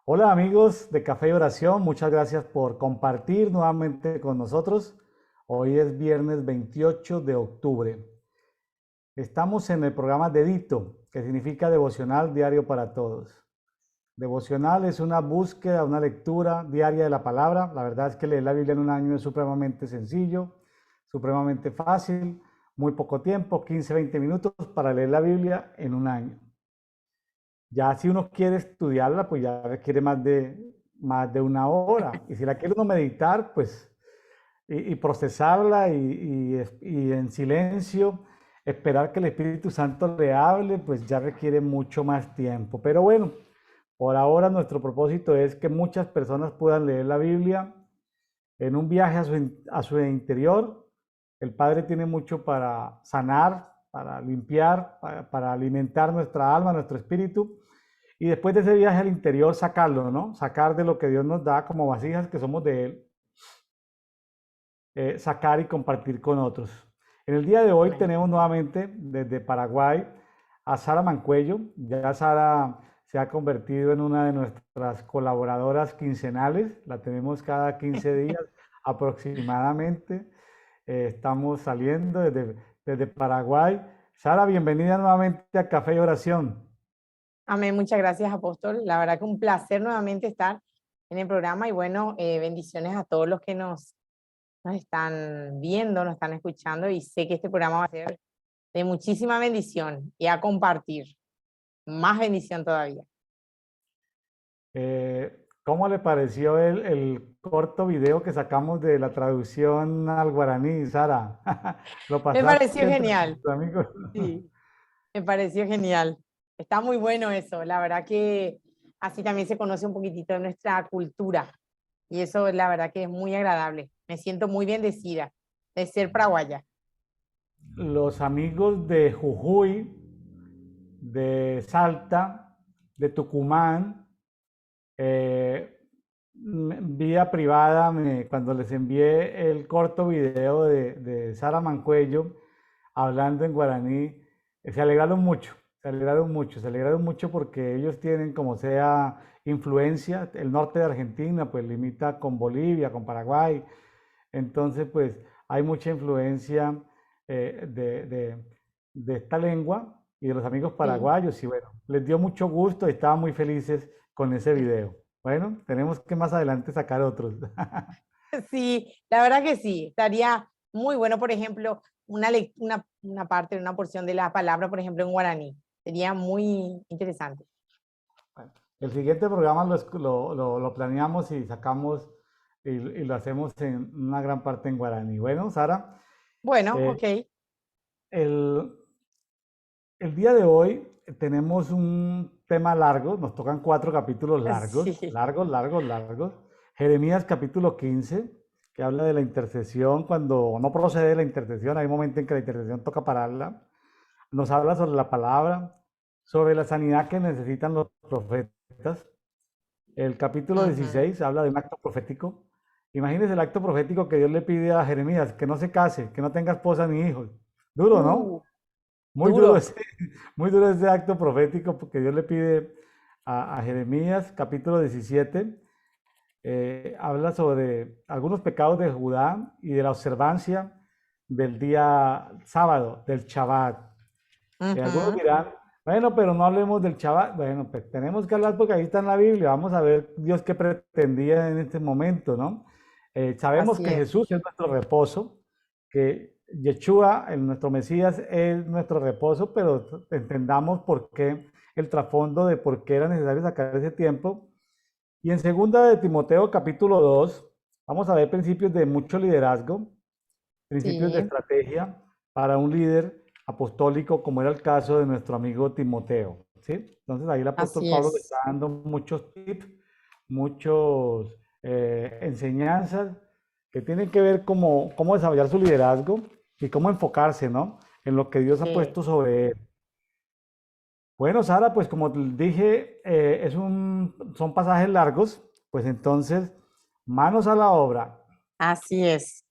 Hola amigos de Café y Oración, muchas gracias por compartir nuevamente con nosotros. Hoy es viernes 28 de octubre. Estamos en el programa Dedito, que significa Devocional Diario para Todos. Devocional es una búsqueda, una lectura diaria de la palabra. La verdad es que leer la Biblia en un año es supremamente sencillo, supremamente fácil, muy poco tiempo, 15-20 minutos para leer la Biblia en un año. Ya si uno quiere estudiarla, pues ya requiere más de una hora. Y si la quiere uno meditar, pues, y procesarla y en silencio, esperar que el Espíritu Santo le hable, pues ya requiere mucho más tiempo. Pero bueno, por ahora nuestro propósito es que muchas personas puedan leer la Biblia en un viaje a su interior. El Padre tiene mucho para sanar, para limpiar, para alimentar nuestra alma, nuestro espíritu. Y después de ese viaje al interior, sacarlo, ¿no? Sacar de lo que Dios nos da como vasijas que somos de Él, sacar y compartir con otros. En el día de hoy Amén. tenemos nuevamente desde Paraguay a Sara Mancuello. Ya Sara se ha convertido en una de nuestras colaboradoras quincenales. La tenemos cada 15 días aproximadamente. Estamos saliendo desde Paraguay. Sara, bienvenida nuevamente a Café y Oración. Amén, muchas gracias, apóstol. La verdad que un placer nuevamente estar en el programa y bueno, bendiciones a todos los que nos están viendo, nos están escuchando y sé que este programa va a ser de muchísima bendición y a compartir, más bendición todavía. ¿Cómo le pareció el corto video que sacamos de la traducción al guaraní, Sara? ¿Lo Me pasaste pareció entre genial, tus amigos? sí, me pareció genial. Está muy bueno eso, la verdad que así también se conoce un poquitito de nuestra cultura y eso la verdad que es muy agradable. Me siento muy bendecida de ser paraguaya. Los amigos de Jujuy, de Salta, de Tucumán, eh, vía privada, cuando les envié el corto video de Sara Mancuello hablando en guaraní, se alegraron mucho porque ellos tienen como sea influencia, el norte de Argentina pues limita con Bolivia, con Paraguay, entonces pues hay mucha influencia de esta lengua y de los amigos Sí. paraguayos y bueno, les dio mucho gusto y estaban muy felices con ese video. Bueno, tenemos que más adelante sacar otros. Sí, la verdad que sí, estaría muy bueno, por ejemplo, una parte, una porción de la palabra, por ejemplo, en guaraní. Sería muy interesante. Bueno, el siguiente programa lo planeamos y sacamos y lo hacemos en una gran parte en guaraní. Bueno, Sara, Bueno, eh, ok. el, el día de hoy tenemos un tema largo, nos tocan 4 capítulos largos, Sí, largos, largos, largos. Jeremías capítulo 15, que habla de la intercesión, cuando no procede la intercesión, hay un momento en que la intercesión toca pararla. Nos habla sobre la palabra, sobre la sanidad que necesitan los profetas. El capítulo ujú, 16 habla de un acto profético. Imagínese el acto profético que Dios le pide a Jeremías, que no se case, que no tenga esposa ni hijos. Duro, uh, ¿no? Muy duro duro. ese, muy duro ese acto profético porque Dios le pide a Jeremías, capítulo 17, habla sobre algunos pecados de Judá y de la observancia del día sábado, del Shabbat. Algunos Ujú, dirán, bueno, pero no hablemos del Shabbat. Bueno, pues tenemos que hablar porque ahí está en la Biblia. Vamos a ver Dios qué pretendía en este momento, ¿no? Sabemos así que es. Jesús es nuestro reposo, que Yeshua, nuestro Mesías, es nuestro reposo, pero entendamos por qué, el trasfondo de por qué era necesario sacar ese tiempo. Y en segunda de Timoteo capítulo 2 vamos a ver principios de mucho liderazgo, principios de Sí, estrategia para un líder apostólico, como era el caso de nuestro amigo Timoteo, ¿sí? Entonces ahí el apóstol así Pablo le está es. dando muchos tips, muchos enseñanzas que tienen que ver cómo desarrollar su liderazgo y cómo enfocarse, ¿no? En lo que Dios ha Sí, puesto sobre él. Bueno, Sara, pues como te dije, son pasajes largos, pues entonces, manos a la obra. así es.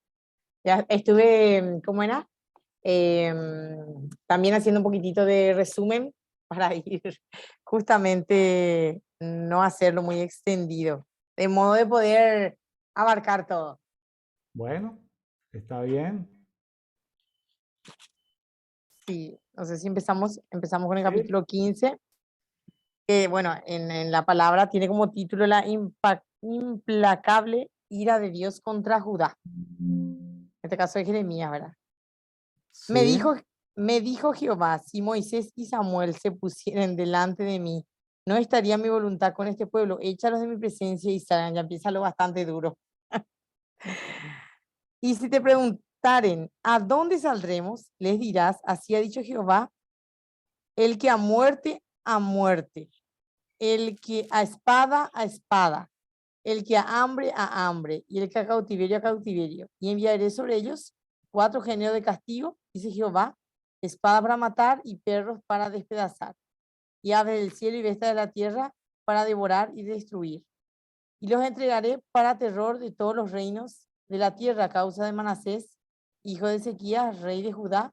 Ya estuve, ¿cómo era? También haciendo un poquitito de resumen, para ir justamente no hacerlo muy extendido, de modo de poder abarcar todo. Bueno, está bien. Sí, no sé si empezamos con el Sí, capítulo 15, que bueno, en la palabra tiene como título la implacable ira de Dios contra Judá. En este caso es Jeremías, ¿verdad? Me sí. dijo, me dijo Jehová, si Moisés y Samuel se pusieran delante de mí, no estaría mi voluntad con este pueblo. Échalos de mi presencia y salgan. Ya empieza lo bastante duro. Y si te preguntaren, ¿a dónde saldremos? Les dirás, así ha dicho Jehová, el que a muerte, el que a espada, el que a hambre, y el que a cautiverio. Y enviaré sobre ellos 4 géneros de castigo, dice Jehová, espada para matar y perros para despedazar, y aves del cielo y bestias de la tierra para devorar y destruir. Y los entregaré para terror de todos los reinos de la tierra a causa de Manasés, hijo de Ezequías, rey de Judá,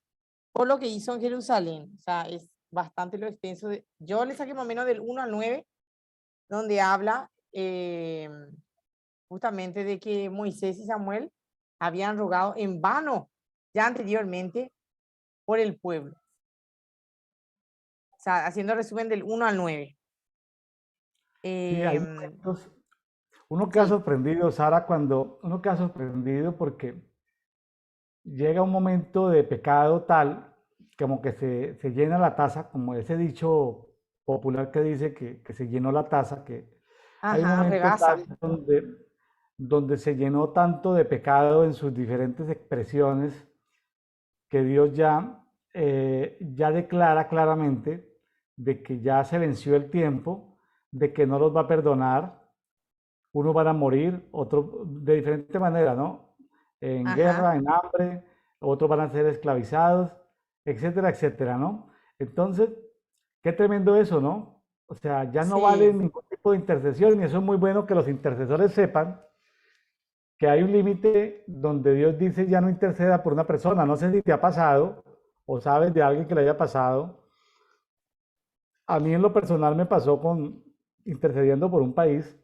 por lo que hizo en Jerusalén. O sea, es bastante lo extenso. Yo le saqué más o menos del 1 al 9, donde habla justamente de que Moisés y Samuel habían rogado en vano ya anteriormente por el pueblo. O sea, haciendo resumen del 1 al 9. Sí, hay Em, momentos, uno queda sí, sorprendido, Sara, cuando uno queda sorprendido porque llega un momento de pecado tal, como que se llena la taza, como ese dicho popular que dice que se llenó la taza, que hay un ajá, momento rebasa. tal donde se llenó tanto de pecado en sus diferentes expresiones que Dios ya declara claramente de que ya se venció el tiempo, de que no los va a perdonar, unos van a morir, otros de diferente manera, ¿no? En Ajá, guerra, en hambre, otros van a ser esclavizados, etcétera, etcétera, ¿no? Entonces, qué tremendo eso, ¿no? O sea, ya no vale sí, ningún tipo de intercesión y eso es muy bueno que los intercesores sepan que hay un límite donde Dios dice ya no interceda por una persona. No sé si te ha pasado o sabes de alguien que le haya pasado. A mí en lo personal me pasó con intercediendo por un país.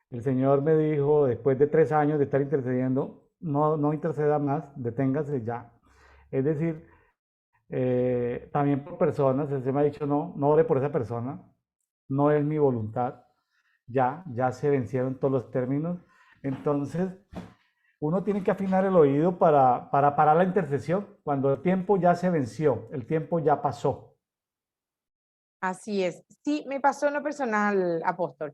El Señor me dijo, después de 3 años de estar intercediendo, no, no interceda más, deténgase ya. Es decir, también por personas, el Señor me ha dicho, no, no ore por esa persona, no es mi voluntad, ya se vencieron todos los términos. Entonces, uno tiene que afinar el oído para parar la intercesión cuando el tiempo ya se venció, el tiempo ya pasó. así es. Sí, me pasó en lo personal, apóstol,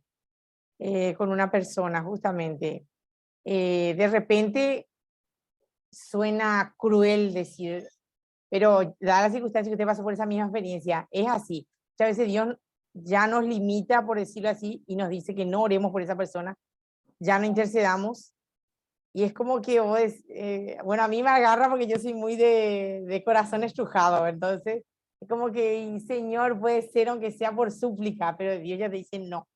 con una persona justamente. De repente suena cruel decir, pero dada la circunstancia que usted pasó por esa misma experiencia, es así. Muchas veces Dios ya nos limita, por decirlo así, y nos dice que no oremos por esa persona, ya no intercedamos. Y es como que vos, bueno, a mí me agarra porque yo soy muy de corazón estrujado, entonces es como que, Señor, puede ser aunque sea por súplica, pero Dios ya te dice no.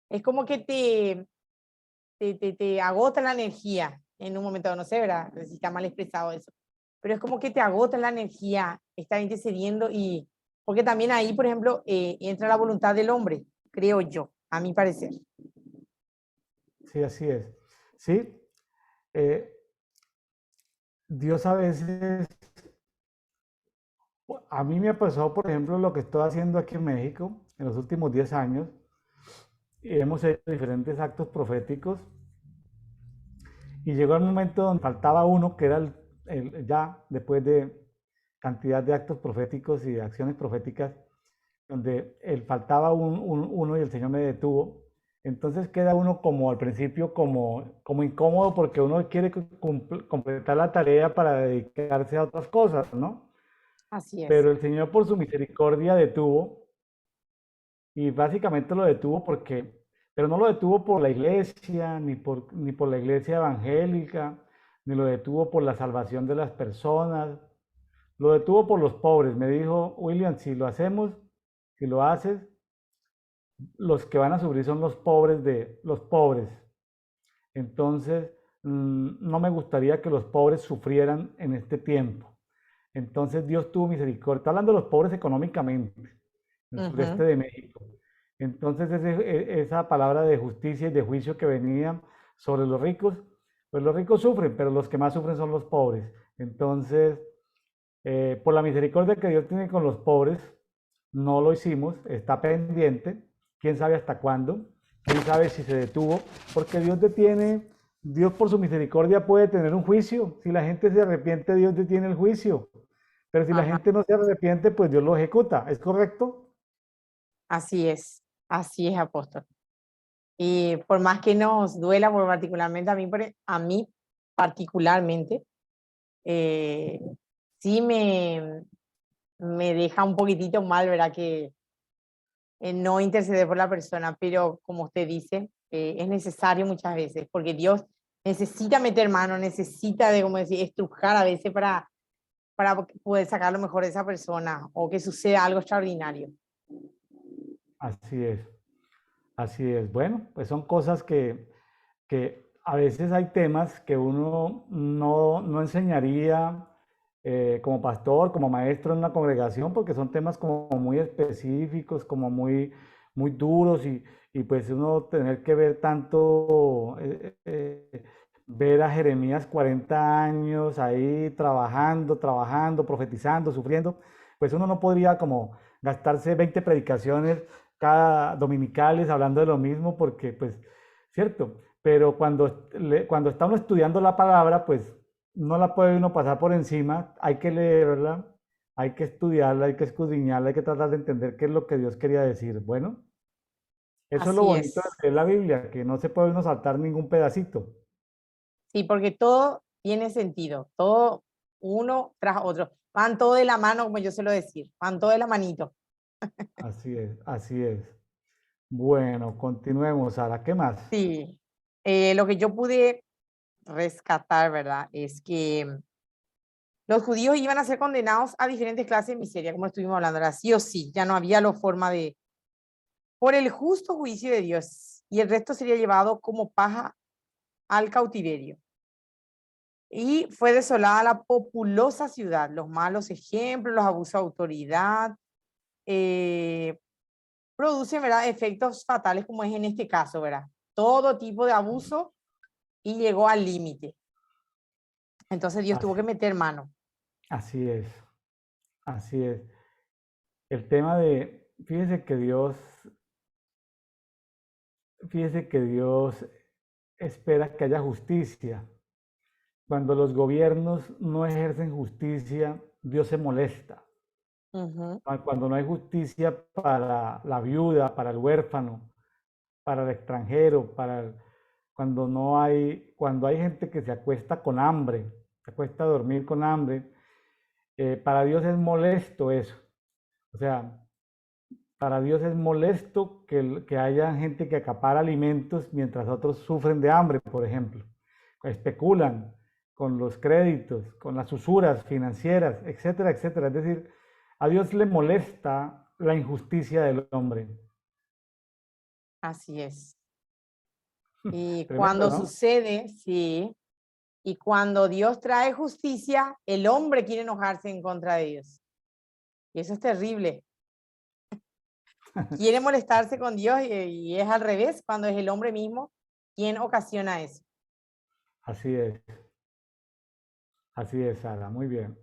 Es como que te agota la energía en un momento, no sé, ¿verdad? Si está mal expresado eso. Pero es como que te agota la energía estar intercediendo y, porque también ahí, por ejemplo, entra la voluntad del hombre, creo yo, a mi parecer. Sí, así es. Sí, eh, Dios a veces, a mí me ha pasado, por ejemplo, lo que estoy haciendo aquí en México en los últimos 10 años, y hemos hecho diferentes actos proféticos, y llegó el momento donde faltaba uno, que era ya después de cantidad de actos proféticos y de acciones proféticas, donde faltaba uno y el Señor me detuvo. Entonces queda uno como al principio como incómodo porque uno quiere completar la tarea para dedicarse a otras cosas, ¿no? Así es. Pero el Señor por su misericordia detuvo y básicamente lo detuvo pero no lo detuvo por la iglesia, ni por la iglesia evangélica, ni lo detuvo por la salvación de las personas, lo detuvo por los pobres. Me dijo, William, si lo hacemos, si lo haces, los que van a sufrir son los pobres de los pobres. Entonces, no me gustaría que los pobres sufrieran en este tiempo. Entonces Dios tuvo misericordia. Está hablando de los pobres económicamente. en el sureste Ujú. de México. Entonces esa palabra de justicia y de juicio que venía sobre los ricos, pues los ricos sufren, pero los que más sufren son los pobres. Entonces, por la misericordia que Dios tiene con los pobres, no lo hicimos, está pendiente, quién sabe hasta cuándo, quién sabe si se detuvo, porque Dios detiene, Dios por su misericordia puede tener un juicio, si la gente se arrepiente, Dios detiene el juicio, pero si la Ajá. gente no se arrepiente, pues Dios lo ejecuta, ¿es correcto? Así es, apóstol. Y por más que nos duela, por particularmente a mí, a mí particularmente, eh, sí me deja un poquitito mal, ¿verdad? Que no interceder por la persona, pero como usted dice, es necesario muchas veces, porque Dios necesita meter mano, necesita de, como decir, estrujar a veces para poder sacar lo mejor de esa persona o que suceda algo extraordinario. Así es, así es. Bueno, pues son cosas que a veces hay temas que uno no enseñaría como pastor, como maestro en una congregación, porque son temas como muy específicos, como muy duros y pues uno tener que ver tanto, ver a Jeremías 40 años ahí trabajando, profetizando, sufriendo, pues uno no podría como gastarse 20 predicaciones cada dominicales hablando de lo mismo, porque pues, cierto, pero cuando está uno estudiando la palabra, pues no la puede uno pasar por encima, hay que leerla, hay que estudiarla, hay que escudriñarla, hay que tratar de entender qué es lo que Dios quería decir. Bueno, eso es lo Así bonito es. de la Biblia, que no se puede uno saltar ningún pedacito. Sí, porque todo tiene sentido, todo uno tras otro. Van todo de la mano, como yo suelo decir, van todo de la manito. Así es, así es. Bueno, continuemos, Sara. ¿Qué más? Sí, lo que yo pude rescatar, ¿verdad? Es que los judíos iban a ser condenados a diferentes clases de miseria, como estuvimos hablando, era sí o sí, ya no había la forma de, por el justo juicio de Dios, y el resto sería llevado como paja al cautiverio. Y fue desolada la populosa ciudad, los malos ejemplos, los abusos de autoridad, eh, producen, ¿verdad?, efectos fatales como es en este caso, ¿verdad? Todo tipo de abuso y llegó al límite. Entonces Dios tuvo Así, que meter mano. así es, así es. El tema de, fíjese que Dios espera que haya justicia. Cuando los gobiernos no ejercen justicia, Dios se molesta. Ujú. Cuando no hay justicia para la viuda, para el huérfano, para el extranjero, cuando hay gente que se acuesta con hambre, se acuesta a dormir con hambre, para Dios es molesto eso. O sea, para Dios es molesto que haya gente que acapara alimentos mientras otros sufren de hambre, por ejemplo. Especulan con los créditos, con las usuras financieras, etcétera, etcétera. Es decir, a Dios le molesta la injusticia del hombre. Así es. Y Tremendo, cuando ¿no? sucede, sí, y cuando Dios trae justicia, el hombre quiere enojarse en contra de Dios. Y eso es terrible. Quiere molestarse con Dios y es al revés, cuando es el hombre mismo quien ocasiona eso. Así es, Sara, muy bien.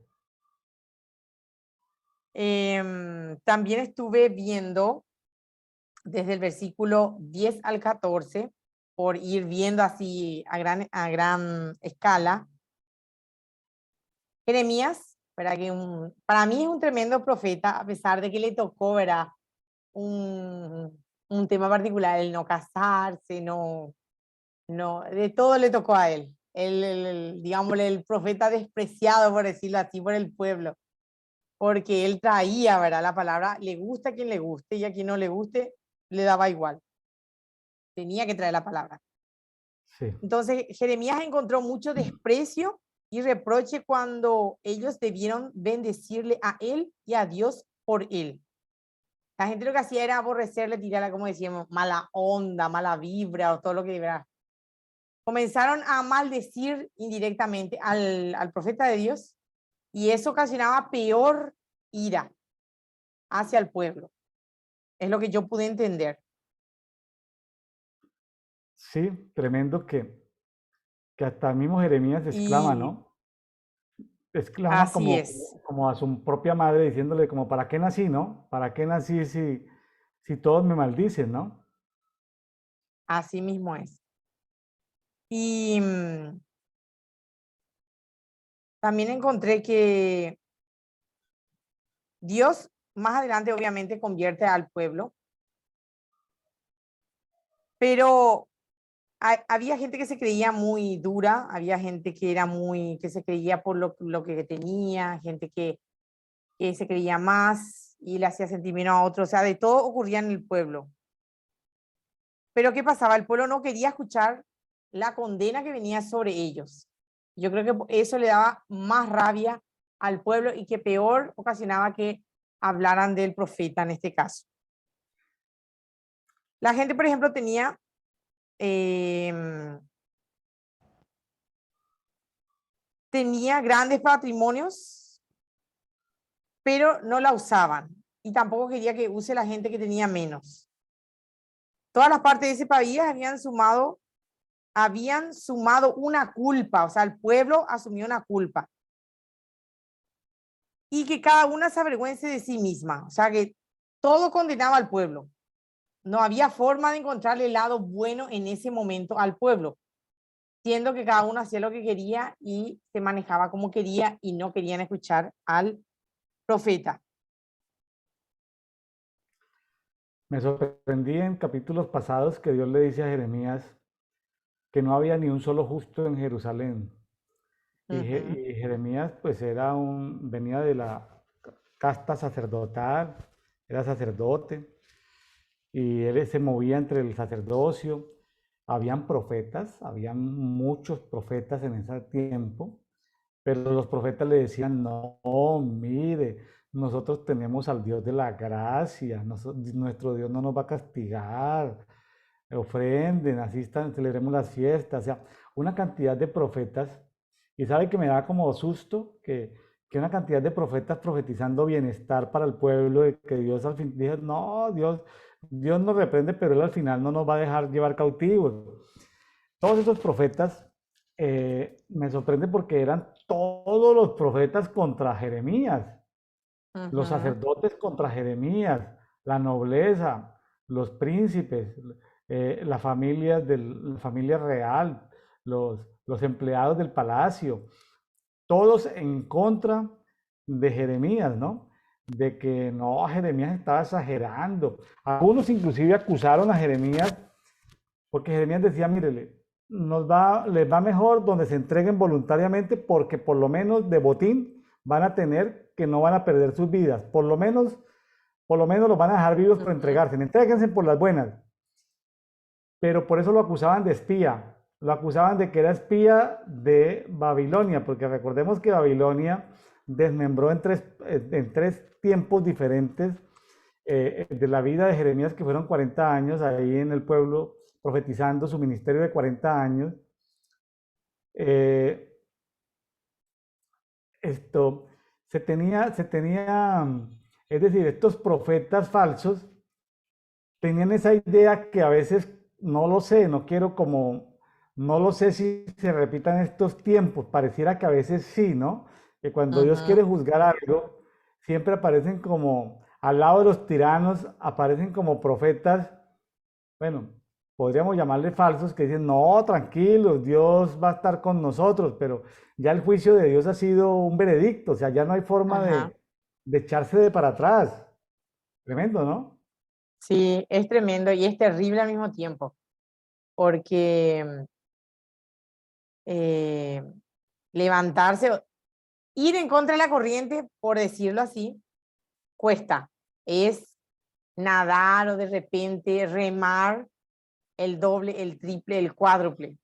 También estuve viendo desde el versículo 10 al 14, por ir viendo así a gran escala, Jeremías, ¿verdad? Para mí es un tremendo profeta, a pesar de que le tocó, ¿verdad?, un tema particular, el no casarse, no, de todo le tocó a él. Digámosle, el profeta despreciado, por decirlo así, por el pueblo, porque él traía, ¿verdad?, la palabra, le gusta a quien le guste y a quien no le guste, le daba igual. Tenía que traer la palabra. Sí, Entonces, Jeremías encontró mucho desprecio y reproche cuando ellos debieron bendecirle a él y a Dios por él. La gente lo que hacía era aborrecerle, tirarle, como decíamos, mala onda, mala vibra o todo lo que diera. Comenzaron a maldecir indirectamente al profeta de Dios y eso ocasionaba peor ira hacia el pueblo. Es lo que yo pude entender. Sí, tremendo que hasta el mismo Jeremías exclama, Y ¿no? Exclama así como, es, como a su propia madre diciéndole como, ¿para qué nací, no? ¿Para qué nací si todos me maldicen, no? así mismo es. Y también encontré que Dios más adelante obviamente convierte al pueblo, pero había gente que se creía muy dura, había gente que era muy, que se creía por lo que tenía, gente que se creía más y le hacía sentir menos a otros, o sea, de todo ocurría en el pueblo. Pero ¿qué pasaba? El pueblo no quería escuchar la condena que venía sobre ellos. Yo creo que eso le daba más rabia al pueblo y que peor ocasionaba que hablaran del profeta en este caso. La gente, por ejemplo, tenía grandes patrimonios, pero no la usaban. Y tampoco quería que use la gente que tenía menos. Todas las partes de ese país habían sumado una culpa, o sea, el pueblo asumió una culpa. Y que cada una se avergüence de sí misma, o sea, que todo condenaba al pueblo. No había forma de encontrarle el lado bueno en ese momento al pueblo, siendo que cada uno hacía lo que quería y se manejaba como quería y no querían escuchar al profeta. Me sorprendí en capítulos pasados que Dios le dice a Jeremías que no había ni un solo justo en Jerusalén. Uh-huh. Y Jeremías pues venía de la casta sacerdotal, era sacerdote, y él se movía entre el sacerdocio. Habían profetas, habían muchos profetas en ese tiempo, pero los profetas le decían, no, mire, nosotros tenemos al Dios de la gracia, nuestro Dios no nos va a castigar, ofrenden, asistan, celebremos las fiestas, o sea, una cantidad de profetas, y sabe que me da como susto que una cantidad de profetas profetizando bienestar para el pueblo, y que Dios al fin dijo, no, Dios nos reprende, pero Él al final no nos va a dejar llevar cautivos. Todos esos profetas me sorprende porque eran todos los profetas contra Jeremías, los Uh-huh. sacerdotes contra Jeremías, la nobleza, los príncipes, la familia real, los empleados del palacio, todos en contra de Jeremías, ¿no? De que no, Jeremías estaba exagerando. Algunos inclusive acusaron a Jeremías porque Jeremías decía, mírele, les va mejor donde se entreguen voluntariamente porque por lo menos de botín van a tener que no van a perder sus vidas. Por lo menos los van a dejar vivos por Uh-huh. entregarse. Entréguense por las buenas. Pero por eso lo acusaban de espía. Lo acusaban de que era espía de Babilonia, porque recordemos que Babilonia desmembró en tres tiempos diferentes de la vida de Jeremías, que fueron 40 años ahí en el pueblo, profetizando su ministerio de 40 años. Eh, esto es decir, estos profetas falsos tenían esa idea que a veces, no lo sé, no lo sé si se repitan estos tiempos, pareciera que a veces sí, ¿no? Que cuando Dios Uh-huh. quiere juzgar algo, siempre aparecen como, al lado de los tiranos, aparecen como profetas, bueno, podríamos llamarle falsos, que dicen, no, tranquilos, Dios va a estar con nosotros, pero ya el juicio de Dios ha sido un veredicto, o sea, ya no hay forma Ajá. de echarse de para atrás. Tremendo, ¿no? Sí, es tremendo y es terrible al mismo tiempo, porque eh, levantarse, ir en contra de la corriente, por decirlo así, cuesta. Es nadar o de repente remar el doble, el triple, el cuádruple,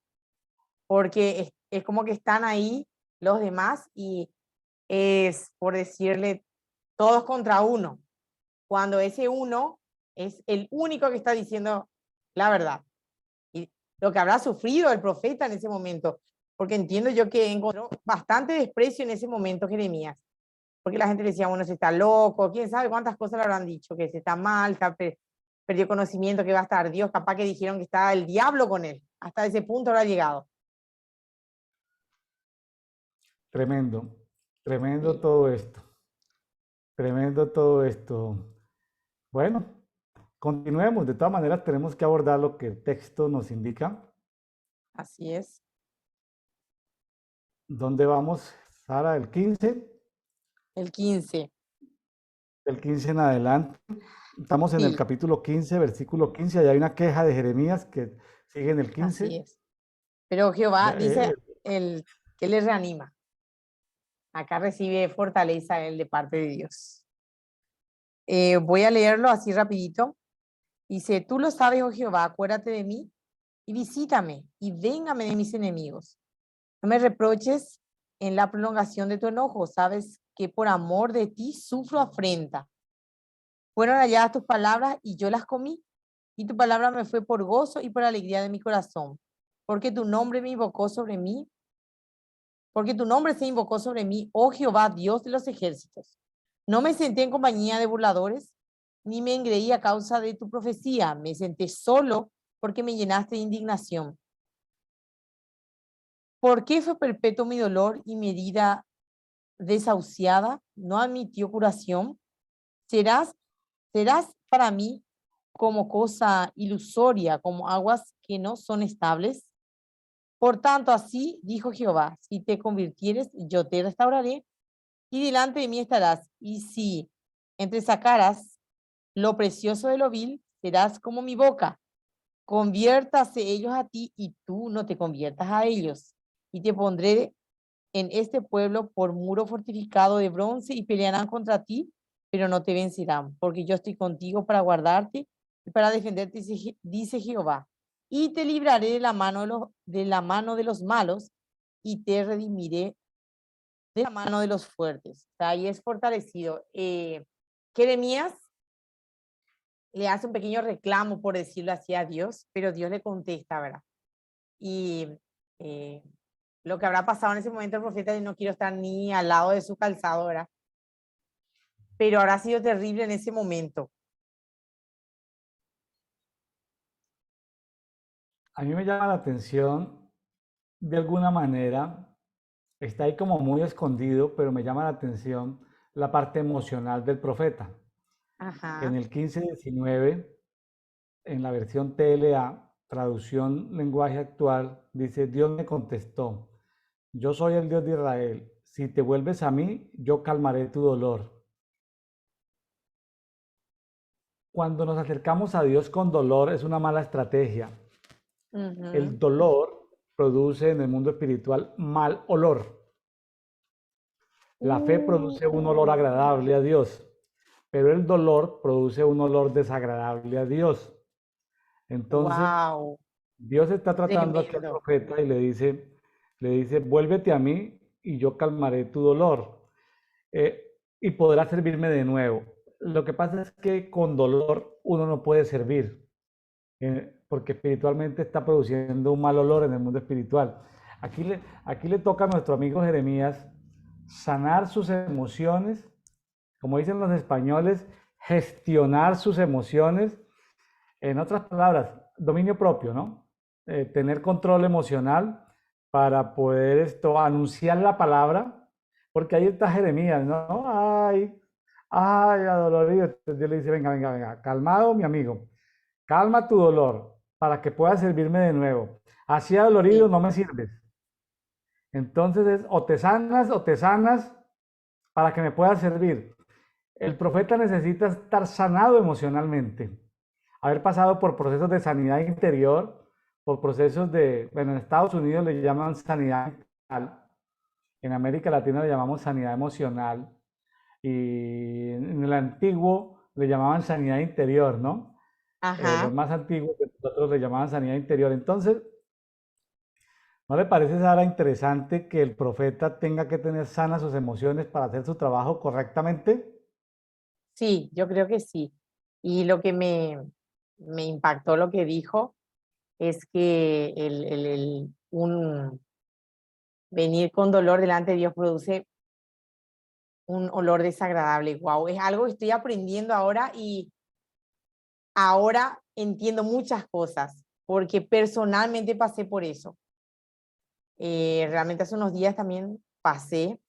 porque es como que están ahí los demás y es, por decirle, todos contra uno, cuando ese uno es el único que está diciendo la verdad. Y lo que habrá sufrido el profeta en ese momento, porque entiendo yo que encontró bastante desprecio en ese momento Jeremías. porque la gente le decía, bueno, se está loco, quién sabe cuántas cosas le habrán dicho, que se está mal, perdió conocimiento, que va a estar Dios, capaz que dijeron que estaba el diablo con él, hasta ese punto habrá llegado. Tremendo, tremendo Sí, todo esto, tremendo todo esto. Bueno, continuemos. De todas maneras, tenemos que abordar lo que el texto nos indica. así es. ¿Dónde vamos, Sara? ¿El 15? El 15, El 15 en adelante. Estamos en el sí, capítulo 15, versículo 15. Allá hay una queja de Jeremías que sigue en el así 15. es. Pero Jehová Eh, dice el que le reanima. Acá recibe fortaleza él de parte de Dios. Voy a leerlo así rapidito. Dice, tú lo sabes, oh Jehová, acuérdate de mí y visítame y véngame de mis enemigos. No me reproches en la prolongación de tu enojo. Sabes que por amor de ti sufro afrenta. Fueron halladas tus palabras y yo las comí. Y tu palabra me fue por gozo y por alegría de mi corazón. Porque tu nombre me invocó sobre mí. Porque tu nombre se invocó sobre mí, oh Jehová, Dios de los ejércitos. No me senté en compañía de burladores, ni me engreí a causa de tu profecía. Me senté solo porque me llenaste de indignación. ¿Por qué fue perpetuo mi dolor y mi herida desahuciada? ¿No admitió curación? ¿Serás, serás para mí como cosa ilusoria, como aguas que no son estables? Por tanto, así dijo Jehová, si te convirtieres, yo te restauraré y delante de mí estarás. Y si entresacaras lo precioso de lo vil, serás como mi boca. Conviértase ellos a ti y tú no te conviertas a ellos. Y te pondré en este pueblo por muro fortificado de bronce y pelearán contra ti, pero no te vencerán, porque yo estoy contigo para guardarte y para defenderte, dice Jehová. Y te libraré de la mano de los malos y te redimiré de la mano de los fuertes. O sea, ahí es fortalecido. Jeremías le hace un pequeño reclamo, por decirlo así, a Dios, pero Dios le contesta, ¿verdad? Y eh, lo que habrá pasado en ese momento el profeta, no quiero estar ni al lado de su calzado, ¿verdad? Pero habrá sido terrible en ese momento. a mí me llama la atención, de alguna manera, está ahí como muy escondido, pero me llama la atención la parte emocional del profeta. En Ajá. el 15:19, en la versión TLA, traducción lenguaje actual, dice, Dios me contestó, yo soy el Dios de Israel, si te vuelves a mí, yo calmaré tu dolor. Cuando nos acercamos a Dios con dolor es una mala estrategia. Ujú. El dolor produce en el mundo espiritual mal olor. La fe produce un olor agradable a Dios, pero el dolor produce un olor desagradable a Dios. Entonces, Wow, Dios está tratando aquí al tremendo. profeta y le dice, vuélvete a mí y yo calmaré tu dolor y podrás servirme de nuevo. Lo que pasa es que con dolor uno no puede servir, porque espiritualmente está produciendo un mal olor en el mundo espiritual. Aquí le toca a nuestro amigo Jeremías sanar sus emociones, como dicen los españoles, gestionar sus emociones. En otras palabras, dominio propio, ¿no? Tener control emocional para poder anunciar la palabra, porque ahí está Jeremías, ¿no? Ay, ay, adolorido. Entonces Dios le dice, venga, venga, venga, calmado, mi amigo, calma tu dolor para que puedas servirme de nuevo. Así adolorido Sí, no me sirves. Entonces es o te sanas para que me puedas servir. El profeta necesita estar sanado emocionalmente, haber pasado por procesos de sanidad interior, por procesos bueno, en Estados Unidos le llaman sanidad mental, en América Latina le llamamos sanidad emocional y en el antiguo le llamaban sanidad interior, ¿no? Los ajá. más antiguos de nosotros le llamaban sanidad interior. Entonces, ¿no le parece, Sara, interesante que el profeta tenga que tener sanas sus emociones para hacer su trabajo correctamente? Sí, yo creo que sí. Y lo que me impactó lo que dijo es que un venir con dolor delante de Dios produce un olor desagradable. Wow, es algo que estoy aprendiendo ahora y ahora entiendo muchas cosas porque personalmente pasé por eso. Realmente hace unos días también pasé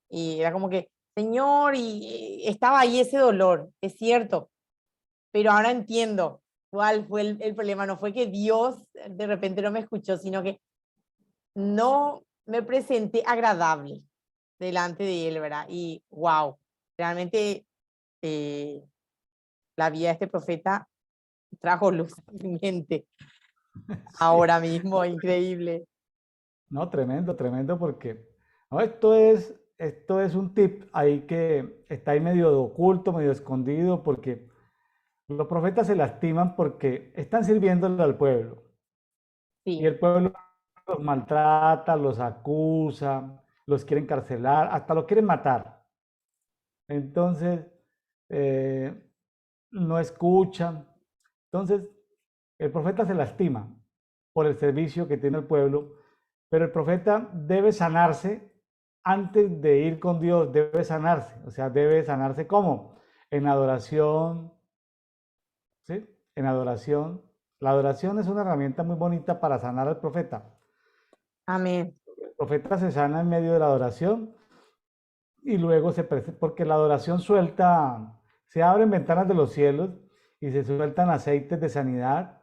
y era como que, Señor, y estaba ahí ese dolor, es cierto, pero ahora entiendo cuál fue el problema. No fue que Dios de repente no me escuchó, sino que no me presenté agradable delante de él, ¿verdad? Y wow, realmente eh, la vida de este profeta trajo luz a mi mente Sí. ahora mismo, increíble. No, tremendo, tremendo porque no, esto es un tip ahí que está ahí medio oculto, medio escondido, porque los profetas se lastiman porque están sirviéndole al pueblo y Sí, el pueblo los maltrata, los acusa, los quiere encarcelar, hasta los quieren matar. Entonces, eh, no escuchan. Entonces, el profeta se lastima por el servicio que tiene el pueblo, pero el profeta debe sanarse antes de ir con Dios, debe sanarse. O sea, debe sanarse ¿cómo? En adoración, ¿sí? En adoración. La adoración es una herramienta muy bonita para sanar al profeta. amén. El profeta se sana en medio de la adoración y luego porque la adoración suelta, se abren ventanas de los cielos y se sueltan aceites de sanidad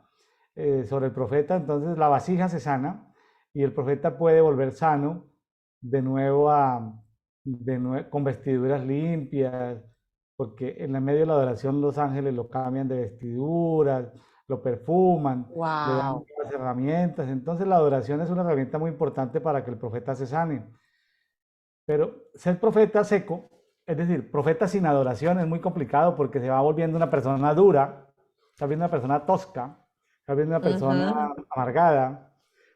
sobre el profeta, entonces la vasija se sana y el profeta puede volver sano de nuevo con vestiduras limpias, porque en el medio de la adoración los ángeles lo cambian de vestiduras, lo perfuman, le dan Wow, las herramientas, entonces la adoración es una herramienta muy importante para que el profeta se sane. Pero ser profeta seco, es decir, profeta sin adoración es muy complicado porque se va volviendo una persona dura, se va viendo una persona tosca, se va viendo una persona ujú, amargada.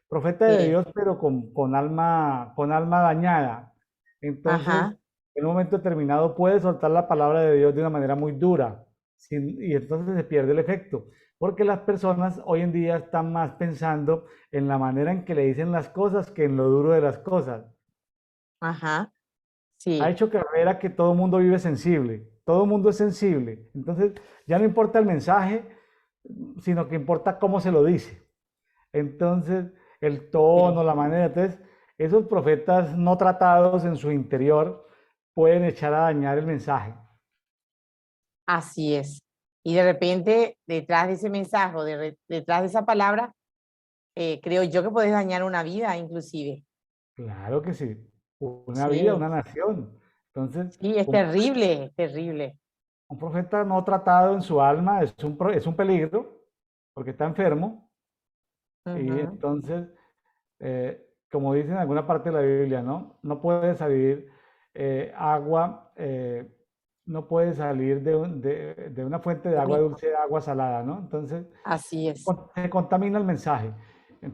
Profeta de sí, Dios, pero con alma dañada. Entonces, ajá, en un momento determinado puede soltar la palabra de Dios de una manera muy dura y entonces se pierde el efecto. Porque las personas hoy en día están más pensando en la manera en que le dicen las cosas que en lo duro de las cosas. ajá, Ha sí, hecho carrera que todo el mundo vive sensible, todo el mundo es sensible. Entonces, ya no importa el mensaje, sino que importa cómo se lo dice. Entonces, el sí, tono, la manera. Entonces, esos profetas no tratados en su interior pueden echar a dañar el mensaje. así es. Y de repente, detrás de ese mensaje, o detrás de esa palabra, creo yo que puedes dañar una vida, inclusive. Claro que sí. Una vida, Sí, una nación. Entonces, sí, es terrible, es terrible. un profeta no tratado en su alma es un peligro porque está enfermo y Ujú, entonces como dice en alguna parte de la Biblia, ¿no? No puede salir agua, no puede salir de una fuente de agua dulce a agua salada, ¿no? Entonces, así es. se contamina el mensaje,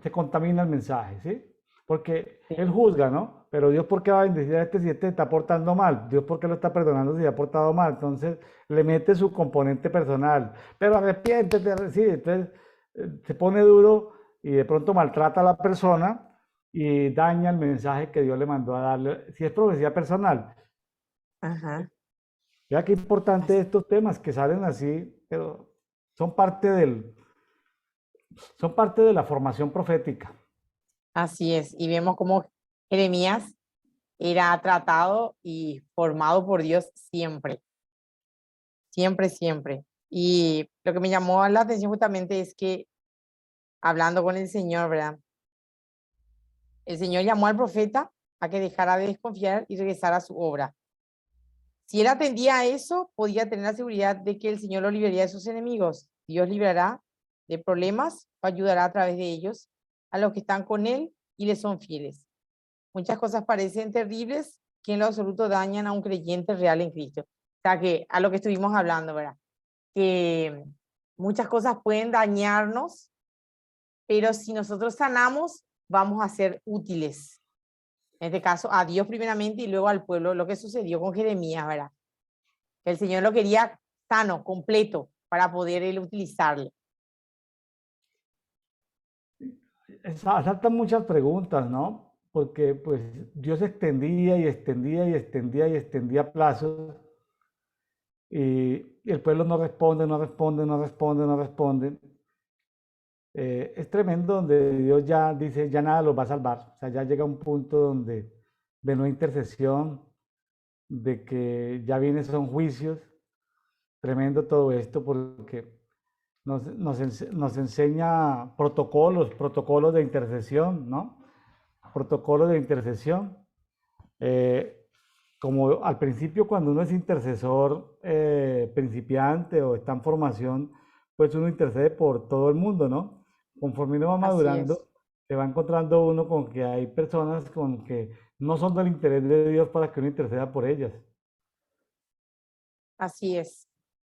se contamina el mensaje, ¿sí? Porque Sí, él juzga, ¿no? Pero Dios, ¿por qué va a bendecir a este si este está portando mal? Dios, ¿por qué lo está perdonando si ha portado mal? Entonces, le mete su componente personal. Pero arrepiéntete, sí, entonces se pone duro y de pronto maltrata a la persona y daña el mensaje que Dios le mandó a darle, si es profecía personal. ajá, Ya qué importante as- estos temas que salen así, pero son parte son parte de la formación profética. así es. Y vemos cómo Jeremías era tratado y formado por Dios siempre, siempre, siempre. Y lo que me llamó la atención justamente es que hablando con el Señor, ¿verdad? El Señor llamó al profeta a que dejara de desconfiar y regresara a su obra. Si él atendía a eso, podía tener la seguridad de que el Señor lo liberaría de sus enemigos. Dios librará de problemas o ayudará a través de ellos a los que están con él y le son fieles. Muchas cosas parecen terribles que en lo absoluto dañan a un creyente real en Cristo. O sea, que a lo que estuvimos hablando, ¿verdad? Que muchas cosas pueden dañarnos, pero si nosotros sanamos, vamos a ser útiles. En este caso, a Dios primeramente y luego al pueblo, lo que sucedió con Jeremías, ¿verdad? Que el Señor lo quería sano, completo, para poder él utilizarle. Saltan muchas preguntas, ¿no? porque pues Dios extendía y extendía y extendía y extendía plazos y el pueblo no responde, no responde, no responde, no responde. Es tremendo donde Dios ya dice, ya nada los va a salvar. O sea, ya llega un punto donde de no intercesión, de que ya vienen son juicios. Tremendo todo esto porque nos enseña protocolos de intercesión, ¿no? Protocolos de intercesión. Eh, Como al principio cuando uno es intercesor principiante o está en formación, pues uno intercede por todo el mundo, ¿no? Conforme uno va Así es, madurando, se va encontrando uno con que hay personas con que no son del interés de Dios para que uno interceda por ellas. así es,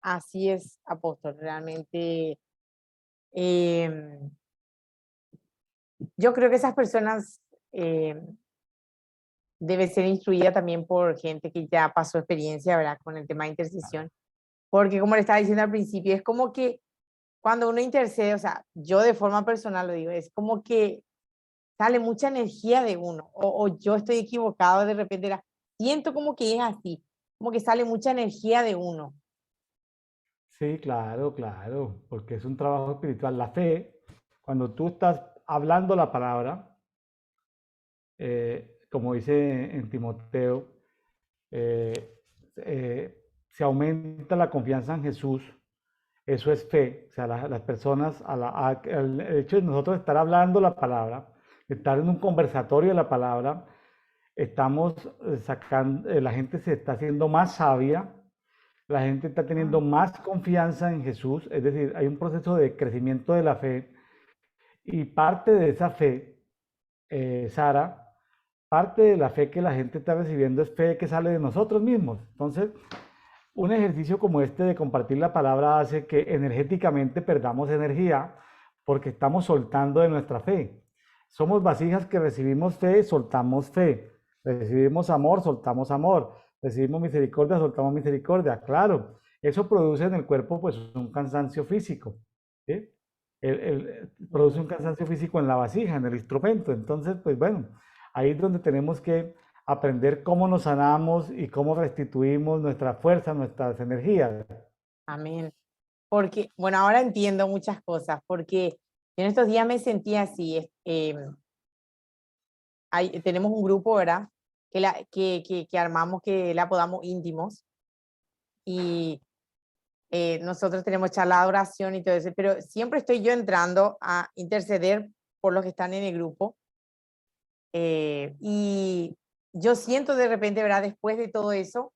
así es, apóstol. Realmente, em, yo creo que esas personas deben ser instruidas también por gente que ya pasó experiencia, ¿verdad? Con el tema de intercesión. Porque como le estaba diciendo al principio, es como que cuando uno intercede, o sea, yo de forma personal lo digo, es como que sale mucha energía de uno, o yo estoy equivocado de repente, siento como que es así, como que sale mucha energía de uno. Sí, claro, claro, porque es un trabajo espiritual. La fe, cuando tú estás hablando la palabra, como dice en Timoteo, eh, se aumenta la confianza en Jesús. Eso es fe. O sea, las personas, el hecho de nosotros estar hablando la palabra, estar en un conversatorio de la palabra, estamos sacando, la gente se está haciendo más sabia, la gente está teniendo Ah, más confianza en Jesús, es decir, hay un proceso de crecimiento de la fe y parte de esa fe, Sara, parte de la fe que la gente está recibiendo es fe que sale de nosotros mismos. Entonces, un ejercicio como este de compartir la palabra hace que energéticamente perdamos energía porque estamos soltando de nuestra fe. Somos vasijas que recibimos fe, soltamos fe. Recibimos amor, soltamos amor. Recibimos misericordia, soltamos misericordia. Claro, eso produce en el cuerpo pues un cansancio físico. ¿Sí? Produce un mm, cansancio físico en la vasija, en el instrumento. Entonces, pues bueno, ahí es donde tenemos que aprender cómo nos sanamos y cómo restituimos nuestra fuerza, nuestras energías. amén. Porque, bueno, ahora entiendo muchas cosas, porque en estos días me sentí así. Tenemos un grupo, ¿verdad? Que armamos, que la apodamos íntimos, y nosotros tenemos charla de oración y todo eso, pero siempre estoy yo entrando a interceder por los que están en el grupo. Y yo siento de repente, ¿verdad? Después de todo eso,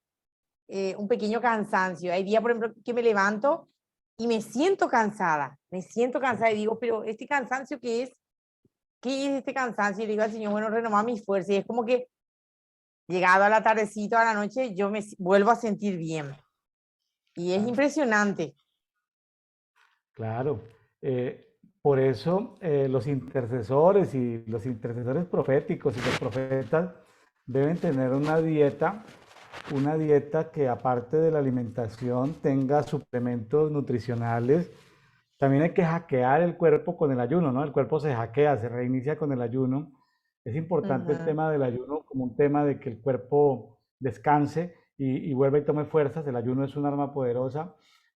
un pequeño cansancio. Hay días, por ejemplo, que me levanto y me siento cansada y digo, pero este cansancio, ¿qué es este cansancio? Y le digo al Señor, bueno, renomar mi fuerza. Y es como que llegado a la tardecita, a la noche, yo me vuelvo a sentir bien. Y es Claro. impresionante. Claro. Por eso los intercesores y los intercesores proféticos y los profetas deben tener una dieta que aparte de la alimentación tenga suplementos nutricionales. También hay que hackear el cuerpo con el ayuno, ¿no? El cuerpo se hackea, se reinicia con el ayuno. Es importante el Ujú, tema del ayuno como un tema de que el cuerpo descanse y vuelva y tome fuerzas. El ayuno es un arma poderosa,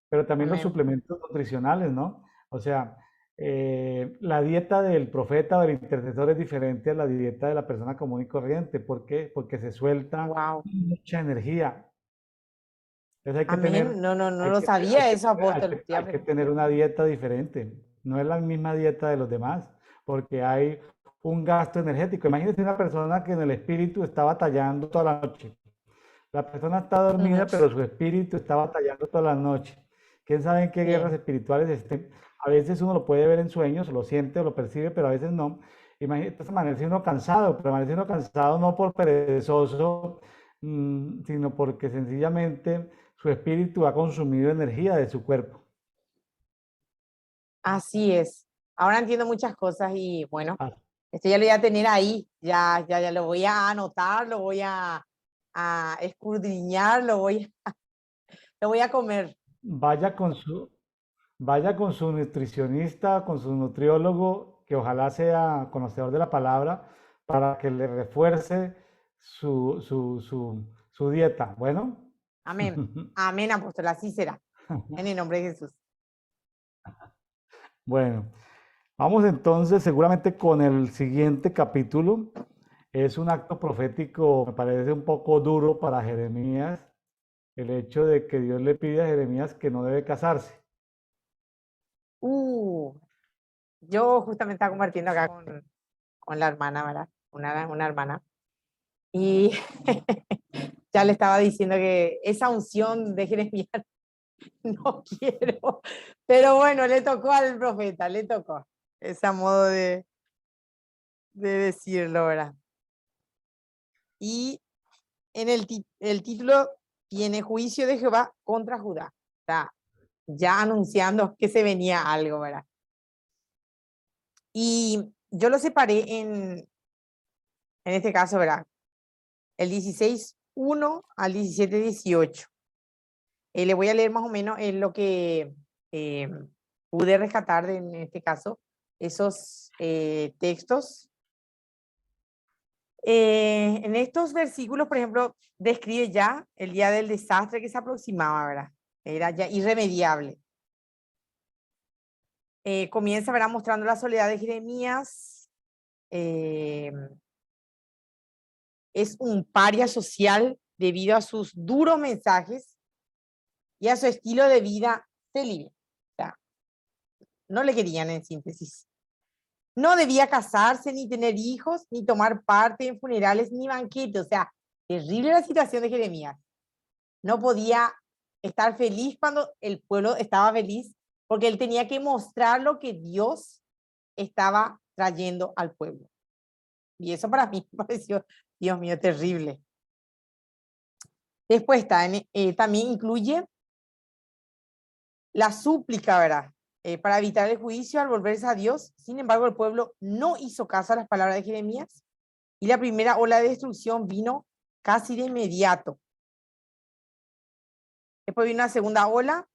pero también los amén. suplementos nutricionales, ¿no? O sea, la dieta del profeta o del intercesor es diferente a la dieta de la persona común y corriente. ¿Por qué? Porque se suelta Wow. mucha energía. Entonces Amén. No, no, no lo sabía eso, apóstol. hay que tener una dieta diferente. No es la misma dieta de los demás, porque hay un gasto energético. Imagínense una persona que en el espíritu está batallando toda la noche. La persona está dormida, Ujú, pero su espíritu está batallando toda la noche. ¿Quién sabe en qué guerras sí. espirituales estén? A veces uno lo puede ver en sueños, lo siente o lo percibe, pero a veces no. Imagínate, amanece uno cansado, pero amanece uno cansado no por perezoso, sino porque sencillamente su espíritu ha consumido energía de su cuerpo. Así es. Ahora entiendo muchas cosas y bueno, Ah, esto ya lo voy a tener ahí. Ya lo voy a anotar, lo voy a escudriñar, lo voy a comer. Vaya con su, vaya con su nutricionista, con su nutriólogo, que ojalá sea conocedor de la palabra, para que le refuerce su dieta. Bueno. Amén. Amén, apóstol, así será. En el nombre de Jesús. Bueno, vamos entonces seguramente con el siguiente capítulo. Es un acto profético, me parece un poco duro para Jeremías, el hecho de que Dios le pide a Jeremías que no debe casarse. Yo justamente estaba compartiendo acá con la hermana, ¿verdad? Una hermana. Y ya le estaba diciendo que esa unción de Jeremías no quiero. Pero bueno, le tocó al profeta, le tocó. Ese modo de decirlo, ¿verdad? Y en el título tiene juicio de Jehová contra Judá. O sea, ya anunciando que se venía algo, ¿verdad? Y yo lo separé en este caso, ¿verdad? El 16:1 al 17:18. Le voy a leer más o menos en lo que pude rescatar en este caso, esos textos. En estos versículos, por ejemplo, describe ya el día del desastre que se aproximaba, ¿verdad? Era ya irremediable. Comienza, ¿verdad? Mostrando la soledad de Jeremías. Es un paria social debido a sus duros mensajes y a su estilo de vida célibe. O sea, no le querían, en síntesis. No debía casarse, ni tener hijos, ni tomar parte en funerales, ni banquetes. O sea, terrible la situación de Jeremías. No podía estar feliz cuando el pueblo estaba feliz, porque él tenía que mostrar lo que Dios estaba trayendo al pueblo. Y eso para mí me pareció, Dios mío, terrible. Después también incluye la súplica, ¿verdad? Para evitar el juicio al volverse a Dios. Sin embargo, el pueblo no hizo caso a las palabras de Jeremías y la primera ola de destrucción vino casi de inmediato. Después vino una segunda ola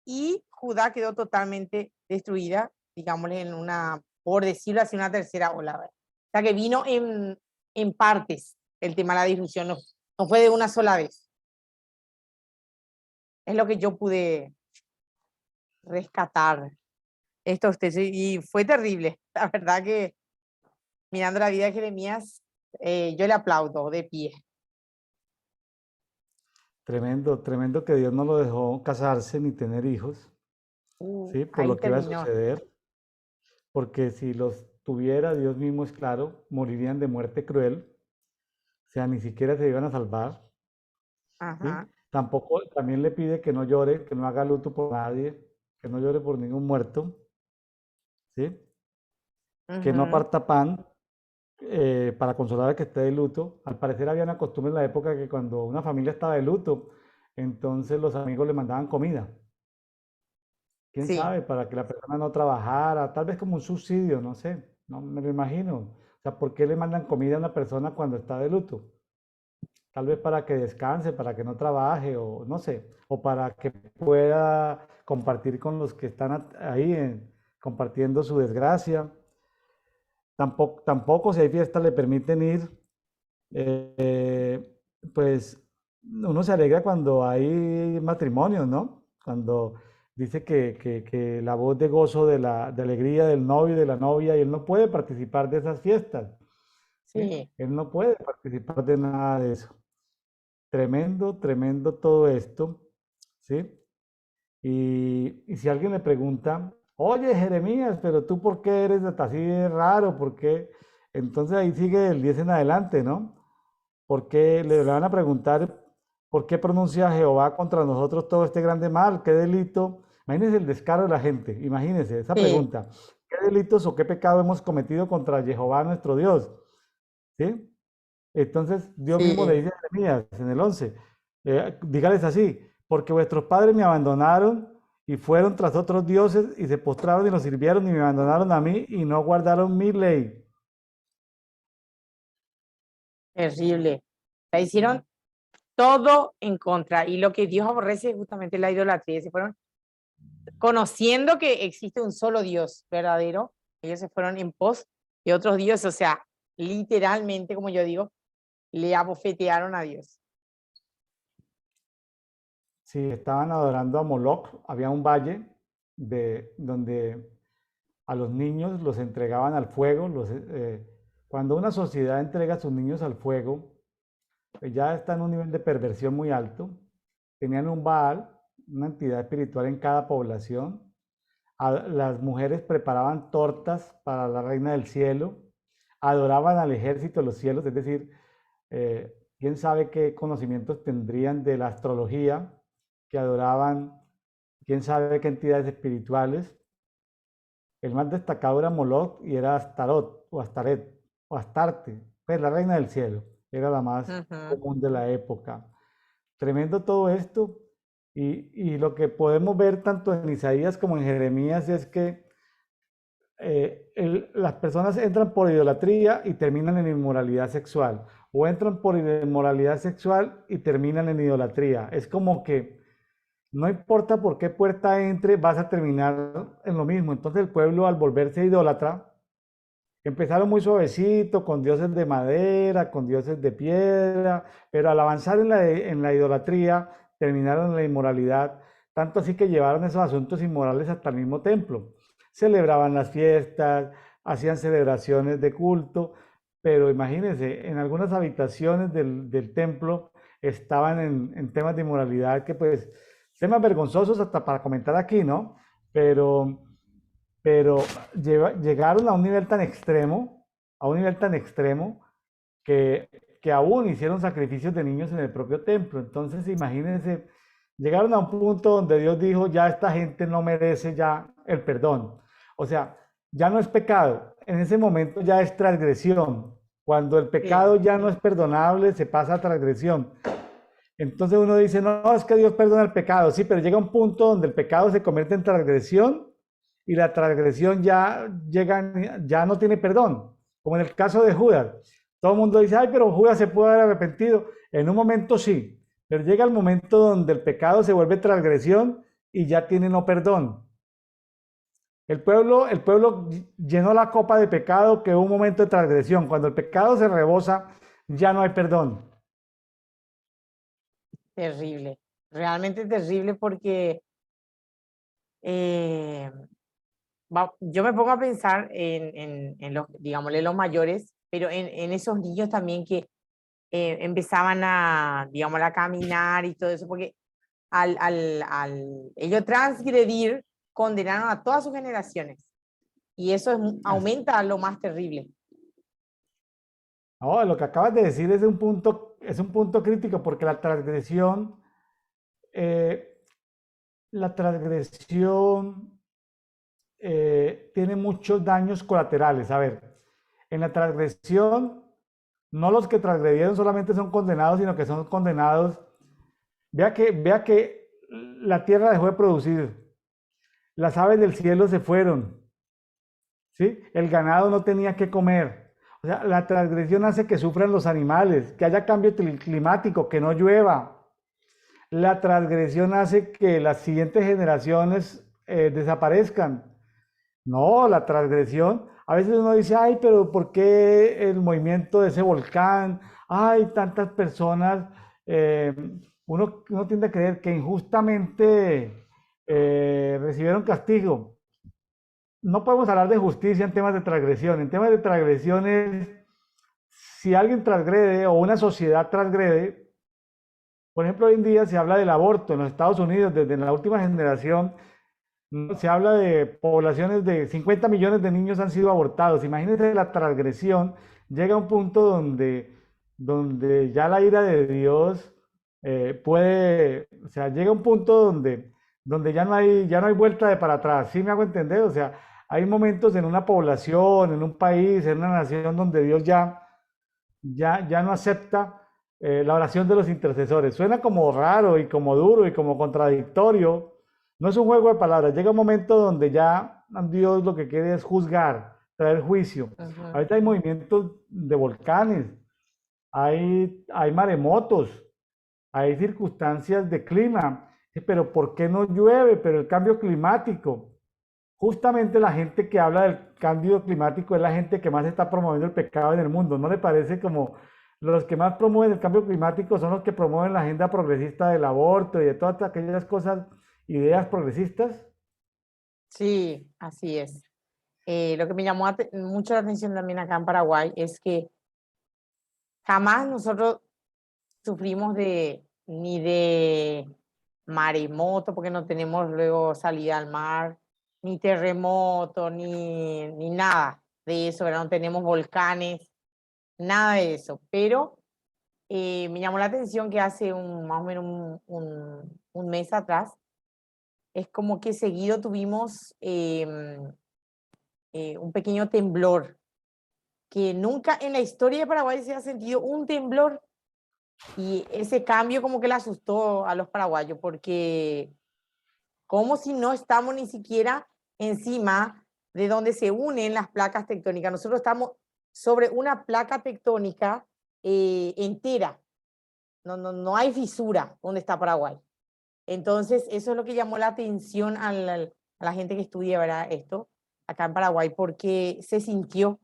y Judá quedó totalmente destruida, digámosle, en una, por decirlo así, una tercera ola, ¿verdad? O sea que vino en partes el tema de la destrucción, no fue de una sola vez. Es lo que yo pude rescatar estos textos y fue terrible. La verdad que mirando la vida de Jeremías, yo le aplaudo de pie. Tremendo, tremendo que Dios no lo dejó casarse ni tener hijos, ¿sí? Por Ahí lo que iba a terminó. suceder. Porque si los tuviera, Dios mismo es claro, morirían de muerte cruel. O sea, ni siquiera se iban a salvar. ¿Sí? Ajá. Tampoco, también le pide que no llore, que no haga luto por nadie, que no llore por ningún muerto. ¿Sí? Que no parta pan para consolar al que esté de luto. Al parecer había una costumbre en la época que cuando una familia estaba de luto, entonces los amigos le mandaban comida. ¿Quién Sí, sabe? Para que la persona no trabajara, tal vez como un subsidio, no sé, no me lo imagino. O sea, ¿por qué le mandan comida a una persona cuando está de luto? Tal vez para que descanse, para que no trabaje, o no sé, o para que pueda compartir con los que están ahí compartiendo su desgracia. Tampoco si hay fiestas le permiten ir, eh, pues uno se alegra cuando hay matrimonios, ¿no? Cuando dice que la voz de gozo de alegría del novio y de la novia, y él no puede participar de esas fiestas, ¿sí? sí. Él no puede participar de nada de eso. Tremendo, tremendo todo esto, ¿sí? Y si alguien le pregunta, oye Jeremías, pero tú por qué eres así de raro, ¿por qué? Entonces ahí sigue el 10 en adelante, ¿no? Porque le van a preguntar por qué pronuncia Jehová contra nosotros todo este grande mal, qué delito. Imagínense el descaro de la gente, imagínense esa Sí, pregunta. ¿Qué delitos o qué pecado hemos cometido contra Jehová nuestro Dios? ¿Sí? Entonces Dios mismo le sí. dice a Jeremías en el 11, dígales así, porque vuestros padres me abandonaron y fueron tras otros dioses y se postraron y los sirvieron y me abandonaron a mí y no guardaron mi ley. Terrible. La hicieron todo en contra. Y lo que Dios aborrece es justamente la idolatría. Se fueron conociendo que existe un solo Dios verdadero. Ellos se fueron en pos de otros dioses. O sea, literalmente, como yo digo, le abofetearon a Dios. Sí, estaban adorando a Moloch. Había un valle donde a los niños los entregaban al fuego. Cuando una sociedad entrega a sus niños al fuego, pues ya está en un nivel de perversión muy alto. Tenían un Baal, una entidad espiritual en cada población. Las mujeres preparaban tortas para la reina del cielo, adoraban al ejército de los cielos, es decir, quién sabe qué conocimientos tendrían de la astrología, que adoraban quién sabe qué entidades espirituales. El más destacado era Moloch y era Astarot o Astaret o Astarte, pues la reina del cielo, era la más común de la época. Tremendo todo esto, y lo que podemos ver tanto en Isaías como en Jeremías es que las personas entran por idolatría y terminan en inmoralidad sexual, o entran por inmoralidad sexual y terminan en idolatría. Es como que no importa por qué puerta entre, vas a terminar en lo mismo. Entonces el pueblo, al volverse idólatra, empezaron muy suavecito, con dioses de madera, con dioses de piedra, pero al avanzar en la idolatría, terminaron en la inmoralidad, tanto así que llevaron esos asuntos inmorales hasta el mismo templo. Celebraban las fiestas, hacían celebraciones de culto, pero imagínense, en algunas habitaciones del templo estaban en temas de inmoralidad que pues, temas vergonzosos hasta para comentar aquí, ¿no? Pero llegaron a un nivel tan extremo que aún hicieron sacrificios de niños en el propio templo. Entonces, imagínense, llegaron a un punto donde Dios dijo, ya esta gente no merece ya el perdón. O sea, ya no es pecado, en ese momento ya es transgresión. Cuando el pecado ya no es perdonable, se pasa a transgresión. Entonces uno dice, no, es que Dios perdona el pecado, sí, pero llega un punto donde el pecado se convierte en transgresión y la transgresión ya no tiene perdón, como en el caso de Judas. Todo el mundo dice, ay, pero Judas se puede haber arrepentido. En un momento sí, pero llega el momento donde el pecado se vuelve transgresión y ya tiene no perdón. El pueblo llenó la copa de pecado que hubo un momento de transgresión. Cuando el pecado se rebosa, ya no hay perdón. Terrible, realmente terrible porque yo me pongo a pensar en los, digámosle, los mayores, pero en esos niños también que empezaban a, digamos, a caminar y todo eso, porque al ellos transgredir, condenaron a todas sus generaciones. Y eso aumenta lo más terrible. No, lo que acabas de decir es un punto crítico, porque eh, la transgresión tiene muchos daños colaterales. A ver, en la transgresión, no los que transgredieron solamente son condenados, sino que son condenados. Vea que la tierra dejó de producir, las aves del cielo se fueron, ¿sí? El ganado no tenía que comer. O sea, la transgresión hace que sufran los animales, que haya cambio climático, que no llueva. La transgresión hace que las siguientes generaciones desaparezcan. No, la transgresión, a veces uno dice, ay, pero ¿por qué el movimiento de ese volcán? Hay tantas personas. eh, uno tiende a creer que injustamente recibieron castigo. No podemos hablar de justicia en temas de transgresión. En temas de transgresión es, si alguien transgrede o una sociedad transgrede, por ejemplo, hoy en día se habla del aborto en los Estados Unidos, desde la última generación, se habla de poblaciones de 50 millones de niños han sido abortados. Imagínense la transgresión, llega a un punto donde ya la ira de Dios o sea, llega a un punto donde ya no hay vuelta de para atrás. ¿Sí me hago entender? O sea, hay momentos en una población, en un país, en una nación donde Dios ya no acepta la oración de los intercesores. Suena como raro y como duro y como contradictorio. No es un juego de palabras. Llega un momento donde ya Dios lo que quiere es juzgar, traer juicio. Ahorita hay movimientos de volcanes, hay maremotos, hay circunstancias de clima. Pero ¿por qué no llueve? Pero el cambio climático. justamente la gente que habla del cambio climático es la gente que más está promoviendo el pecado en el mundo. ¿No le parece como los que más promueven el cambio climático son los que promueven la agenda progresista del aborto y de todas aquellas cosas, ideas progresistas? Sí, así es. Lo que me llamó mucho la atención también acá en Paraguay es que jamás nosotros sufrimos ni de maremoto, porque no tenemos luego salida al mar, ni terremoto, ni nada de eso, ¿verdad? No tenemos volcanes, nada de eso. Pero me llamó la atención que hace más o menos un mes atrás, es como que seguido tuvimos un pequeño temblor, que nunca en la historia de Paraguay se ha sentido un temblor. Y ese cambio como que le asustó a los paraguayos, porque como si no estamos ni siquiera encima de donde se unen las placas tectónicas. Nosotros estamos sobre una placa tectónica entera. No hay fisura donde está Paraguay. Entonces, eso es lo que llamó la atención a la gente que estudia, ¿verdad? Esto acá en Paraguay, porque se sintió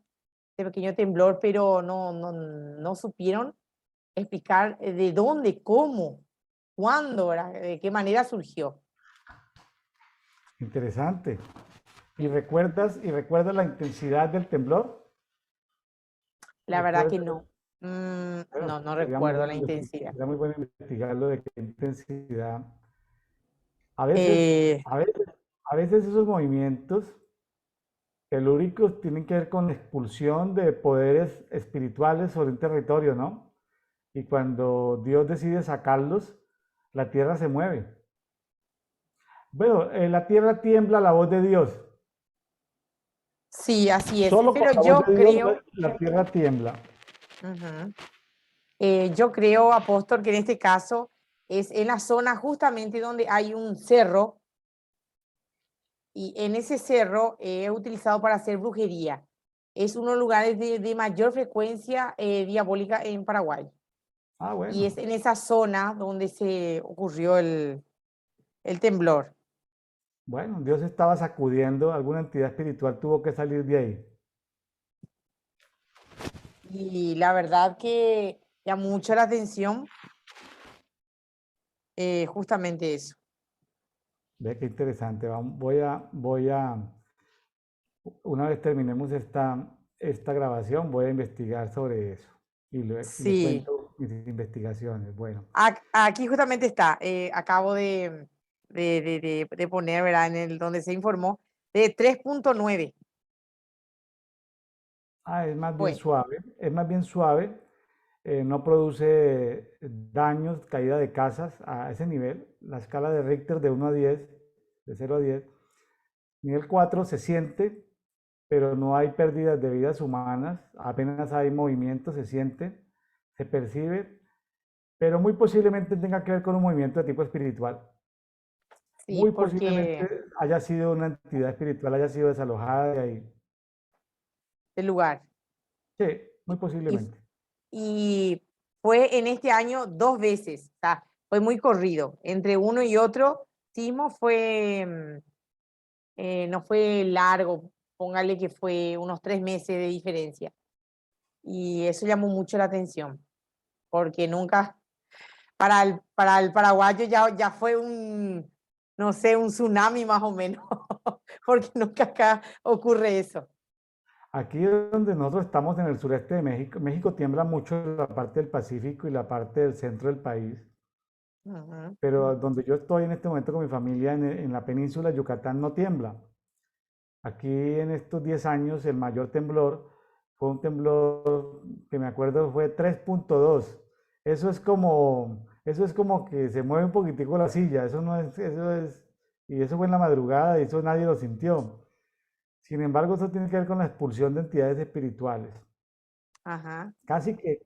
este pequeño temblor, pero no supieron explicar de dónde, cómo, cuándo, ¿verdad? De qué manera surgió. Interesante. ¿Y recuerdas la intensidad del temblor? La verdad que ¿Recuerdas? no. Bueno, No recuerdo la intensidad. sería muy bueno investigarlo de qué intensidad. A veces, Eh, a veces, a veces esos movimientos telúricos tienen que ver con la expulsión de poderes espirituales sobre un territorio, ¿no? Y cuando Dios decide sacarlos, la tierra se mueve. Bueno, la tierra tiembla a la voz de Dios. sí, así es. Solo con Pero la voz yo de Dios creo, la tierra tiembla. ujú, yo creo, apóstol, que en este caso es en la zona justamente donde hay un cerro, y en ese cerro es utilizado para hacer brujería. Es uno de los lugares de mayor frecuencia diabólica en Paraguay. Ah, Y bueno. es en esa zona donde se ocurrió el temblor. Bueno, Dios estaba sacudiendo, alguna entidad espiritual tuvo que salir de ahí. Y la verdad que llama mucho la atención justamente eso. Ve qué interesante. Una vez terminemos esta grabación, voy a investigar sobre eso y le Sí, cuento mis investigaciones. Bueno, aquí justamente está, acabo de poner, ¿verdad? En el donde se informó, de 3.9 es más bien fue. suave, es más bien suave, no produce daños, caída de casas a ese nivel. La escala de Richter de 1 a 10, de 0 a 10, nivel 4 se siente, pero no hay pérdidas de vidas humanas, apenas hay movimiento, se siente, se percibe, pero muy posiblemente tenga que ver con un movimiento de tipo espiritual. Sí, Muy porque posiblemente haya sido una entidad espiritual, haya sido desalojada de ahí. el lugar. Sí, muy Y, posiblemente. y fue en este año 2 veces, o sea, fue muy corrido. Entre uno y otro sismo no fue largo, póngale que fue unos 3 meses de diferencia. Y eso llamó mucho la atención, porque nunca, para el paraguayo ya fue no sé, un tsunami más o menos, porque nunca acá ocurre eso. Aquí es donde nosotros estamos en el sureste de México. México tiembla mucho en la parte del Pacífico y la parte del centro del país. Ujú. Pero donde yo estoy en este momento con mi familia en la península de Yucatán no tiembla. Aquí en estos 10 años el mayor temblor fue un temblor que me acuerdo fue 3.2. Eso es como que se mueve un poquitico la silla, y eso fue en la madrugada y eso nadie lo sintió. Sin embargo, eso tiene que ver con la expulsión de entidades espirituales. Ajá, Casi que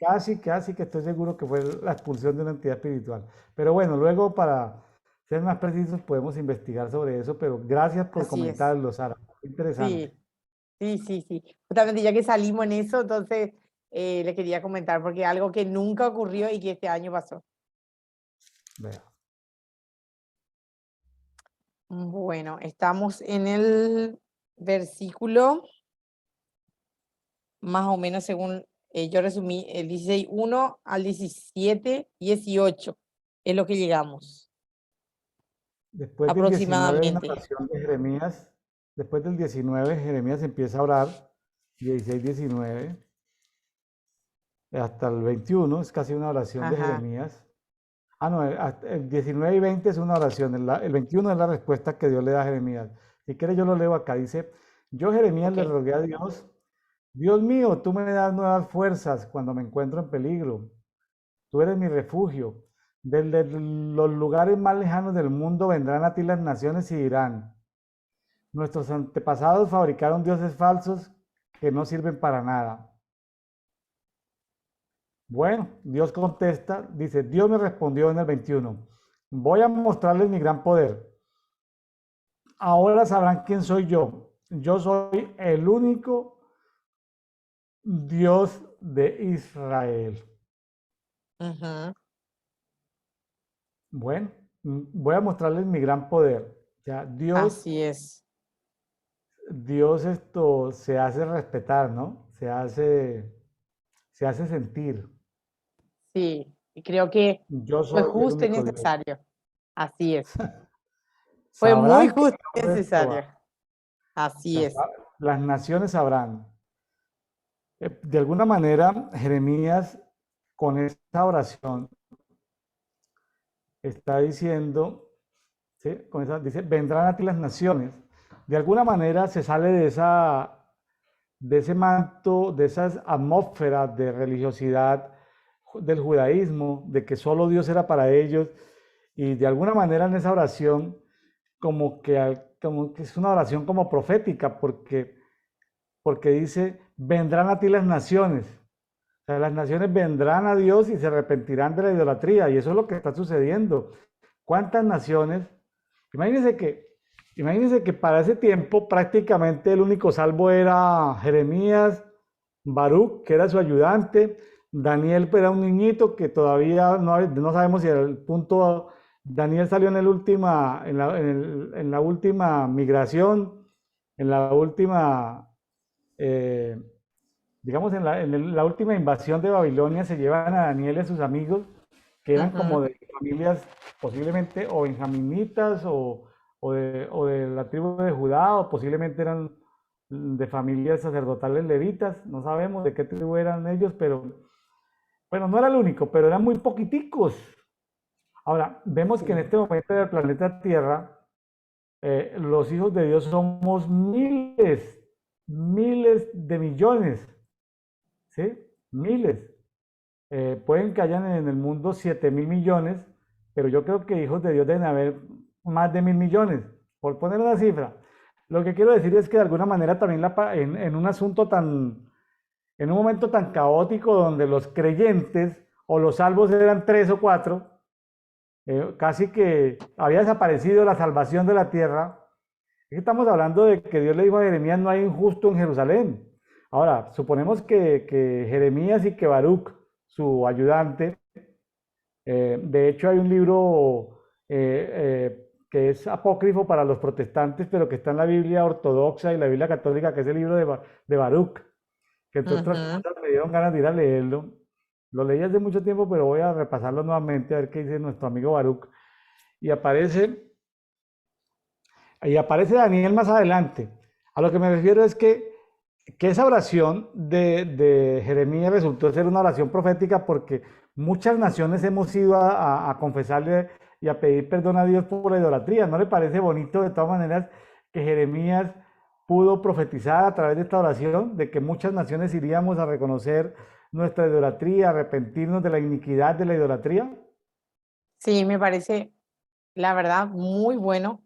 estoy seguro que fue la expulsión de una entidad espiritual. Pero bueno, luego para ser más precisos podemos investigar sobre eso, pero gracias por así es. comentarlo, Sara. Interesante. Sí, sí. Justamente ya que salimos en eso, entonces le quería comentar, porque algo que nunca ocurrió y que este año pasó. Vea. Bueno, estamos en el versículo, más o menos según yo resumí, el 16:1 al 17:18 es lo que llegamos Después del 19 hay una aproximadamente. oración de Jeremías. Después del 19, Jeremías empieza a orar. 16, 19, hasta el 21 es casi una oración de Ajá, Jeremías. Ah, no, hasta el 19 y 20 es una oración. El 21 es la respuesta que Dios le da a Jeremías. Si quieres, yo lo leo acá. Dice: Yo, Jeremías, ok. le rogué a Dios: Dios mío, tú me das nuevas fuerzas cuando me encuentro en peligro. Tú eres mi refugio. Desde los lugares más lejanos del mundo vendrán a ti las naciones y dirán: Nuestros antepasados fabricaron dioses falsos que no sirven para nada. Bueno, Dios contesta, dice: Dios me respondió en el 21: Voy a mostrarles mi gran poder. Ahora sabrán quién soy yo. Yo soy el único Dios de Israel. Ujú, Bueno, voy a mostrarles mi gran poder. O sea, así es. Dios esto se hace respetar, ¿no? Se hace sentir. Sí, y creo que Yo fue soy el justo y único Dios. necesario. Así es. Fue muy Sabrán que justo mi y nombre es necesario. Jehová. O Así sea, es. las naciones sabrán. De alguna manera, Jeremías, con esta oración, está diciendo, ¿sí? Dice: vendrán a ti las naciones. De alguna manera se sale de ese manto, de esas atmósferas de religiosidad del judaísmo, de que solo Dios era para ellos, y de alguna manera en esa oración, como que es una oración como profética, porque dice: vendrán a ti las naciones. O sea, las naciones vendrán a Dios y se arrepentirán de la idolatría, y eso es lo que está sucediendo. ¿Cuántas naciones? Imagínense que, imagínense que para ese tiempo prácticamente el único salvo era Jeremías, Baruch, que era su ayudante, Daniel era un niñito que todavía no sabemos si era el punto. Daniel salió en la última migración, en la última, eh, digamos, en la última invasión de Babilonia. Se llevan a Daniel y a sus amigos, que eran Ujú, como de familias posiblemente o benjaminitas o de la tribu de Judá, o posiblemente eran de familias sacerdotales levitas. No sabemos de qué tribu eran ellos, pero bueno, no era el único, pero eran muy poquiticos. Ahora, vemos que en sí. este momento del planeta Tierra, los hijos de Dios somos miles, miles de millones, ¿sí? Miles. Pueden que hayan en el mundo 7.000 millones, pero yo creo que hijos de Dios deben haber más de 1.000 millones, por poner una cifra. Lo que quiero decir es que de alguna manera también en un asunto en un momento tan caótico donde los creyentes o los salvos eran tres o cuatro, casi que había desaparecido la salvación de la tierra. Estamos hablando de que Dios le dijo a Jeremías: no hay un justo en Jerusalén. Ahora, suponemos que Jeremías y que Baruch, su ayudante, de hecho hay un libro que es apócrifo para los protestantes, pero que está en la Biblia ortodoxa y la Biblia católica, que es el libro de Baruch, que entre otras Ujú, cosas me dieron ganas de ir a leerlo. Lo leí hace mucho tiempo, pero voy a repasarlo nuevamente a ver qué dice nuestro amigo Baruch. Y aparece Y aparece Daniel más adelante. A lo que me refiero es que esa oración de Jeremías resultó ser una oración profética, porque muchas naciones hemos ido a confesarle y a pedir perdón a Dios por la idolatría. ¿No le parece bonito de todas maneras que Jeremías pudo profetizar a través de esta oración de que muchas naciones iríamos a reconocer nuestra idolatría, a arrepentirnos de la iniquidad de la idolatría? sí, me parece, la verdad, muy bueno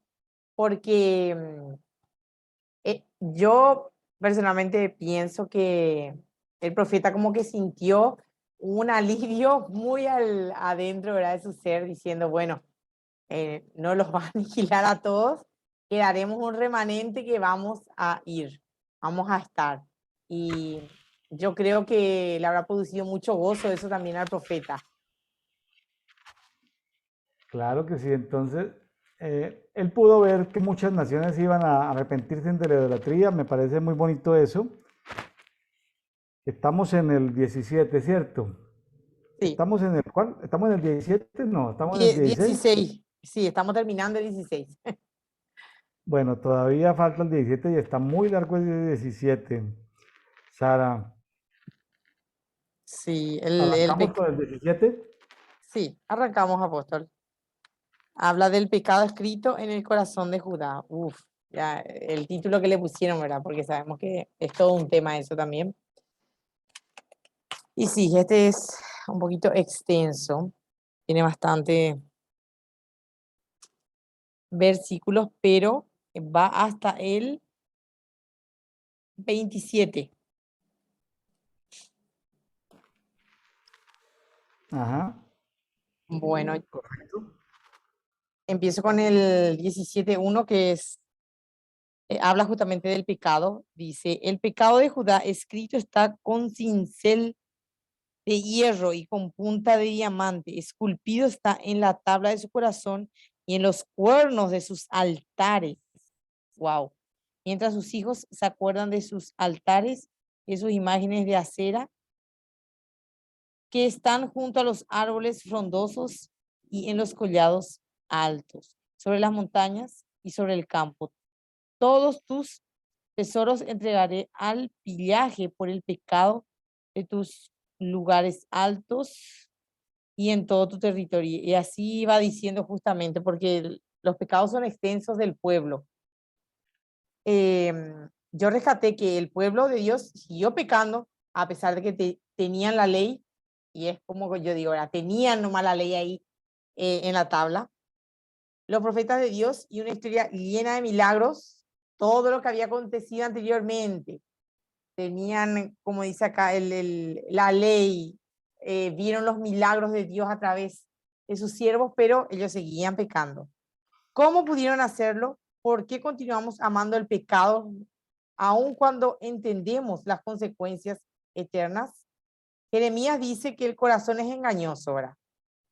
porque yo personalmente pienso que el profeta como que sintió un alivio muy adentro, ¿verdad? De su ser, diciendo, bueno, no los va a aniquilar a todos, quedaremos un remanente que vamos a ir, vamos a estar. Y yo creo que le habrá producido mucho gozo eso también al profeta. Claro que sí. Entonces, él pudo ver que muchas naciones iban a arrepentirse de la idolatría, me parece muy bonito eso. Estamos en el 17, ¿cierto? Sí, ¿Estamos en el cuál? ¿Estamos en el 17? No, estamos en el 16. 16. Sí, estamos terminando el 16. Bueno, todavía falta el 17 y está muy largo el 17. Sara, Sí, ¿arrancamos con el 17? sí, arrancamos, apóstol. Habla del pecado escrito en el corazón de Judá. Uf, ya el título que le pusieron, ¿verdad? Porque sabemos que es todo un tema eso también. Y sí, este es un poquito extenso, tiene bastante versículos, pero va hasta el 27. Ajá, Bueno, correcto. empiezo con el 17:1, que es, habla justamente del pecado. Dice, el pecado de Judá escrito está con cincel de hierro y con punta de diamante, esculpido está en la tabla de su corazón y en los cuernos de sus altares. Wow. Mientras sus hijos se acuerdan de sus altares y de sus imágenes de acera que están junto a los árboles frondosos y en los collados altos, sobre las montañas y sobre el campo. Todos tus tesoros entregaré al pillaje por el pecado de tus lugares altos y en todo tu territorio. Y así va diciendo justamente, porque los pecados son extensos del pueblo. Yo rescaté que el pueblo de Dios siguió pecando a pesar de que tenían la ley, y es como yo digo, ahora tenían nomás la ley ahí en la tabla. Los profetas de Dios y una historia llena de milagros, todo lo que había acontecido anteriormente. Tenían, como dice acá, la ley, vieron los milagros de Dios a través de sus siervos, pero ellos seguían pecando. ¿Cómo pudieron hacerlo? ¿Por qué continuamos amando el pecado aun cuando entendemos las consecuencias eternas? Jeremías dice que el corazón es engañoso, ¿verdad?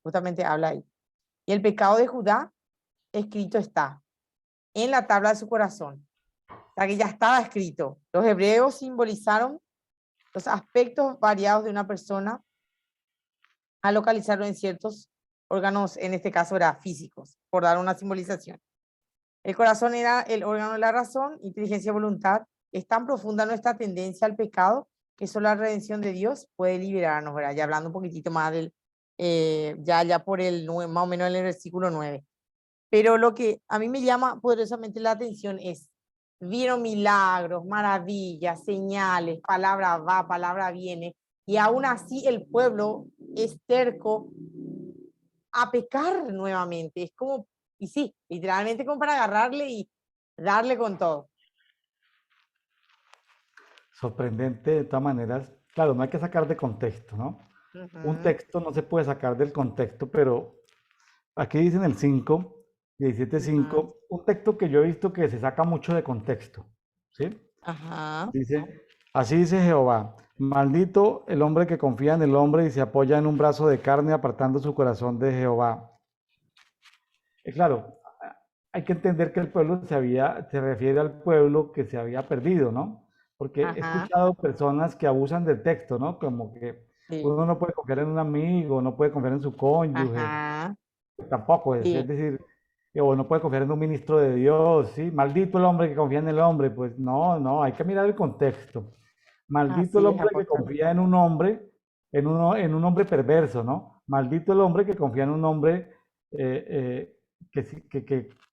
Justamente habla ahí. Y el pecado de Judá escrito está en la tabla de su corazón. O sea que ya estaba escrito. Los hebreos simbolizaron los aspectos variados de una persona a localizarlo en ciertos órganos, en este caso era físicos, por dar una simbolización. El corazón era el órgano de la razón, inteligencia y voluntad. Es tan profunda nuestra tendencia al pecado que solo la redención de Dios puede liberarnos, ¿verdad? Ya hablando un poquitito más del, ya por el 9, más o menos en el versículo 9. Pero lo que a mí me llama poderosamente la atención es, vieron milagros, maravillas, señales, palabra va, palabra viene, y aún así el pueblo es terco a pecar nuevamente. Es como, y sí, literalmente como para agarrarle y darle con todo. Sorprendente de todas maneras. Claro, no hay que sacar de contexto, ¿no? Un Ujú, texto no se puede sacar del contexto, pero aquí dice en el 5, ujú, 17:5, un texto que yo he visto que se saca mucho de contexto, ¿sí? ajá. Dice, así dice Jehová, maldito el hombre que confía en el hombre y se apoya en un brazo de carne apartando su corazón de Jehová. Claro, hay que entender que el pueblo se refiere al pueblo que se había perdido, ¿no? Porque he Ajá, escuchado personas que abusan del texto, ¿no? Como que sí, uno no puede confiar en un amigo, no puede confiar en su cónyuge, ajá, tampoco es sí, decir, o no puede confiar en un ministro de Dios, ¿sí? Maldito el hombre que confía en el hombre, pues no, no, hay que mirar el contexto. Maldito el así es, hombre que apóstol. confía en un hombre, en un hombre perverso, ¿no? Maldito el hombre que confía en un hombre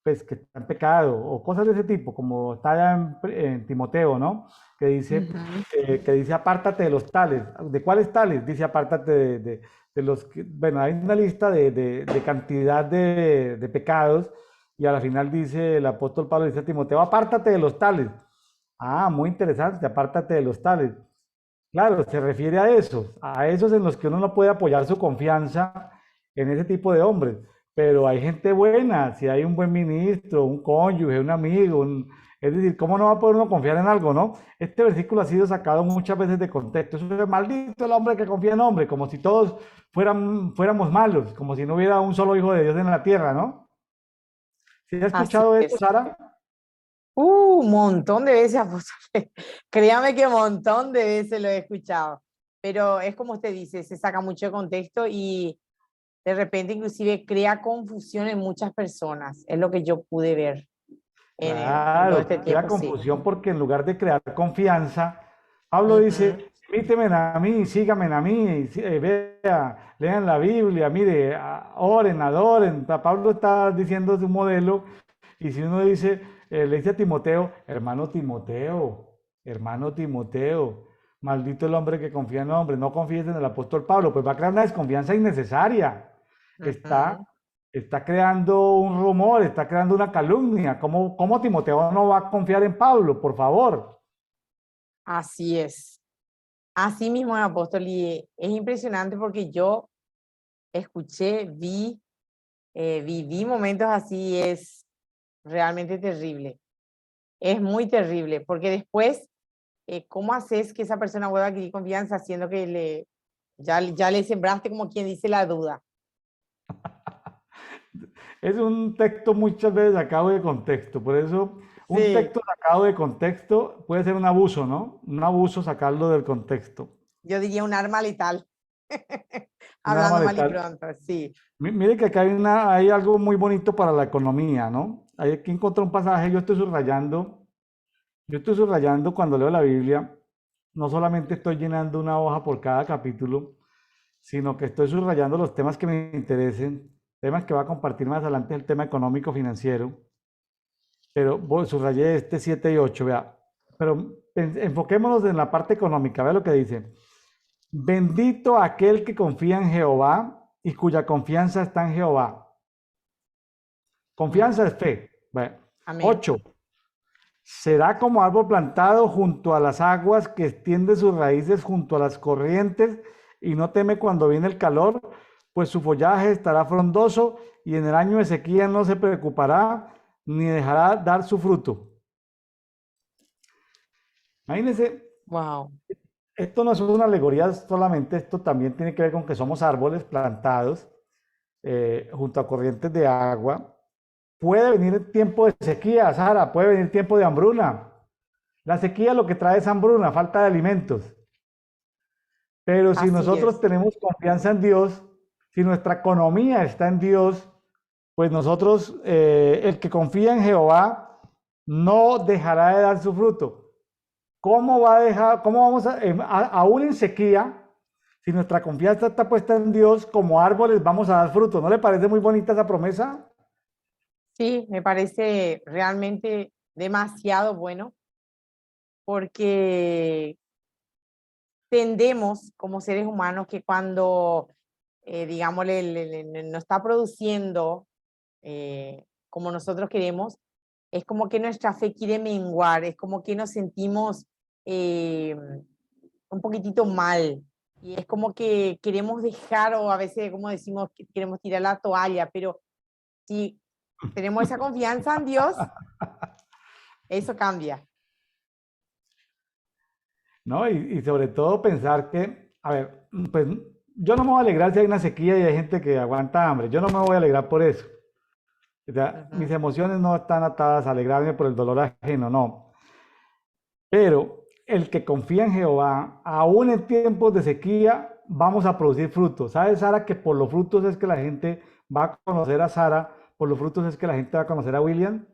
pues, que está en pecado, o cosas de ese tipo, como está allá en Timoteo, ¿no? Ujú, Que dice, apártate de los tales. ¿De cuáles tales? Dice, apártate de los que, bueno, hay una lista de cantidad de pecados, y a la final dice el apóstol Pablo, dice a Timoteo, apártate de los tales. Ah, muy interesante, apártate de los tales. Claro, se refiere a esos en los que uno no puede apoyar su confianza en ese tipo de hombres. Pero hay gente buena, si hay un buen ministro, un cónyuge, un amigo, es decir, ¿cómo no va a poder uno confiar en algo, no? Este versículo ha sido sacado muchas veces de contexto. Eso es maldito el hombre que confía en hombre, como si todos fuéramos malos, como si no hubiera un solo hijo de Dios en la tierra, ¿no? ¿Sí has Así escuchado esto, es. Sara? Un montón de veces, apóstol. Créame que un montón de veces lo he escuchado. Pero es como usted dice, se saca mucho de contexto y de repente inclusive crea confusión en muchas personas. Es lo que yo pude ver en todo este Claro, crea tiempo, sí. confusión porque en lugar de crear confianza, Pablo Ujú. dice, imítenme a mí, síganme a mí, vea, lean la Biblia, mire, oren, adoren. Pablo está diciendo su modelo y si uno dice, le dice a Timoteo, hermano Timoteo, maldito el hombre que confía en el hombre, no confíes en el apóstol Pablo, pues va a crear una desconfianza innecesaria. Está Ujú. Está creando un rumor, está creando una calumnia. ¿Cómo Timoteo no va a confiar en Pablo? Por favor. Así es. Así mismo, apóstol. Y es impresionante porque yo escuché, viví momentos así, es realmente terrible. Es muy terrible, porque después, ¿cómo haces que esa persona vuelva a adquirir confianza haciendo que ya le sembraste como quien dice la duda? Es un texto muchas veces sacado de contexto. Por eso, un Sí, texto sacado de contexto puede ser un abuso, ¿no? Un abuso sacarlo del contexto. yo diría un arma letal, Un arma hablando mal y letal. pronto, sí. Mire que acá hay algo muy bonito para la economía, ¿no? Aquí encontré un pasaje, yo estoy subrayando cuando leo la Biblia, no solamente estoy llenando una hoja por cada capítulo, sino que estoy subrayando los temas que me interesen, temas que voy a compartir más adelante, el tema económico financiero, pero subrayé este 7 y 8, vea, pero enfoquémonos en la parte económica, vea lo que dice, bendito aquel que confía en Jehová y cuya confianza está en Jehová. Confianza Ujú. es fe. Bueno, Amén. 8. Será como árbol plantado junto a las aguas que extiende sus raíces junto a las corrientes y no teme cuando viene el calor, pues su follaje estará frondoso y en el año de sequía no se preocupará ni dejará dar su fruto. Imagínense, Wow. esto no es una alegoría solamente, esto también tiene que ver con que somos árboles plantados junto a corrientes de agua. Puede venir tiempo de sequía, Sara, puede venir tiempo de hambruna. La sequía lo que trae es hambruna, falta de alimentos. Pero si Así nosotros es. tenemos confianza en Dios, si nuestra economía está en Dios, pues nosotros, el que confía en Jehová, no dejará de dar su fruto. ¿Cómo va a dejar, cómo vamos aún en sequía, si nuestra confianza está puesta en Dios, como árboles vamos a dar fruto? ¿No le parece muy bonita esa promesa? Sí, me parece realmente demasiado bueno porque tendemos como seres humanos que cuando, digamos, no está produciendo como nosotros queremos, es como que nuestra fe quiere menguar, es como que nos sentimos eh, un poquitito mal. Y es como que queremos dejar, o a veces, como decimos, que queremos tirar la toalla, pero si tenemos esa confianza en Dios, eso cambia. ¿No? Y sobre todo pensar que, a ver, pues yo no me voy a alegrar si hay una sequía y hay gente que aguanta hambre. Yo no me voy a alegrar por eso. O sea, mis Ujú. emociones no están atadas a alegrarme por el dolor ajeno, no. Pero el que confía en Jehová, aún en tiempos de sequía, vamos a producir frutos. ¿Sabes, Sara, que por los frutos es que la gente va a conocer a Sara? Por los frutos es que la gente va a conocer a William.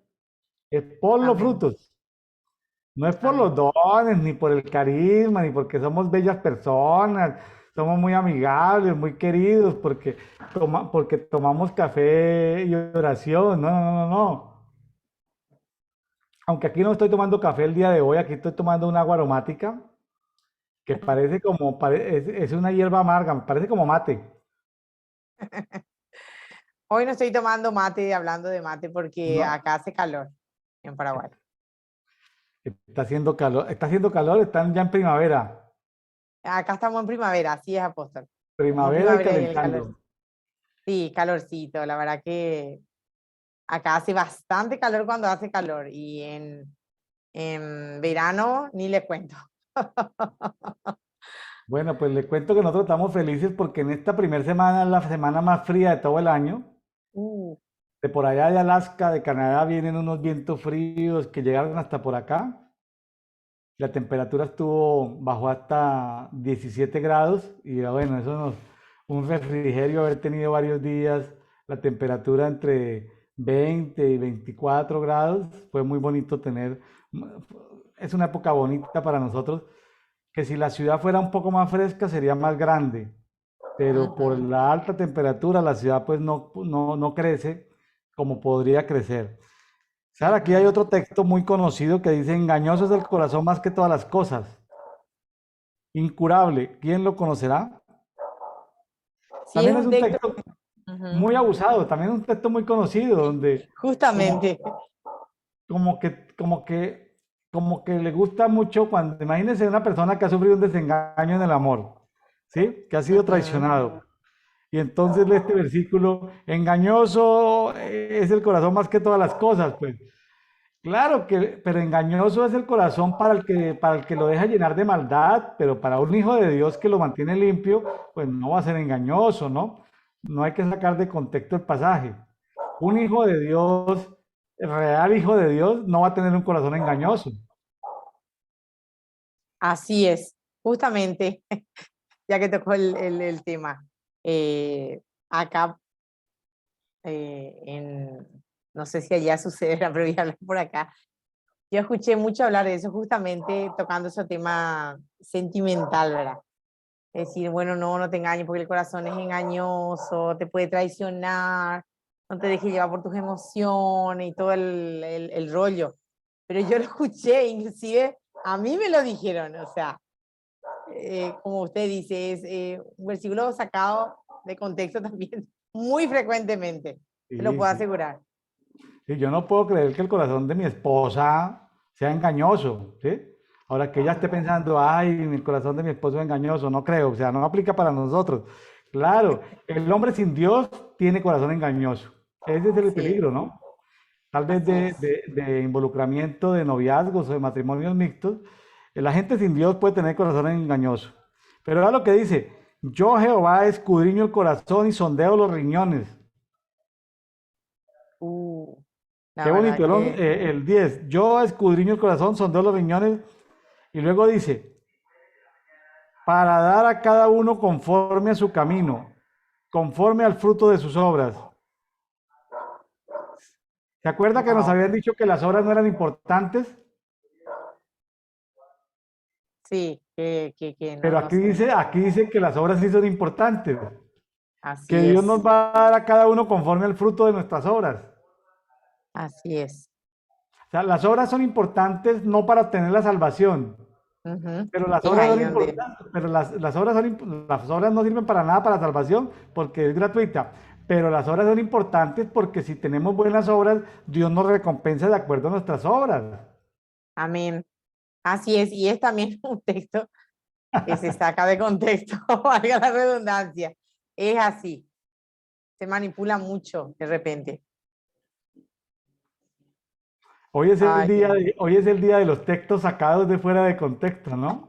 Es por los Amén, frutos. No es por los amén. dones, ni por el carisma, ni porque somos bellas personas, somos muy amigables, muy queridos, porque tomamos café y oración. No, no, no, no, no. Aunque aquí no estoy tomando café el día de hoy, aquí estoy tomando una agua aromática que parece como, es una hierba amarga, parece como mate. Hoy no estoy tomando mate, hablando de mate, porque No, acá hace calor en Paraguay. está haciendo calor, están ya en primavera, Acá estamos en primavera, así es, apóstol. Estamos en primavera y primavera y el calor. calentando. Sí, calorcito, la verdad que acá hace bastante calor cuando hace calor y en verano ni le cuento. Bueno, pues le cuento que nosotros estamos felices porque en esta primera semana es la semana más fría de todo el año. Uh, de por allá de Alaska, de Canadá, vienen unos vientos fríos que llegaron hasta por acá. La temperatura bajó hasta 17 grados y bueno, un refrigerio haber tenido varios días, la temperatura entre 20 y 24 grados, fue muy bonito tener, es una época bonita para nosotros, que si la ciudad fuera un poco más fresca sería más grande, pero por Ujú. la alta temperatura la ciudad pues no crece como podría crecer. Sara, aquí hay Ujú. otro texto muy conocido que dice, engañoso es el corazón más que todas las cosas, incurable, ¿quién lo conocerá? Sí, es También es un un texto. texto Ujú. muy abusado, también es un texto muy conocido, donde como, Justamente. como que, como que, como que le gusta mucho cuando, imagínense una persona que ha sufrido un desengaño en el amor, ¿sí? Que ha sido Ujú. traicionado. Y entonces lee este versículo, engañoso es el corazón más que todas las cosas, pues. Claro que, pero engañoso es el corazón para el que lo deja llenar de maldad, pero para un hijo de Dios que lo mantiene limpio, pues no va a ser engañoso, ¿no? No hay que sacar de contexto el pasaje. Un hijo de Dios, el real hijo de Dios, no va a tener un corazón engañoso. Así es, justamente, ya que tocó el tema. Acá, no sé si allá sucederá, pero voy a hablar por acá. Yo escuché mucho hablar de eso, justamente tocando ese tema sentimental, ¿verdad? Es decir, bueno, no te engañes porque el corazón es engañoso, te puede traicionar, no te dejes llevar por tus emociones y todo el rollo. Pero yo lo escuché, inclusive a mí me lo dijeron, o sea, como usted dice, es un versículo sacado de contexto también muy frecuentemente, te lo Sí, puedo sí. asegurar. Sí, yo no puedo creer que el corazón de mi esposa sea engañoso, ¿sí? Ahora que ella esté pensando, ay, el corazón de mi esposo es engañoso, no creo, o sea, no aplica para nosotros. Claro, el hombre sin Dios tiene corazón engañoso. Ese es el Sí, peligro, ¿no? Tal vez así es. de involucramiento de noviazgos o de matrimonios mixtos, la gente sin Dios puede tener corazón engañoso. Pero ahora lo que dice, yo Jehová escudriño el corazón y sondeo los riñones. Uh, la Qué verdad bonito, que el 10. Yo escudriño el corazón, sondeo los riñones. Y luego dice, para dar a cada uno conforme a su camino, conforme al fruto de sus obras. ¿Se acuerda que nos wow. habían dicho que las obras no eran importantes? Sí, que no, Pero no sé. aquí dice que las obras sí son importantes. Que Así Dios es, nos va a dar a cada uno conforme al fruto de nuestras obras. así es. O sea, las obras son importantes no para obtener la salvación, Ujú. pero las Es obras son ahí donde, importantes, pero las obras no sirven para nada para la salvación porque es gratuita. Pero las obras son importantes porque si tenemos buenas obras, Dios nos recompensa de acuerdo a nuestras obras. amén. Así es, y es también un texto que se saca de contexto, valga la redundancia. Es así, se manipula mucho de repente. Ay, Hoy es el día de los textos sacados de fuera de contexto, ¿no?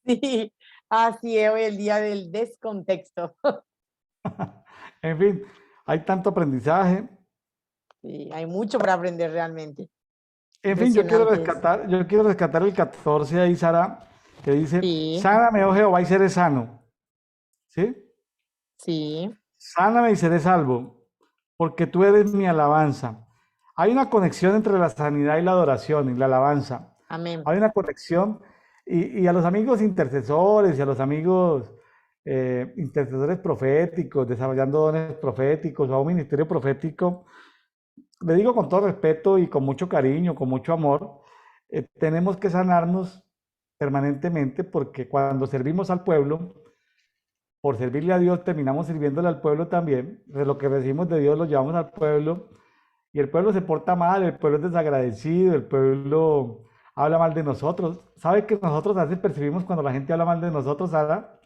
sí, así es hoy el día del descontexto. En fin, hay tanto aprendizaje. Sí, hay mucho para aprender realmente. En fin, Impresionante es. yo quiero rescatar el 14 ahí, Sara, que dice, Sí, sáname, oh Jehová, y seré sano. ¿Sí? sí, Sáname y seré salvo, porque tú eres mi alabanza. Hay una conexión entre la sanidad y la adoración y la alabanza. amén. Hay una conexión y a los amigos intercesores y a los amigos intercesores proféticos, desarrollando dones proféticos o a un ministerio profético, le digo con todo respeto y con mucho cariño, con mucho amor, tenemos que sanarnos permanentemente porque cuando servimos al pueblo, por servirle a Dios, terminamos sirviéndole al pueblo también. De lo que recibimos de Dios lo llevamos al pueblo y el pueblo se porta mal, el pueblo es desagradecido, el pueblo habla mal de nosotros. ¿Sabe que nosotros a veces percibimos cuando la gente habla mal de nosotros, Sara?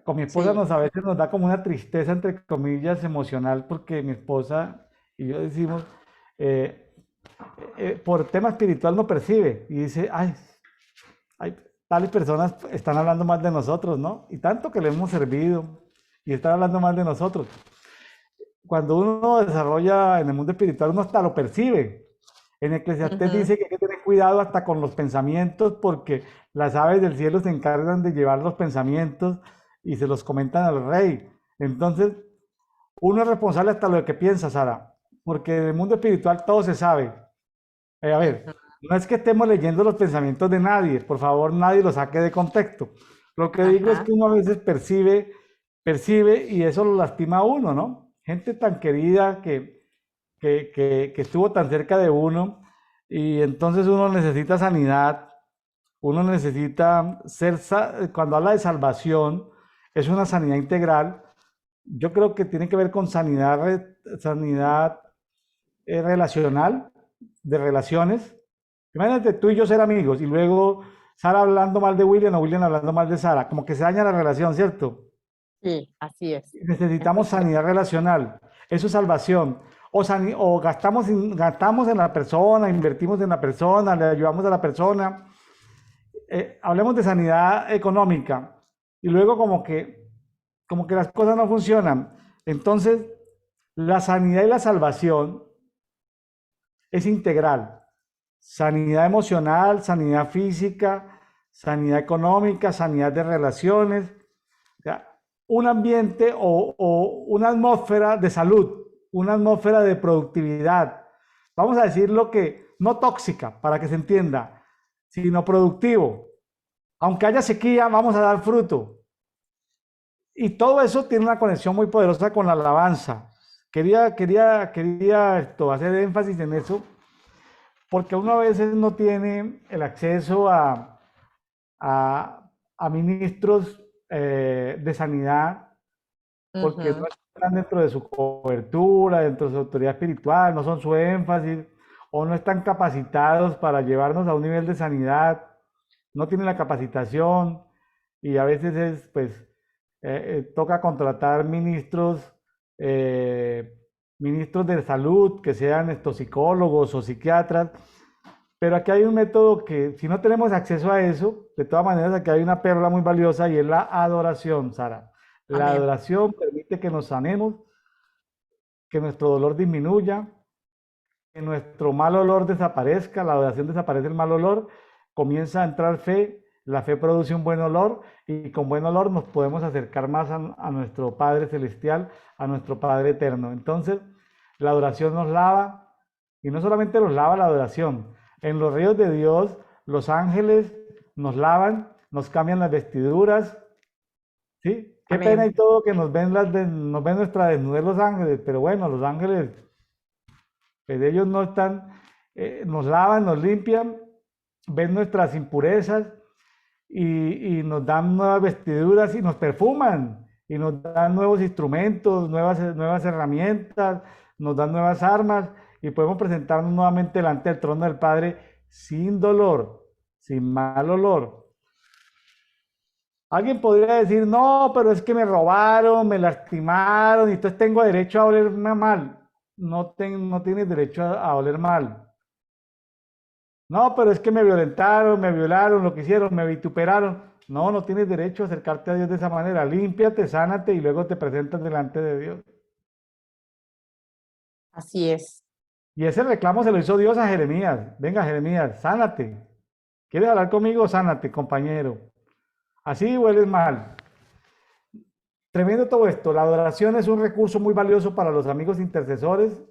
Con mi esposa Sí, a veces nos da como una tristeza, entre comillas, emocional, porque mi esposa y yo decimos, eh, por tema espiritual no percibe y dice, ay, tales personas están hablando mal de nosotros, ¿no? Y tanto que le hemos servido y están hablando mal de nosotros. cuando uno desarrolla en el mundo espiritual, uno hasta lo percibe. En Eclesiastés Ujú. dice que hay que tener cuidado hasta con los pensamientos porque las aves del cielo se encargan de llevar los pensamientos y se los comentan al rey. Entonces, uno es responsable hasta lo que piensa, Sara, porque en el mundo espiritual todo se sabe. A ver, Ujú. no es que estemos leyendo los pensamientos de nadie, por favor, nadie lo saque de contexto. Lo que digo es Ajá. que uno a veces percibe y eso lo lastima a uno, ¿no? Gente tan querida que estuvo tan cerca de uno y entonces uno necesita sanidad, uno necesita cuando habla de salvación, es una sanidad integral. Yo creo que tiene que ver con sanidad relacional, de relaciones. Imagínate tú y yo ser amigos y luego Sara hablando mal de William o William hablando mal de Sara, como que se daña la relación, ¿cierto? Sí, así es. Estoy Necesitamos cierto. sanidad relacional, eso es salvación. O gastamos en la persona, invertimos en la persona, le ayudamos a la persona. Hablemos de sanidad económica y luego como que las cosas no funcionan. Entonces, la sanidad y la salvación es integral. Sanidad emocional, sanidad física, sanidad económica, sanidad de relaciones, o sea, un ambiente o una atmósfera de salud, una atmósfera de productividad. Vamos a decir lo que, no tóxica, para que se entienda, sino productivo. Aunque haya sequía, vamos a dar fruto. Y todo eso tiene una conexión muy poderosa con la alabanza. Quería hacer énfasis en eso, porque uno a veces no tiene el acceso a ministros de sanidad porque no Ujú. están dentro de su cobertura, dentro de su autoridad espiritual, no son su énfasis, o no están capacitados para llevarnos a un nivel de sanidad, no tienen la capacitación, y a veces toca contratar eh, ministros de salud, que sean estos psicólogos o psiquiatras, pero aquí hay un método que si no tenemos acceso a eso, de todas maneras aquí hay una perla muy valiosa y es la adoración, Sara. La Amén. adoración permite que nos sanemos, que nuestro dolor disminuya, que nuestro mal olor desaparezca, la adoración desaparece el mal olor, comienza a entrar fe, la fe produce un buen olor y con buen olor nos podemos acercar más a nuestro Padre Celestial, a nuestro Padre Eterno. Entonces, la adoración nos lava y no solamente nos lava la adoración, en los ríos de Dios los ángeles nos lavan, nos cambian las vestiduras, ¿sí? Qué pena y Amén. todo que nos ven nuestra desnudez los ángeles, pero bueno, los ángeles pues ellos no están, nos lavan, nos limpian, ven nuestras impurezas y nos dan nuevas vestiduras y nos perfuman y nos dan nuevos instrumentos, nuevas herramientas, nos dan nuevas armas y podemos presentarnos nuevamente delante del trono del Padre sin dolor, sin mal olor. Alguien podría decir, no, pero es que me robaron, me lastimaron y entonces tengo derecho a olerme mal. No tienes derecho a oler mal. No, pero es que me violentaron, me violaron, lo que hicieron, me vituperaron. No, no tienes derecho a acercarte a Dios de esa manera. Límpiate, sánate y luego te presentas delante de Dios. Así es. Y ese reclamo se lo hizo Dios a Jeremías. Venga, Jeremías, sánate. ¿Quieres hablar conmigo? Sánate, compañero. Así hueles mal. Tremendo todo esto. La adoración es un recurso muy valioso para los amigos intercesores.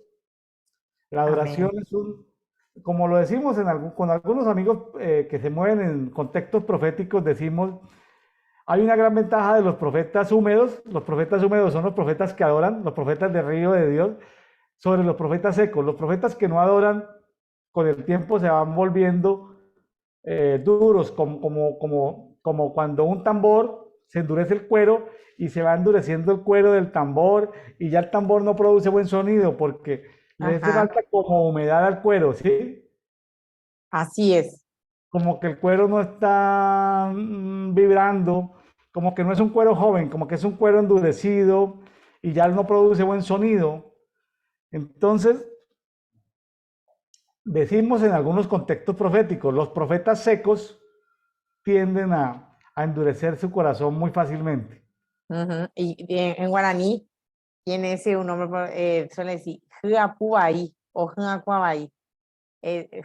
La adoración Amén. es como lo decimos con algunos amigos que se mueven en contextos proféticos, decimos, hay una gran ventaja de los profetas húmedos. Los profetas húmedos son los profetas que adoran, los profetas de río de Dios, sobre los profetas secos. Los profetas que no adoran, con el tiempo se van volviendo duros, como cuando un tambor se endurece el cuero y se va endureciendo el cuero del tambor y ya el tambor no produce buen sonido porque le hace Ajá. falta como humedad al cuero, ¿sí? Así es. Como que el cuero no está vibrando, como que no es un cuero joven, como que es un cuero endurecido y ya no produce buen sonido. Entonces, decimos en algunos contextos proféticos, los profetas secos tienden a endurecer su corazón muy fácilmente. Ujú. Y en guaraní tiene ese un nombre, suele decir Huapuai o Huacuabai.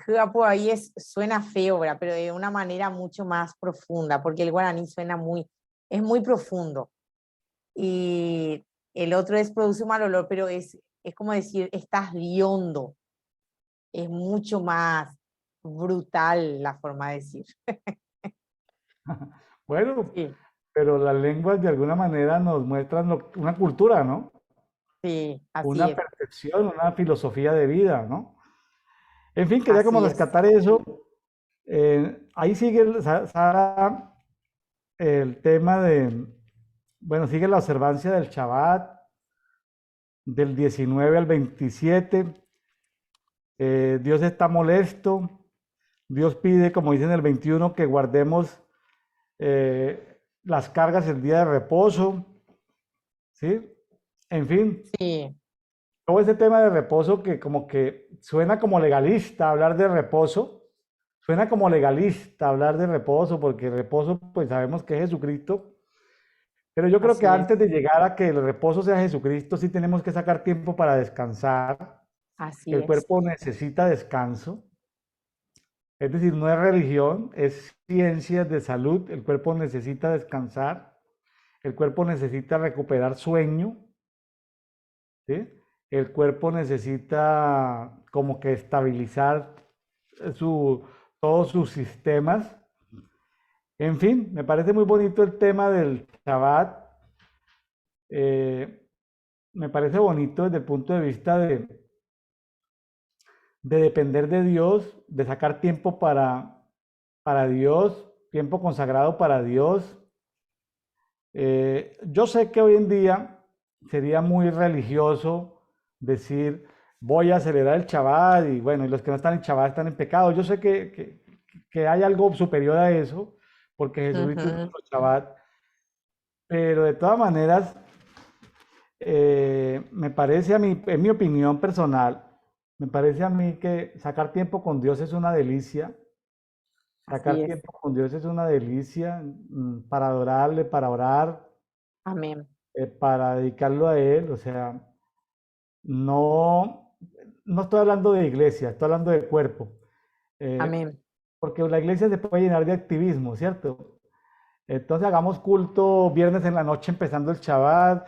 Huapuai suena feo, ¿verdad? Pero de una manera mucho más profunda, porque el guaraní es muy profundo. Y el otro es produce un mal olor, pero es como decir, estás hediondo. Es mucho más brutal la forma de decir. Bueno, Sí, pero las lenguas de alguna manera nos muestran una cultura, ¿no? sí, así Una es, percepción, una filosofía de vida, ¿no? En fin, quería como así es. rescatar eso. Ahí sigue, Sara, el tema de, bueno, sigue la observancia del Shabbat del 19 al 27. Dios está molesto. Dios pide, como dice en el 21, que guardemos las cargas el día de reposo, ¿sí? En fin, Sí, todo ese tema de reposo que como que suena como legalista hablar de reposo, suena como legalista hablar de reposo, porque reposo pues sabemos que es Jesucristo, pero yo creo que así es, antes de llegar a que el reposo sea Jesucristo, sí tenemos que sacar tiempo para descansar. así El es, cuerpo necesita descanso, es decir, no es religión, es ciencias de salud, el cuerpo necesita descansar, el cuerpo necesita recuperar sueño, ¿sí? El cuerpo necesita como que estabilizar todos sus sistemas. En fin, me parece muy bonito el tema del Shabbat. eh, Me parece bonito desde el punto de vista de depender de Dios, de sacar tiempo para Dios, tiempo consagrado para Dios. Yo sé que hoy en día sería muy religioso decir, voy a celebrar el Shabbat y bueno, y los que no están en Shabbat están en pecado. Yo sé que hay algo superior a eso, porque Jesucristo es ujú, nuestro Shabbat, pero de todas maneras, me parece a mí, en mi opinión personal, me parece a mí que sacar tiempo con Dios es una delicia. así Sacar es, tiempo con Dios es una delicia, para adorarle, para orar, amén, para dedicarlo a Él. O sea, no, no estoy hablando de iglesia, estoy hablando de cuerpo. Eh, amén, Porque la iglesia se puede llenar de activismo, ¿cierto? Entonces hagamos culto viernes en la noche empezando el Shabbat,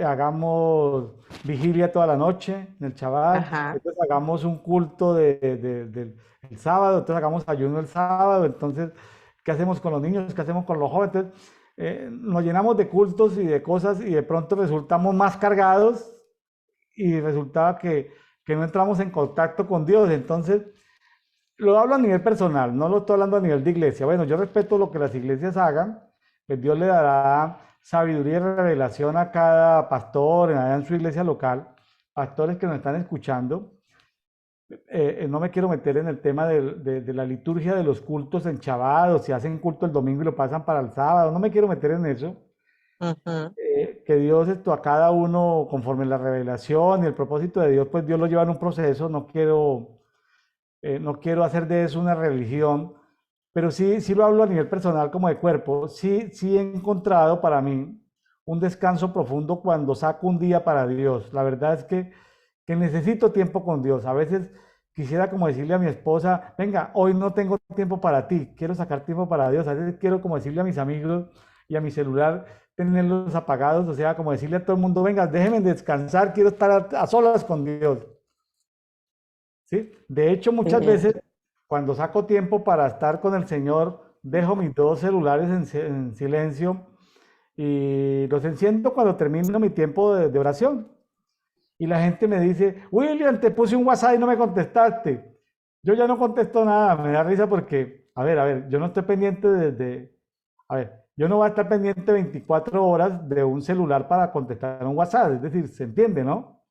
hagamos vigilia toda la noche en el Shabbat, ajá, entonces hagamos un culto el sábado, entonces hagamos ayuno el sábado, entonces, ¿qué hacemos con los niños? ¿Qué hacemos con los jóvenes? Entonces, nos llenamos de cultos y de cosas y de pronto resultamos más cargados y resultaba que no entramos en contacto con Dios. Entonces, lo hablo a nivel personal, no lo estoy hablando a nivel de iglesia. Bueno, yo respeto lo que las iglesias hagan, pues Dios le dará sabiduría y revelación a cada pastor allá en su iglesia local, pastores que nos están escuchando. No me quiero meter en el tema de la liturgia de los cultos en Shabbat, o si hacen culto el domingo y lo pasan para el sábado, no me quiero meter en eso. ujú, Que Dios esto a cada uno conforme la revelación y el propósito de Dios, pues Dios lo lleva en un proceso, no quiero hacer de eso una religión, pero sí lo hablo a nivel personal como de cuerpo. Sí he encontrado para mí un descanso profundo cuando saco un día para Dios. La verdad es que necesito tiempo con Dios. A veces quisiera como decirle a mi esposa, venga, hoy no tengo tiempo para ti, quiero sacar tiempo para Dios. A veces quiero como decirle a mis amigos y a mi celular, tenerlos apagados, o sea, como decirle a todo el mundo, venga, déjenme descansar, quiero estar a solas con Dios. ¿Sí? De hecho, muchas sí, veces cuando saco tiempo para estar con el Señor, dejo mis dos celulares en silencio y los enciendo cuando termino mi tiempo de oración. Y la gente me dice, William, te puse un WhatsApp y no me contestaste. Yo ya no contesto nada, me da risa porque, a ver, yo no estoy pendiente a ver, yo no voy a estar pendiente 24 horas de un celular para contestar un WhatsApp, es decir, se entiende, ¿no?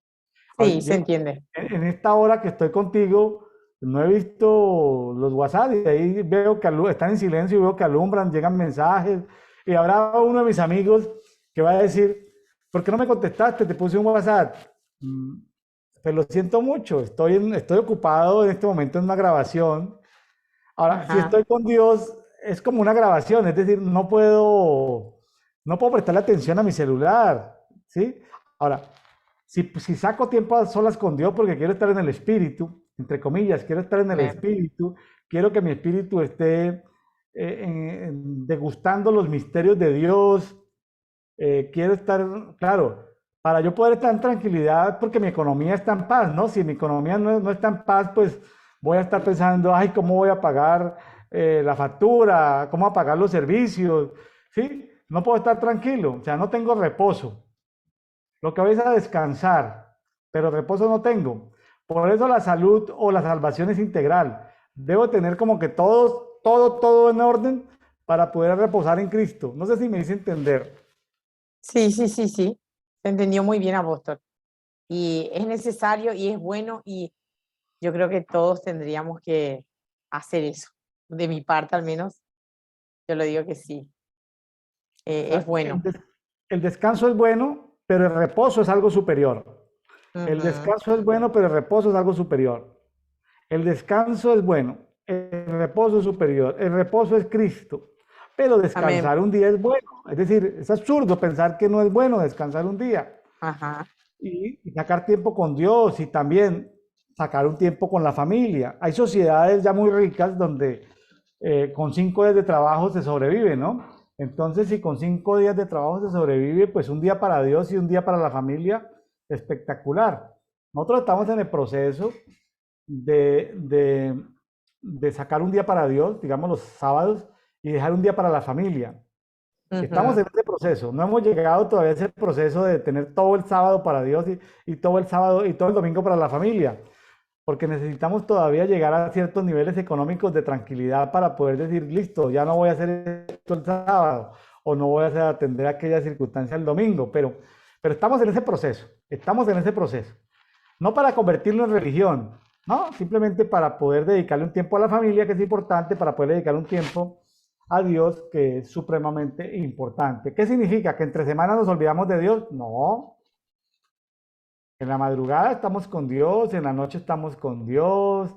A sí, ver, se entiende. en esta hora que estoy contigo, no he visto los WhatsApp y ahí veo que están en silencio y veo que alumbran, llegan mensajes. Y habrá uno de mis amigos que va a decir, ¿por qué no me contestaste? Te puse un WhatsApp. Mm, Pues lo siento mucho, estoy ocupado en este momento en una grabación. Ahora, si Ajá, estoy con Dios, es como una grabación, es decir, no puedo prestarle atención a mi celular, ¿sí? Ahora, si saco tiempo a solas con Dios porque quiero estar en el espíritu, entre comillas, quiero estar en el Claro. espíritu, quiero que mi espíritu esté degustando los misterios de Dios, quiero estar, claro, para yo poder estar en tranquilidad porque mi economía está en paz, ¿no? Si mi economía no está en paz, pues voy a estar pensando, ay, ¿cómo voy a pagar la factura? ¿Cómo voy a pagar los servicios? ¿Sí? No puedo estar tranquilo, o sea, no tengo reposo. Lo que voy es a descansar, pero reposo no tengo. Por eso la salud o la salvación es integral. Debo tener como que todo en orden para poder reposar en Cristo. No sé si me hice entender. Sí, sí, sí, sí. Se entendió muy bien, apóstol. Y es necesario y es bueno y yo creo que todos tendríamos que hacer eso. De mi parte, al menos, yo lo digo que sí. O Es sea, bueno. el descanso es bueno, pero el reposo es algo superior. El Ujú. descanso es bueno, pero el reposo es algo superior. El descanso es bueno, el reposo es superior, el reposo es Cristo, pero Amén. descansar un día es bueno. Es decir, es absurdo pensar que no es bueno descansar un día Ajá. y sacar tiempo con Dios y también sacar un tiempo con la familia. Hay sociedades ya muy ricas donde con 5 días de trabajo se sobrevive, ¿no? Entonces, si con 5 días de trabajo se sobrevive, pues un día para Dios y un día para la familia, espectacular. Nosotros estamos en el proceso de, de, de sacar un día para Dios, digamos los sábados, y dejar un día para la familia. Estamos Ujú. en ese proceso, no hemos llegado todavía a ese proceso de tener todo el sábado para Dios y todo el sábado y todo el domingo para la familia, porque necesitamos todavía llegar a ciertos niveles económicos de tranquilidad para poder decir, listo, ya no voy a hacer esto el sábado o no voy a hacer, atender aquella circunstancia el domingo, pero estamos en ese proceso, estamos en ese proceso. No para convertirlo en religión, no, simplemente para poder dedicarle un tiempo a la familia, que es importante, para poder dedicar un tiempo a Dios, que es supremamente importante. ¿Qué significa? ¿Que entre semanas nos olvidamos de Dios? No. En la madrugada estamos con Dios, en la noche estamos con Dios.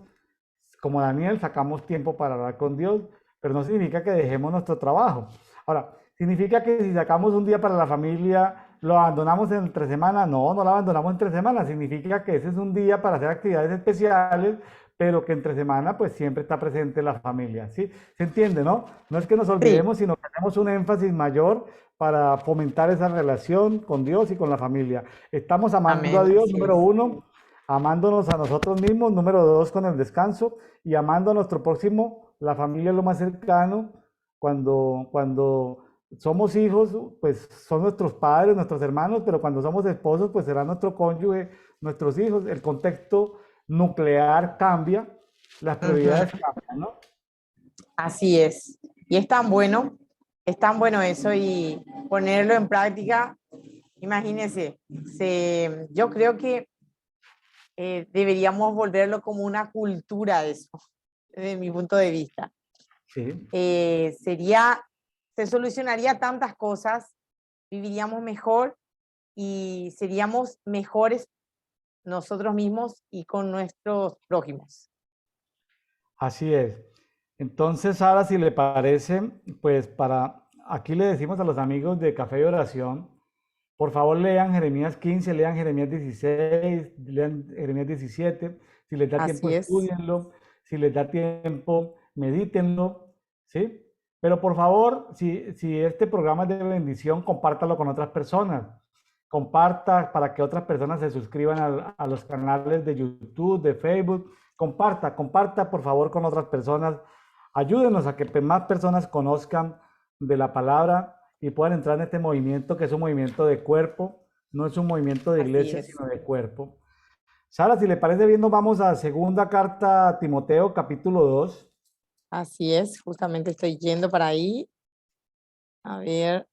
Como Daniel, sacamos tiempo para hablar con Dios, pero no significa que dejemos nuestro trabajo. Ahora, ¿significa que si sacamos un día para la familia, lo abandonamos entre semana? No, no lo abandonamos entre semana. Significa que ese es un día para hacer actividades especiales, pero que entre semana pues siempre está presente la familia, ¿sí? ¿Se entiende, no? No es que nos Sí, olvidemos, sino que hacemos un énfasis mayor para fomentar esa relación con Dios y con la familia. Estamos amando a amén. Dios, Así número es. uno, amándonos a nosotros mismos, número dos, con el descanso y amando a nuestro próximo. La familia es lo más cercano. Cuando somos hijos, pues son nuestros padres, nuestros hermanos, pero cuando somos esposos, pues será nuestro cónyuge, nuestros hijos. El contexto nuclear cambia, las prioridades Ujú. cambian, ¿no? Así es. Y es tan bueno eso y ponerlo en práctica. Imagínense, yo creo que deberíamos volverlo como una cultura de eso, desde mi punto de vista. Sí, Sería, se solucionaría tantas cosas, viviríamos mejor y seríamos mejores nosotros mismos y con nuestros prójimos. así es. Entonces, ahora si le parece, pues aquí le decimos a los amigos de Café y Oración, por favor lean Jeremías 15, lean Jeremías 16, lean Jeremías 17, si les da tiempo Así es. estudienlo, si les da tiempo medítenlo, ¿sí? Pero por favor, si este programa es de bendición, compártalo con otras personas. Comparta para que otras personas se suscriban a los canales de YouTube, de Facebook. Comparta por favor con otras personas. Ayúdenos a que más personas conozcan de la palabra y puedan entrar en este movimiento que es un movimiento de cuerpo, no es un movimiento de Así iglesia, es. sino de cuerpo. Sara, si le parece bien, nos vamos a segunda carta a Timoteo, capítulo 2. Así es. Justamente estoy yendo para ahí. A ver,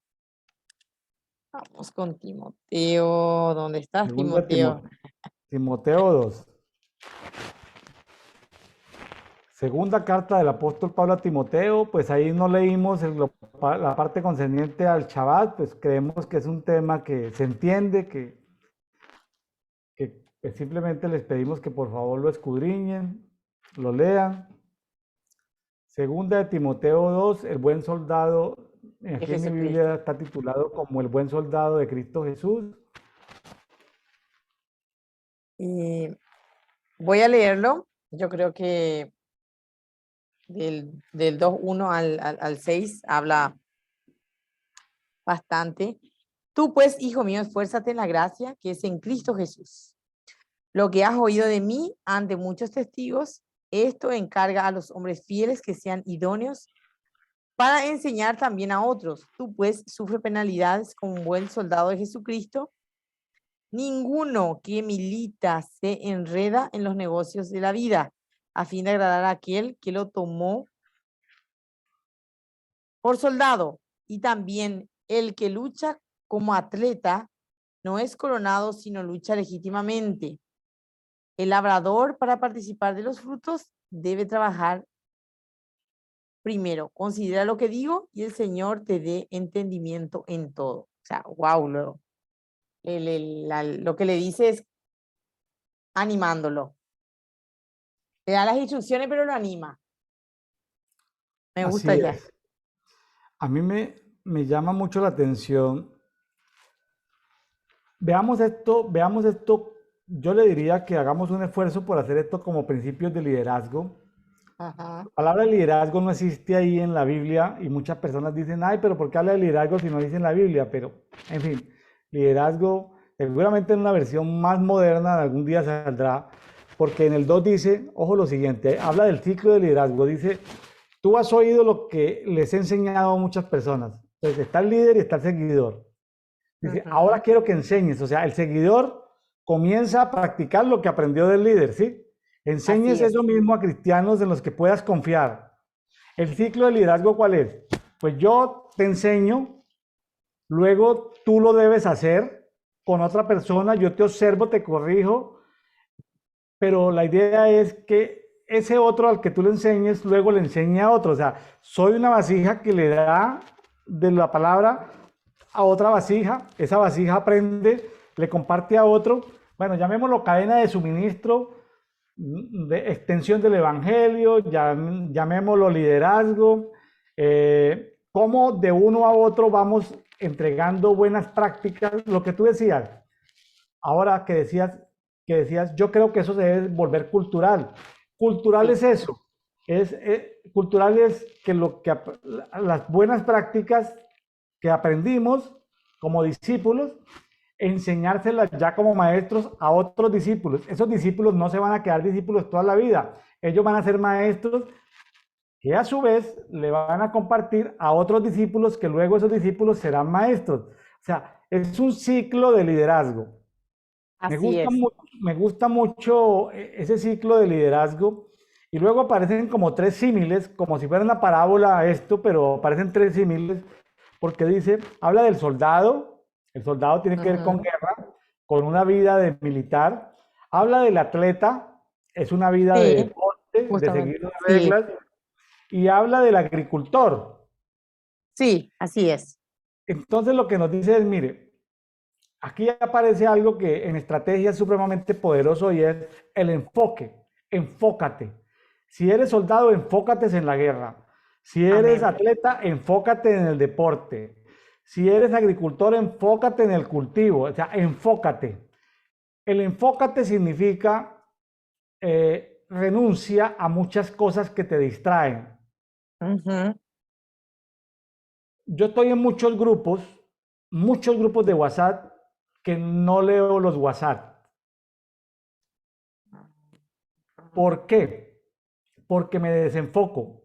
vamos con Timoteo. ¿Dónde estás, Segunda Timoteo? Timoteo 2. Segunda carta del apóstol Pablo a Timoteo, pues ahí no leímos la parte concerniente al Shabbat, pues creemos que es un tema que se entiende, que simplemente les pedimos que por favor lo escudriñen, lo lean. Segunda de Timoteo 2, el buen soldado, De aquí en mi Jesucristo. Biblia está titulado como el buen soldado de Cristo Jesús. Y voy a leerlo. Yo creo que del 2:1 al 6 habla bastante. Tú pues, hijo mío, esfuérzate en la gracia que es en Cristo Jesús. Lo que has oído de mí ante muchos testigos, esto encarga a los hombres fieles que sean idóneos para enseñar también a otros. Tú pues sufre penalidades como un buen soldado de Jesucristo. Ninguno que milita se enreda en los negocios de la vida a fin de agradar a aquel que lo tomó por soldado. Y también el que lucha como atleta no es coronado, sino lucha legítimamente. El labrador, para participar de los frutos, debe trabajar primero. Considera lo que digo y el Señor te dé entendimiento en todo. O sea, wow, lo que le dice es animándolo. Le da las instrucciones, pero lo anima. Me gusta Así ya. es. A mí me llama mucho la atención. Veamos esto. Yo le diría que hagamos un esfuerzo por hacer esto como principios de liderazgo. Ajá. La palabra liderazgo no existe ahí en la Biblia y muchas personas dicen, ay, pero ¿por qué habla de liderazgo si no dice en la Biblia? Pero, en fin, liderazgo seguramente en una versión más moderna algún día saldrá, porque en el 2 dice, ojo lo siguiente, habla del ciclo de liderazgo, dice, tú has oído lo que les he enseñado a muchas personas. Entonces está el líder y está el seguidor. Dice, ahora Ujú. quiero que enseñes, o sea, el seguidor comienza a practicar lo que aprendió del líder, ¿sí? Enseñes Así es. eso mismo a cristianos en los que puedas confiar. ¿El ciclo de liderazgo cuál es? Pues yo te enseño, luego tú lo debes hacer con otra persona, yo te observo, te corrijo, pero la idea es que ese otro al que tú le enseñes, luego le enseñe a otro. O sea, soy una vasija que le da de la palabra a otra vasija, esa vasija aprende, le comparte a otro, bueno, llamémoslo cadena de suministro, de extensión del evangelio, llamémoslo liderazgo, cómo de uno a otro vamos entregando buenas prácticas, lo que tú decías, ahora que decías, yo creo que eso se debe volver cultural. Cultural Sí. es eso, cultural es que las buenas prácticas que aprendimos como discípulos, enseñárselas ya como maestros a otros discípulos. Esos discípulos no se van a quedar discípulos toda la vida, ellos van a ser maestros que a su vez le van a compartir a otros discípulos que luego esos discípulos serán maestros. O sea, es un ciclo de liderazgo. Así es. Me gusta mucho ese ciclo de liderazgo y luego aparecen como tres símiles, como si fuera una parábola esto, pero aparecen tres símiles porque dice, habla del soldado, el soldado tiene que ver con Ujú. guerra, con una vida de militar, habla del atleta, es una vida de Sí, deporte, de justamente. seguir las Sí, reglas, y habla del agricultor. sí, así es. Entonces lo que nos dice es, mire, aquí aparece algo que en estrategia es supremamente poderoso y es el enfoque. Enfócate. Si eres soldado, enfócate en la guerra. Si eres Amén. atleta, enfócate en el deporte. Si eres agricultor, enfócate en el cultivo. O sea, enfócate. El enfócate significa renuncia a muchas cosas que te distraen. Ujú. Yo estoy en muchos grupos de WhatsApp que no leo los WhatsApp. ¿Por qué? Porque me desenfoco.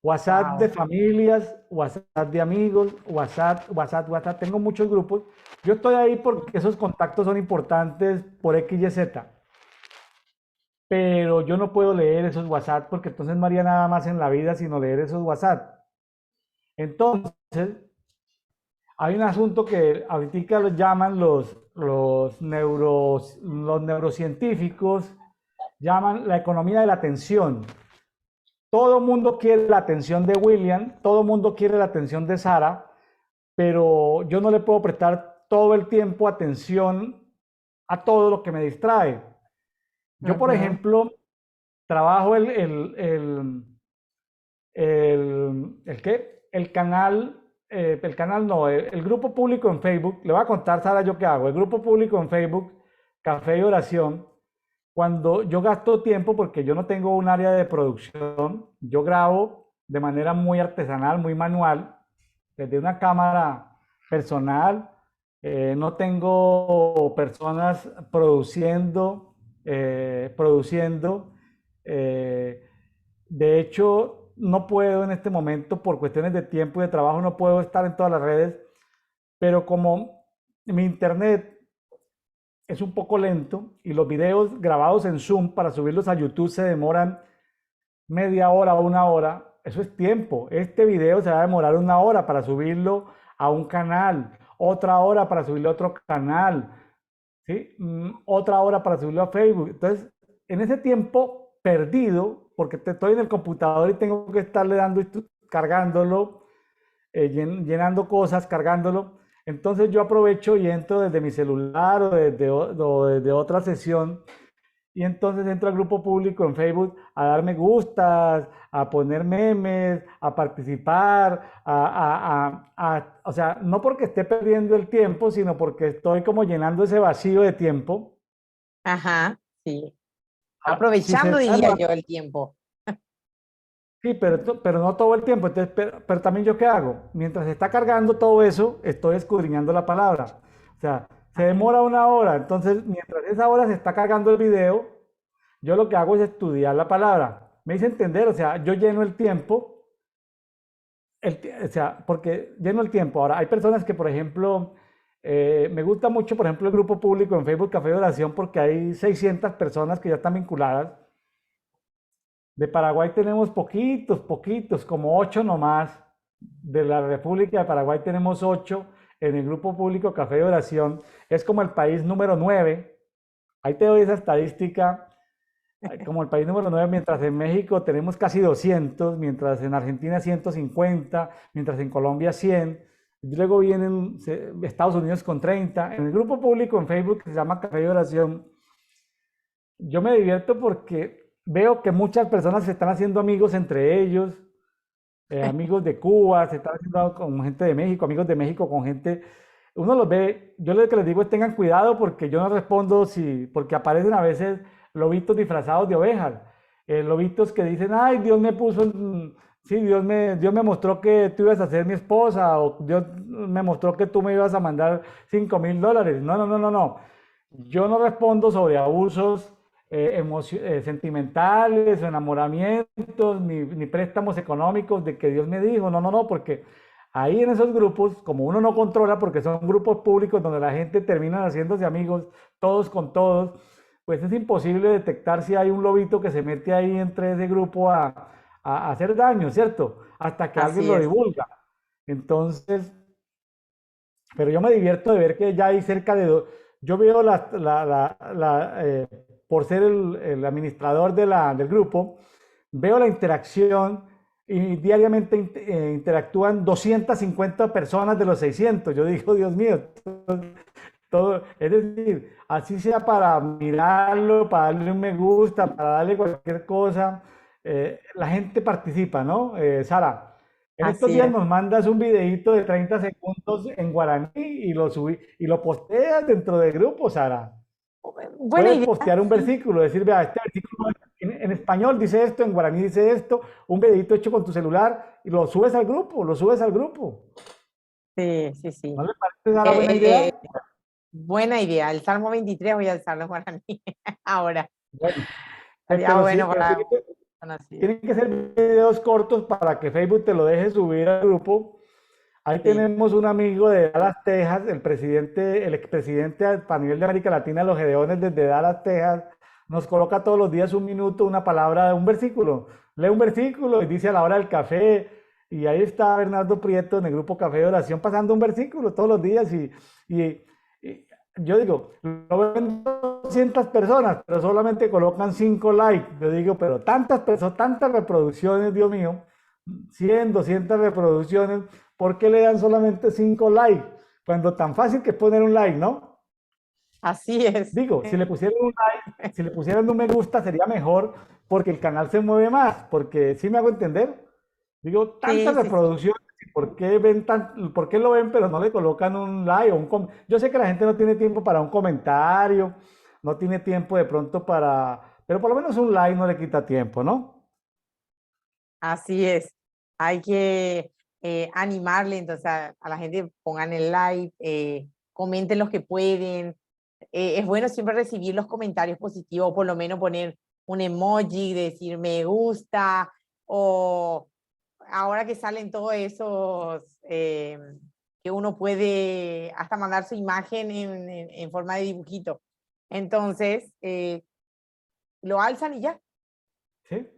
WhatsApp de Wow. familias, WhatsApp de amigos, WhatsApp. Tengo muchos grupos. Yo estoy ahí porque esos contactos son importantes por X, Y, Z. Pero yo no puedo leer esos WhatsApp porque entonces no haría nada más en la vida sino leer esos WhatsApp. Entonces, hay un asunto que ahorita los llaman los neurocientíficos, llaman la economía de la atención. Todo el mundo quiere la atención de William, todo el mundo quiere la atención de Sara, pero yo no le puedo prestar todo el tiempo atención a todo lo que me distrae. Yo, por Ujú. ejemplo, trabajo el ¿qué? El canal no, el grupo público en Facebook. Le voy a contar, Sara, yo qué hago. El grupo público en Facebook Café y Oración, cuando yo gasto tiempo, porque yo no tengo un área de producción, yo grabo de manera muy artesanal, muy manual, desde una cámara personal, no tengo personas produciendo. eh, de hecho, no puedo en este momento, por cuestiones de tiempo y de trabajo, no puedo estar en todas las redes, pero como mi internet es un poco lento y los videos grabados en Zoom para subirlos a YouTube se demoran media hora o una hora, eso es tiempo. Este video se va a demorar una hora para subirlo a un canal, otra hora para subirlo a otro canal, ¿sí? Otra hora para subirlo a Facebook. Entonces, en ese tiempo perdido, porque estoy en el computador y tengo que estarle dando, cargándolo, llenando cosas, cargándolo. Entonces yo aprovecho y entro desde mi celular o desde otra sesión y entonces entro al grupo público en Facebook a dar me gustas, a poner memes, a participar, o sea, no porque esté perdiendo el tiempo, sino porque estoy como llenando ese vacío de tiempo. Ajá, sí. Si se Aprovechando, da diría yo, el tiempo. Sí, pero no todo el tiempo. Entonces, pero también yo qué hago? Mientras está cargando todo eso, estoy escudriñando la palabra. O sea, se demora una hora. Entonces, mientras esa hora se está cargando el video, yo lo que hago es estudiar la palabra. Me hice entender, o sea, yo lleno el tiempo, o sea, porque lleno el tiempo. Ahora, hay personas que, por ejemplo, me gusta mucho, por ejemplo, el grupo público en Facebook Café de Oración porque hay 600 personas que ya están vinculadas. De Paraguay tenemos poquitos, como 8 nomás. De la República de Paraguay tenemos 8. En el grupo público Café de Oración es como el país número 9. Ahí te doy esa estadística, como el país número 9, mientras en México tenemos casi 200, mientras en Argentina 150, mientras en Colombia 100. Y luego vienen Estados Unidos con 30. En el grupo público en Facebook que se llama Café de Oración, yo me divierto porque veo que muchas personas se están haciendo amigos entre ellos, amigos de Cuba, se están haciendo con gente de México, amigos de México con gente. Uno los ve, yo lo que les digo es tengan cuidado porque yo no respondo si, porque aparecen a veces lobitos disfrazados de ovejas, lobitos que dicen, ay, Dios me puso, sí, Dios me mostró que tú ibas a ser mi esposa, o Dios me mostró que tú me ibas a mandar $5,000. No, no, no, no, no. Yo no respondo sobre abusos sentimentales o enamoramientos, ni préstamos económicos de que Dios me dijo, no, no, no, porque ahí en esos grupos, como uno no controla, porque son grupos públicos donde la gente termina haciéndose amigos, todos con todos, pues es imposible detectar si hay un lobito que se mete ahí entre ese grupo a hacer daño, ¿cierto? Hasta que alguien Así lo es. divulga. Entonces, pero yo me divierto de ver que ya hay cerca de... Yo veo por ser el administrador del grupo, veo la interacción y diariamente interactúan 250 personas de los 600. Yo digo, Dios mío, todo, es decir, así sea para mirarlo, para darle un me gusta, para darle cualquier cosa, la gente participa, ¿no? Sara, en estos Así días es. nos mandas un videito de 30 segundos en guaraní y lo posteas dentro del grupo, Sara. Buena Puedes idea, postear un sí. versículo, decir, vea, este versículo en español dice esto, en guaraní dice esto, un videito hecho con tu celular y lo subes al grupo, lo subes al grupo. Sí, sí, sí. ¿No le parece, Sara, buena Eh, idea? eh, Buena idea. El Salmo 23 voy a alzarlo para mí ahora. Bueno, Estaría pero sí, bueno para conocido. tienen que ser videos cortos para que Facebook te lo deje subir al grupo. Ahí Sí. tenemos un amigo de Dallas, Texas, el expresidente a nivel de América Latina de los Gedeones desde Dallas, Texas, nos coloca todos los días un minuto, una palabra, un versículo. Lee un versículo y dice a la hora del café. Y ahí está Bernardo Prieto en el grupo Café de Oración pasando un versículo todos los días. Y yo digo, lo ven 200 personas, pero solamente colocan 5 likes. Yo digo, pero tantas personas, tantas reproducciones, Dios mío, 100, 200 reproducciones, ¿por qué le dan solamente 5 likes? Cuando tan fácil que es poner un like, ¿no? Así es. Digo, si le pusieran un like, si le pusieran un me gusta sería mejor porque el canal se mueve más, porque sí me hago entender. Digo, tantas Sí, sí, sí. reproducciones, ¿por qué lo ven pero no le colocan un like o yo sé que la gente no tiene tiempo para un comentario, no tiene tiempo de pronto para, pero por lo menos un like no le quita tiempo, ¿no? Así es. Hay que animarle entonces a la gente, pongan el like, comenten los que pueden. Es bueno siempre recibir los comentarios positivos, por lo menos poner un emoji, decir me gusta, o ahora que salen todos esos, que uno puede hasta mandar su imagen en forma de dibujito. Entonces, lo alzan y ya. ¿Sí?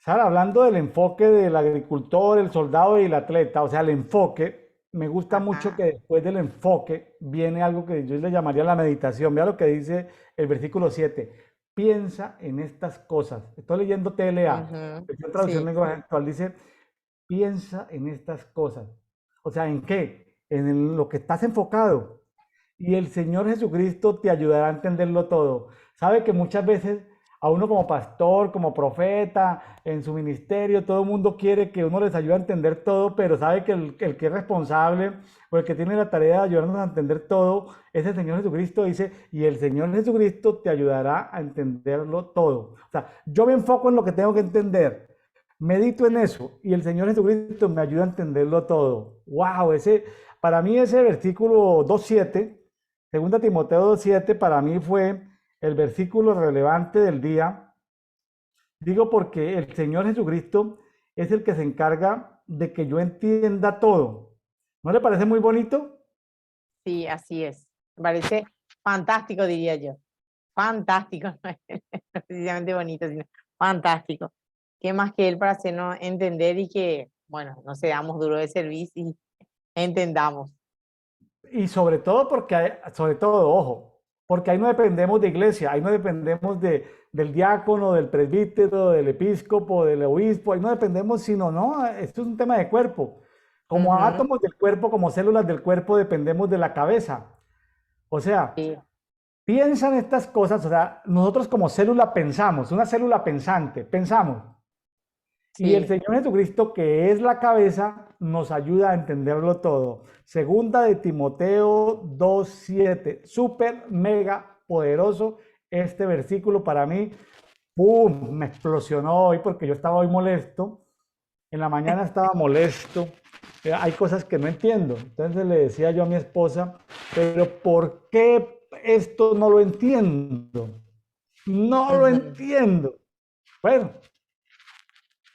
Sara, hablando del enfoque del agricultor, el soldado y el atleta, o sea, el enfoque, me gusta mucho que Ajá. después del enfoque viene algo que yo le llamaría la meditación. Vea lo que dice el versículo 7. Piensa en estas cosas. Estoy leyendo TLA, Ujú. versión traducción Sí, lenguaje actual, dice, piensa en estas cosas. O sea, ¿en qué? En lo que estás enfocado. Y el Señor Jesucristo te ayudará a entenderlo todo. Sabe que muchas veces a uno como pastor, como profeta, en su ministerio, todo el mundo quiere que uno les ayude a entender todo, pero sabe que el que es responsable o el que tiene la tarea de ayudarnos a entender todo es el Señor Jesucristo, dice, y el Señor Jesucristo te ayudará a entenderlo todo. O sea, yo me enfoco en lo que tengo que entender, medito en eso y el Señor Jesucristo me ayuda a entenderlo todo. ¡Wow! Para mí ese versículo 2.7, segunda Timoteo 2.7, para mí fue el versículo relevante del día. Digo porque el Señor Jesucristo es el que se encarga de que yo entienda todo. ¿No le parece muy bonito? sí, así es. Me parece fantástico, diría yo. Fantástico, no es precisamente bonito, sino fantástico. ¿Qué más que él para hacernos entender y que, bueno, no seamos duros de servicio y entendamos? Y sobre todo porque, sobre todo, ojo, porque ahí no dependemos de iglesia, ahí no dependemos del diácono, del presbítero, del episcopo, del obispo, ahí no dependemos, sino, no, esto es un tema de cuerpo. Como Ujú. átomos del cuerpo, como células del cuerpo, dependemos de la cabeza. O sea, Sí, piensan estas cosas, o sea, nosotros como célula pensamos, una célula pensante, pensamos. Y el sí, Señor Jesucristo, que es la cabeza, nos ayuda a entenderlo todo. Segunda de Timoteo 2:7, súper, mega poderoso este versículo para mí. ¡Pum! Me explosionó hoy porque yo estaba hoy molesto. En la mañana estaba molesto. Hay cosas que no entiendo. Entonces le decía yo a mi esposa, pero ¿por qué esto no lo entiendo? No lo ujú. entiendo. Bueno,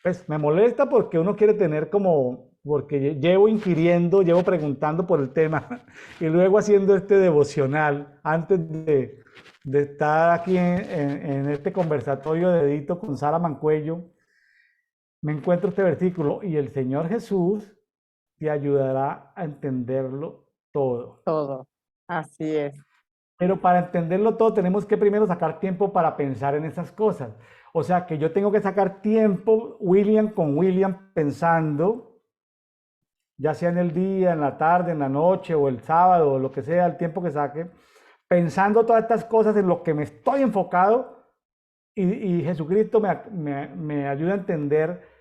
pues me molesta porque uno quiere tener como, porque llevo inquiriendo, llevo preguntando por el tema y luego haciendo este devocional antes de estar aquí en este conversatorio de Edito con Sara Mancuello, me encuentro este versículo y el Señor Jesús te ayudará a entenderlo todo. Todo. Así es. Pero para entenderlo todo tenemos que primero sacar tiempo para pensar en esas cosas. O sea que yo tengo que sacar tiempo, William con William, pensando, ya sea en el día, en la tarde, en la noche o el sábado o lo que sea, el tiempo que saque, pensando todas estas cosas en lo que me estoy enfocado y Jesucristo me ayuda a entender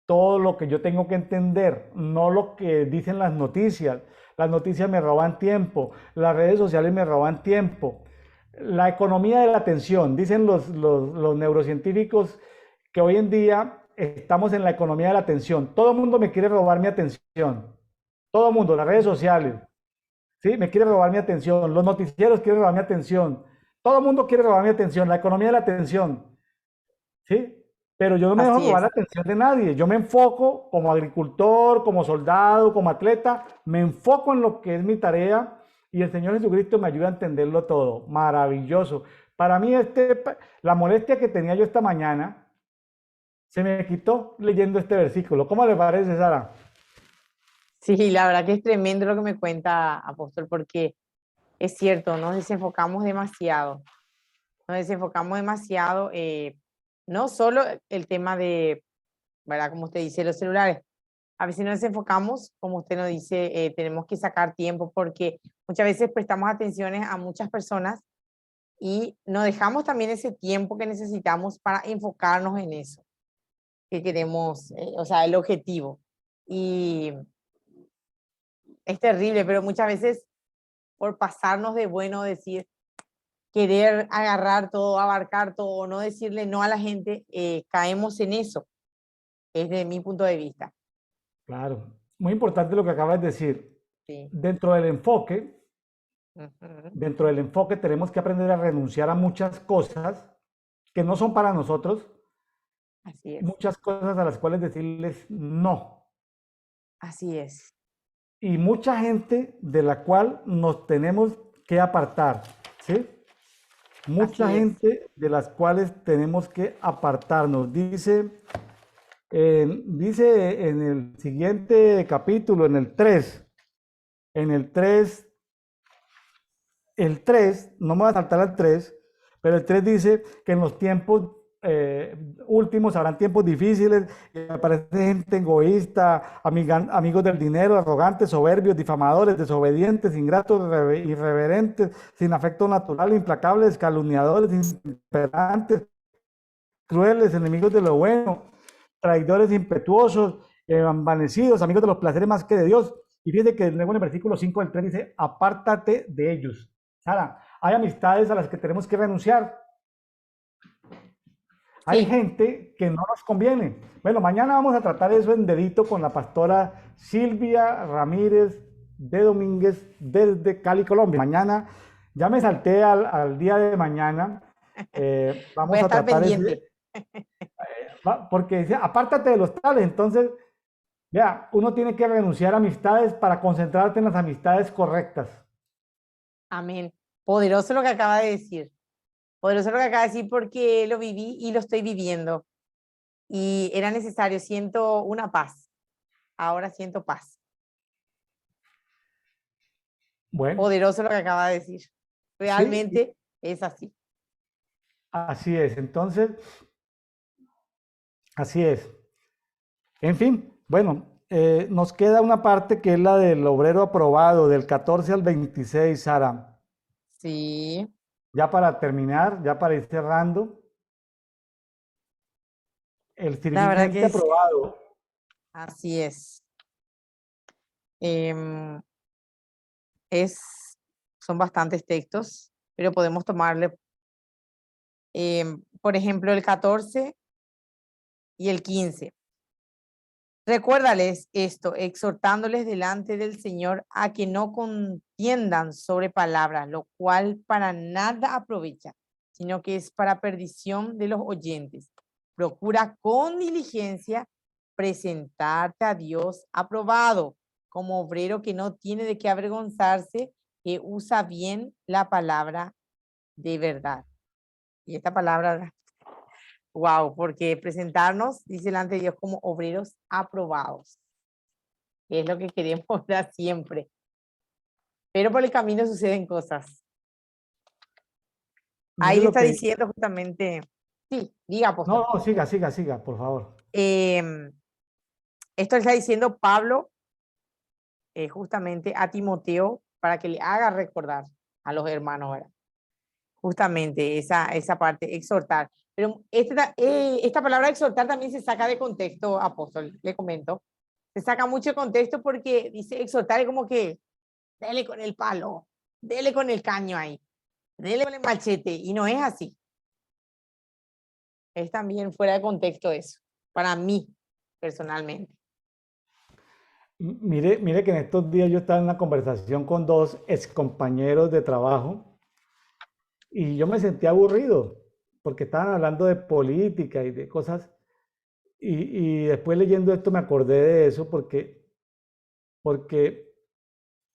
todo lo que yo tengo que entender, no lo que dicen las noticias. Las noticias me roban tiempo, las redes sociales me roban tiempo. La economía de la atención, dicen los neurocientíficos que hoy en día estamos en la economía de la atención. Todo el mundo me quiere robar mi atención. Todo el mundo, las redes sociales, ¿sí? Me quiere robar mi atención. Los noticieros quieren robar mi atención. Todo el mundo quiere robar mi atención. La economía de la atención. ¿Sí? Pero yo no me dejo Así robar la es. atención de nadie. Yo me enfoco como agricultor, como soldado, como atleta, me enfoco en lo que es mi tarea y el Señor Jesucristo me ayuda a entenderlo todo. Maravilloso. Para mí, la molestia que tenía yo esta mañana se me quitó leyendo este versículo. ¿Cómo le parece, Sara? Sí, la verdad que es tremendo lo que me cuenta Apóstol, porque es cierto, nos desenfocamos demasiado. Nos desenfocamos demasiado, no solo el tema de, ¿verdad? Como usted dice, los celulares. A veces nos desenfocamos, como usted nos dice, tenemos que sacar tiempo porque muchas veces prestamos atenciones a muchas personas y no dejamos también ese tiempo que necesitamos para enfocarnos en eso que queremos, o sea, el objetivo. Y es terrible, pero muchas veces por pasarnos de bueno decir, querer agarrar todo, abarcar todo, no decirle no a la gente, caemos en eso, desde mi punto de vista. Claro, muy importante lo que acabas de decir. Sí. Dentro del enfoque, Ujú. tenemos que aprender a renunciar a muchas cosas que no son para nosotros, Así es, muchas cosas a las cuales decirles no. así es. Y mucha gente de la cual nos tenemos que apartar, ¿sí? Mucha Así es. gente de las cuales tenemos que apartarnos. Dice en el siguiente capítulo, en el 3 no me voy a saltar al 3, pero el 3 dice que en los tiempos últimos habrán tiempos difíciles, y aparece gente egoísta, amigos del dinero, arrogantes, soberbios, difamadores, desobedientes, ingratos, irreverentes, sin afecto natural, implacables, calumniadores, imperantes, crueles, enemigos de lo bueno, traidores impetuosos, envanecidos, amigos de los placeres más que de Dios. Y fíjate que luego en el versículo 5 del 3 dice, apártate de ellos. Sara, hay amistades a las que tenemos que renunciar. Hay Sí, gente que no nos conviene. Bueno, mañana vamos a tratar eso en dedito con la pastora Silvia Ramírez de Domínguez desde Cali, Colombia. Mañana, ya me salté al día de mañana. voy a Vamos a estar tratar pendiente. porque dice, apártate de los tales. Entonces, vea, uno tiene que renunciar a amistades para concentrarte en las amistades correctas. Amén. Poderoso lo que acaba de decir. Poderoso lo que acaba de decir porque lo viví y lo estoy viviendo. Y era necesario, siento una paz. Ahora siento paz. Bueno, Poderoso lo que acaba de decir. sí, Realmente es así. así es. Entonces, así es. En fin, bueno, nos queda una parte que es la del obrero aprobado, del 14 al 26, Sara. Sí, Ya para terminar, ya para ir cerrando, el la verdad sirviente que es, aprobado. así es. Em, es, son bastantes textos, pero podemos tomarle, por ejemplo, el 14 y el 15. Recuérdales esto, exhortándoles delante del Señor a que no contiendan sobre palabras, lo cual para nada aprovecha, sino que es para perdición de los oyentes. Procura con diligencia presentarte a Dios aprobado, como obrero que no tiene de qué avergonzarse, que usa bien la palabra de verdad. Y esta palabra, wow, porque presentarnos, dice delante de Dios, como obreros aprobados, que es lo que queremos dar siempre. Pero por el camino suceden cosas. Mire Ahí lo está que... diciendo justamente, sí, diga No, apóstol. no, siga, siga, siga, por favor. Esto está diciendo Pablo justamente a Timoteo para que le haga recordar a los hermanos, ¿verdad? Justamente esa parte, exhortar. Pero esta palabra exhortar también se saca de contexto, apóstol, le comento. Se saca mucho de contexto porque dice exhortar es como que dele con el palo, dele con el caño ahí, dele con el machete, y no es así. Es también fuera de contexto eso, para mí, personalmente. Mire que en estos días yo estaba en una conversación con dos excompañeros de trabajo y yo me sentí aburrido porque estaban hablando de política y de cosas. Y después leyendo esto me acordé de eso porque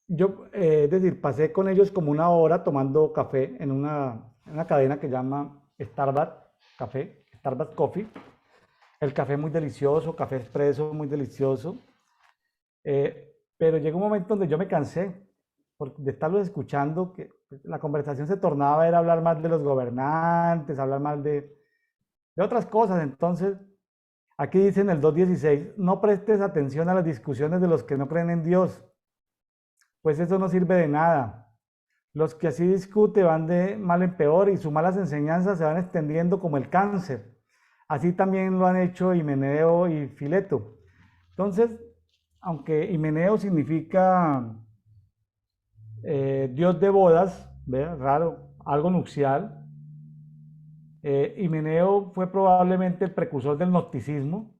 yo, es decir, pasé con ellos como una hora tomando café en una cadena que llama Starbucks Café, Starbucks Coffee. El café muy delicioso, café expreso muy delicioso. Pero llegó un momento donde yo me cansé de estarlos escuchando, que la conversación se tornaba era hablar más de los gobernantes, hablar más de otras cosas. Entonces, aquí dice en el 2.16, no prestes atención a las discusiones de los que no creen en Dios, pues eso no sirve de nada. Los que así discuten van de mal en peor y sus malas enseñanzas se van extendiendo como el cáncer. Así también lo han hecho Himeneo y Fileto. Entonces, aunque Himeneo significa Dios de bodas, ¿ve? Raro, algo nupcial. Himeneo fue probablemente el precursor del gnosticismo,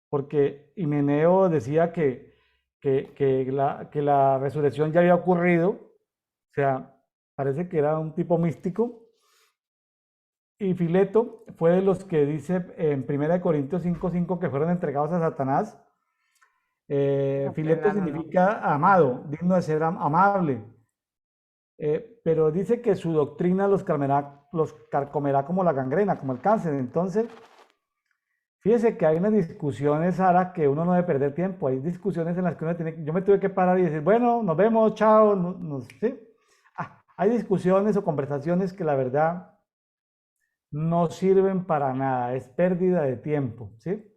porque Himeneo decía que la resurrección ya había ocurrido, o sea, parece que era un tipo místico. Y Fileto fue de los que dice en 1 Corintios 5:5 que fueron entregados a Satanás. No, pero Fileto no. significa amado, digno de ser amable. Pero dice que su doctrina los carcomerá como la gangrena, como el cáncer. Entonces, fíjese que hay unas discusiones, Sara, que uno no debe perder tiempo. Hay discusiones en las que yo me tuve que parar y decir, bueno, nos vemos, chao, ¿sí? Hay discusiones o conversaciones que la verdad no sirven para nada, es pérdida de tiempo, ¿sí?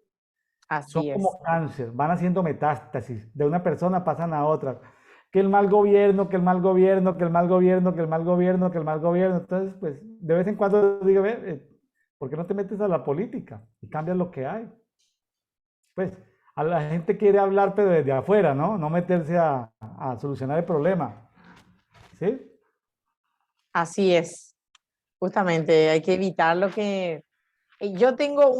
Son Así es. como cáncer, van haciendo metástasis, de una persona pasan a otra. Que el mal gobierno, que el mal gobierno, que el mal gobierno, que el mal gobierno, que el mal gobierno. Entonces, pues, de vez en cuando digo, ¿por qué no te metes a la política y cambias lo que hay? Pues, a la gente quiere hablar, pero desde afuera, ¿no? No meterse a solucionar el problema, ¿sí? Así es. Justamente hay que evitar lo que... Yo tengo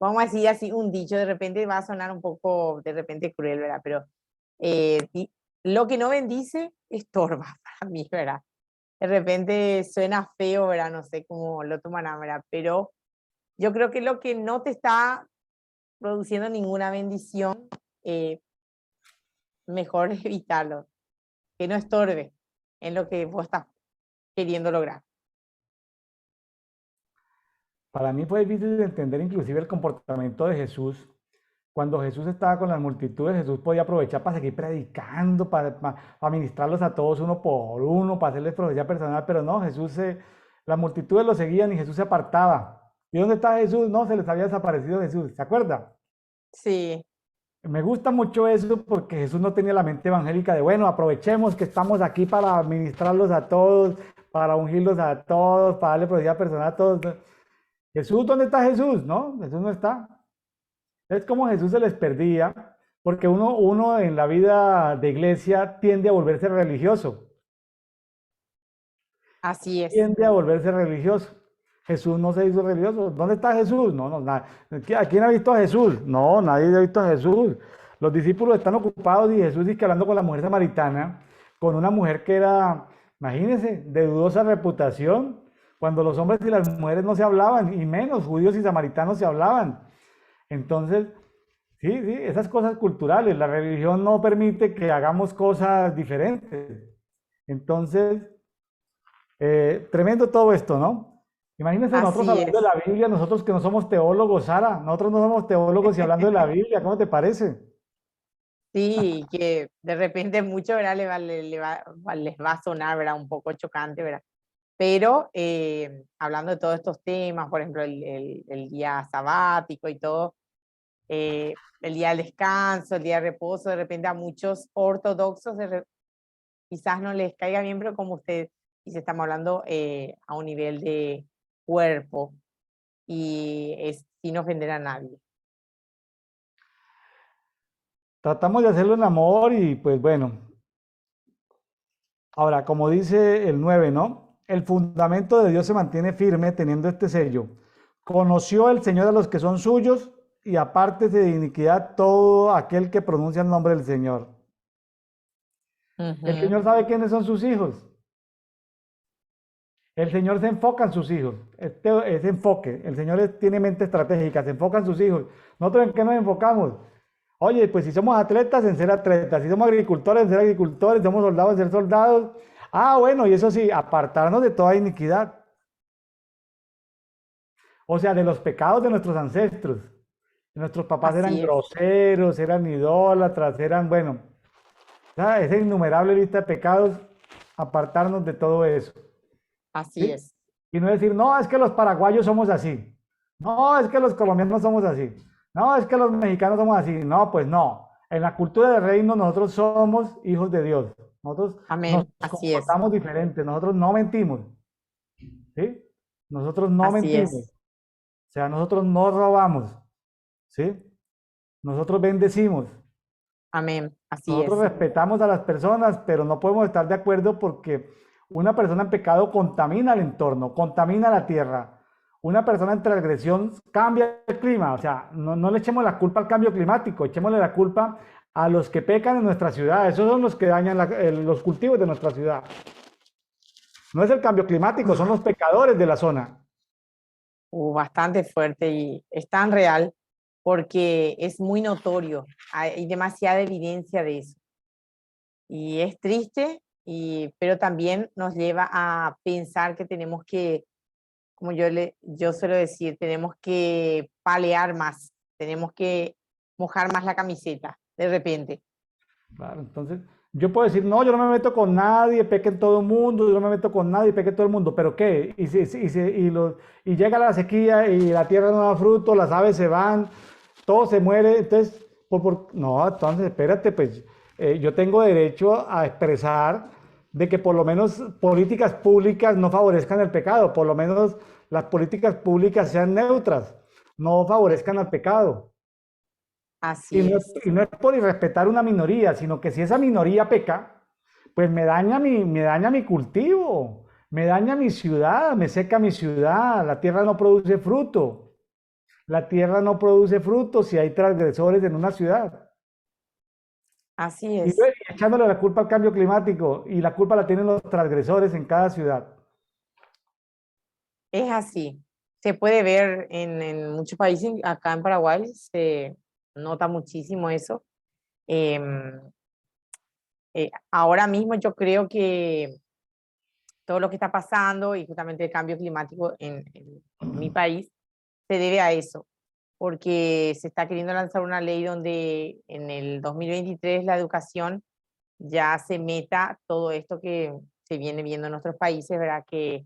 vamos a decir así, un dicho, de repente va a sonar un poco, de repente cruel, ¿verdad? Pero lo que no bendice, estorba para mí, ¿verdad? De repente suena feo, ¿verdad? No sé cómo lo toman, ¿verdad? Pero yo creo que lo que no te está produciendo ninguna bendición, mejor evitarlo, que no estorbe en lo que vos estás queriendo lograr. Para mí fue difícil de entender inclusive el comportamiento de Jesús. Cuando Jesús estaba con las multitudes, Jesús podía aprovechar para seguir predicando, para ministrarlos a todos uno por uno, para hacerles profecía personal, pero no, las multitudes lo seguían y Jesús se apartaba. ¿Y dónde está Jesús? No, se les había desaparecido Jesús, ¿se acuerda? Sí, Me gusta mucho eso porque Jesús no tenía la mente evangélica de, bueno, aprovechemos que estamos aquí para ministrarlos a todos, para ungirlos a todos, para darle profecía personal a todos. Jesús, ¿dónde está Jesús? No, Jesús no está. Es como Jesús se les perdía, porque uno en la vida de iglesia tiende a volverse religioso, así es. tiende a volverse religioso. Jesús no se hizo religioso. ¿Dónde está Jesús? No, no, ¿A quién ha visto a Jesús? No, nadie ha visto a Jesús. Los discípulos están ocupados y Jesús dice que hablando con la mujer samaritana, con una mujer que era, imagínense, de dudosa reputación, cuando los hombres y las mujeres no se hablaban, y menos judíos y samaritanos se hablaban. Entonces, sí, sí, esas cosas culturales, la religión no permite que hagamos cosas diferentes. Entonces, tremendo todo esto, ¿no? Imagínense nosotros Así hablando de es. la Biblia, nosotros que no somos teólogos, Sara, nosotros no somos teólogos y hablando de la Biblia, ¿cómo te parece? Sí, que de repente mucho, ¿verdad? Les va a sonar, ¿verdad? Un poco chocante, ¿verdad? Pero hablando de todos estos temas, por ejemplo, el día sabático y todo, el día del descanso, el día de reposo, de repente a muchos ortodoxos quizás no les caiga bien, pero como usted dice, estamos hablando a un nivel de cuerpo y es sin ofender a nadie. Tratamos de hacerlo en amor y pues bueno. Ahora, como dice el 9, ¿no? El fundamento de Dios se mantiene firme teniendo este sello. Conoció el Señor a los que son suyos y apártese de iniquidad todo aquel que pronuncia el nombre del Señor. El Ujú. Señor sabe quiénes son sus hijos. El Señor se enfoca en sus hijos. Ese enfoque. El Señor tiene mente estratégica, se enfoca en sus hijos. ¿Nosotros en qué nos enfocamos? Oye, pues si somos atletas, en ser atletas. Si somos agricultores, en ser agricultores. Si somos soldados, en ser soldados. Ah, bueno, y eso sí, apartarnos de toda iniquidad. O sea, de los pecados de nuestros ancestros. Nuestros papás eran Así es, groseros, eran idólatras, eran, bueno, esa innumerable lista de pecados, apartarnos de todo eso. así ¿Sí? es. Y no decir, no, es que los paraguayos somos así. No, es que los colombianos somos así. No, es que los mexicanos somos así. No, pues no. En la cultura del reino nosotros somos hijos de Dios. Nosotros nos Amén, así es, comportamos diferente. Nosotros no mentimos. ¿Sí? Nosotros no así mentimos. es. O sea, nosotros no robamos. ¿Sí? Nosotros bendecimos. Amén, así Nosotros es. respetamos a las personas, pero no podemos estar de acuerdo porque Una persona en pecado contamina el entorno, contamina la tierra. Una persona en transgresión cambia el clima. O sea, no le echemos la culpa al cambio climático, echémosle la culpa a los que pecan en nuestra ciudad. Esos son los que dañan los cultivos de nuestra ciudad. No es el cambio climático, son los pecadores de la zona. Bastante fuerte y es tan real porque es muy notorio, hay demasiada evidencia de eso. Y es triste, pero también nos lleva a pensar que tenemos que, como yo suelo decir, tenemos que palear más, tenemos que mojar más la camiseta de repente. Claro, entonces yo puedo decir, no, yo no me meto con nadie, peque en todo el mundo, yo no me meto con nadie, peque en todo el mundo, pero ¿qué? Y llega la sequía y la tierra no da fruto, las aves se van, todo se muere, entonces, no, entonces espérate, pues yo tengo derecho a expresar de que por lo menos políticas públicas no favorezcan el pecado, por lo menos las políticas públicas sean neutras, no favorezcan al pecado. Así es, Y no es por irrespetar una minoría, sino que si esa minoría peca, pues me daña mi cultivo, me daña mi ciudad, me seca mi ciudad, la tierra no produce fruto. La tierra no produce fruto si hay transgresores en una ciudad. así Y es. echándole la culpa al cambio climático, y la culpa la tienen los transgresores en cada ciudad. Es así. Se puede ver en muchos países, acá en Paraguay se nota muchísimo eso. Em, Ahora mismo yo creo que todo lo que está pasando y justamente el cambio climático en mi país se debe a eso, porque se está queriendo lanzar una ley donde en el 2023 la educación ya se meta todo esto que se viene viendo en nuestros países, ¿verdad? Que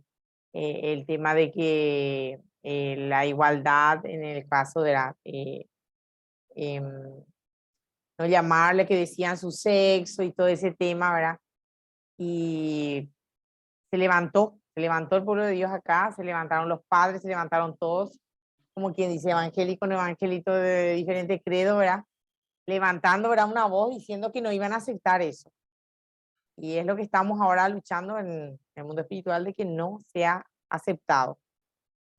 el tema de que la igualdad en el caso de la, em, no llamarle que decían su sexo y todo ese tema, ¿verdad? Y se levantó el pueblo de Dios acá, se levantaron los padres, se levantaron todos, como quien dice, evangélico, no evangelito de diferente credo, ¿verdad? Levantando, ¿verdad? Una voz diciendo que no iban a aceptar eso. Y es lo que estamos ahora luchando en el mundo espiritual de que no sea aceptado.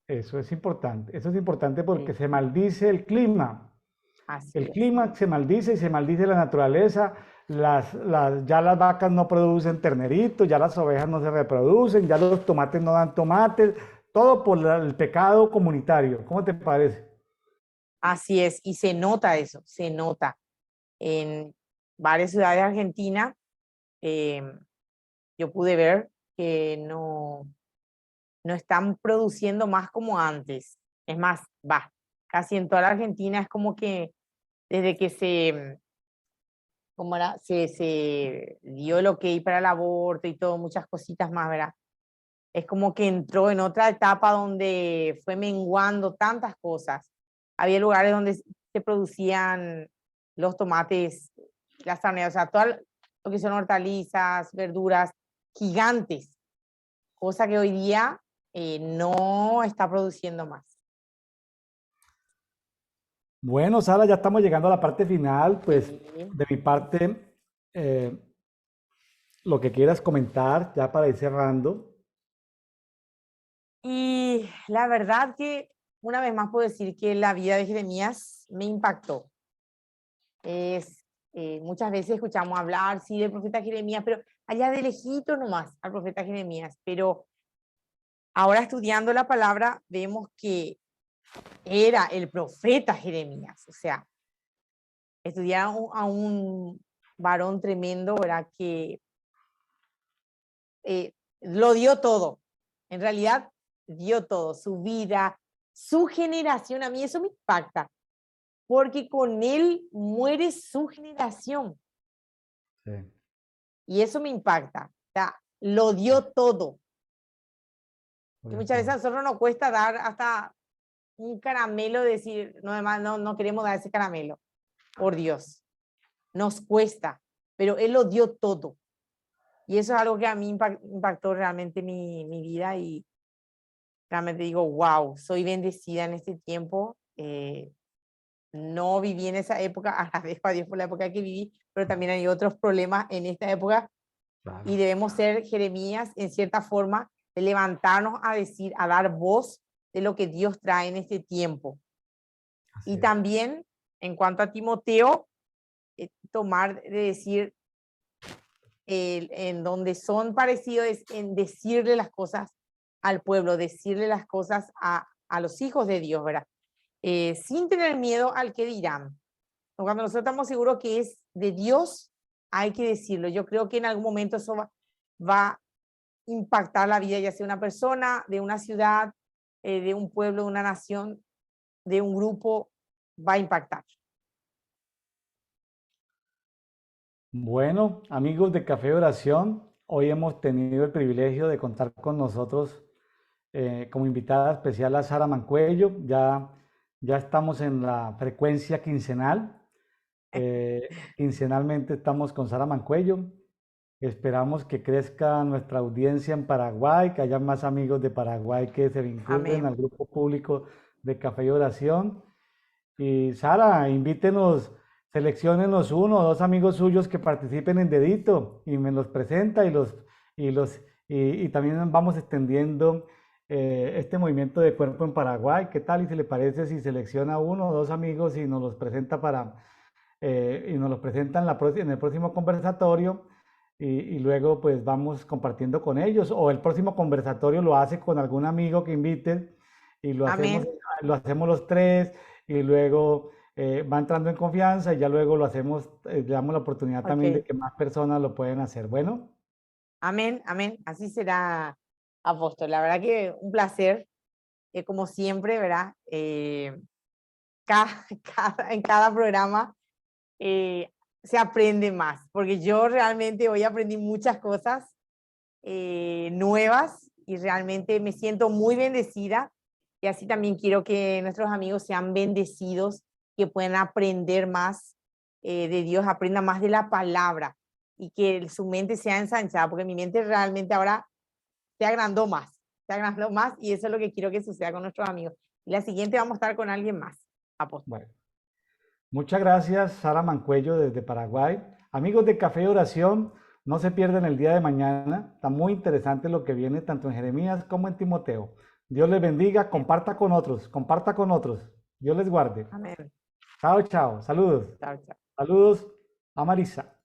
Eso es importante porque Sí, se maldice el clima. así El es. clima se maldice y se maldice la naturaleza. Ya las vacas no producen terneritos, ya las ovejas no se reproducen, ya los tomates no dan tomates, todo por el pecado comunitario. ¿Cómo te parece? Así es. Y se nota eso, se nota. En varias ciudades de Argentina, eh, yo pude ver que no están produciendo más como antes. Es más, casi en toda la Argentina es como que desde que se dio el ok para el aborto y todo, muchas cositas más, ¿verdad? Es como que entró en otra etapa donde fue menguando tantas cosas. Había lugares donde se producían los tomates, las zanahorias, o sea, todo lo que son hortalizas, verduras gigantes, cosa que hoy día no está produciendo más. Bueno, Sara, ya estamos llegando a la parte final. Pues Sí. de mi parte, eh, lo que quieras comentar, ya para ir cerrando. Y la verdad que una vez más puedo decir que la vida de Jeremías me impactó. Muchas veces escuchamos hablar, sí, del profeta Jeremías, pero allá de lejito nomás al profeta Jeremías. Pero ahora estudiando la palabra vemos que era el profeta Jeremías. O sea, estudiar a un varón tremendo, ¿verdad? Que lo dio todo. En realidad, dio todo, su vida, su generación. A mí eso me impacta, porque con él muere su generación. Sí, Y eso me impacta. O sea, lo dio todo. Y pues muchas sí. veces a nosotros nos cuesta dar hasta un caramelo, decir, no, además no queremos dar ese caramelo. Por Dios, nos cuesta, pero él lo dio todo. Y eso es algo que a mí impactó realmente mi vida y realmente digo, wow, soy bendecida en este tiempo. No viví en esa época, agradezco a Dios por la época que viví, pero también hay otros problemas en esta época Claro. Y debemos ser Jeremías en cierta forma, de levantarnos a decir, a dar voz de lo que Dios trae en este tiempo. Así Y es. también, en cuanto a Timoteo, tomar de decir, en donde son parecidos, es en decirle las cosas al pueblo, decirle las cosas a los hijos de Dios, ¿verdad? Sin tener miedo al que dirán. Cuando nosotros estamos seguros que es de Dios, hay que decirlo. Yo creo que en algún momento eso va a impactar la vida, ya sea una persona, de una ciudad, de un pueblo, de una nación, de un grupo, va a impactar. Bueno, amigos de Café de Oración, hoy hemos tenido el privilegio de contar con nosotros como invitada especial a Sara Mancuello. Ya estamos en la frecuencia quincenal. Quincenalmente estamos con Sara Mancuello. Esperamos que crezca nuestra audiencia en Paraguay, que haya más amigos de Paraguay que se vinculen Amén. al grupo público de Café y Oración. Y Sara, invítenos, selecciónenos uno o dos amigos suyos que participen en Dedito y me los presenta y también vamos extendiendo este movimiento de cuerpo en Paraguay. ¿Qué tal? Y si le parece, si selecciona uno o dos amigos y nos los presenta y nos los presenta en el próximo conversatorio y luego pues vamos compartiendo con ellos o el próximo conversatorio lo hace con algún amigo que invite y Amén. lo hacemos los tres y luego va entrando en confianza y ya luego lo hacemos, le damos la oportunidad también de Ok. que más personas lo pueden hacer. Bueno, Amén. Amén. Así será, apóstol. La verdad que un placer, como siempre, ¿verdad? Cada, en cada programa se aprende más, porque yo realmente hoy aprendí muchas cosas nuevas y realmente me siento muy bendecida y así también quiero que nuestros amigos sean bendecidos, que puedan aprender más de Dios, aprendan más de la palabra y que su mente sea ensanchada, porque mi mente realmente ahora se agrandó más y eso es lo que quiero que suceda con nuestros amigos. Y la siguiente vamos a estar con alguien más, apóstol. bueno. Muchas gracias, Sara Mancuello desde Paraguay. Amigos de Café y Oración, no se pierdan el día de mañana. Está muy interesante lo que viene tanto en Jeremías como en Timoteo. Dios les bendiga, Amén. comparta con otros, comparta con otros. Dios les guarde. Amén. Chao, chao. Saludos. Chao, chao. Saludos a Marisa.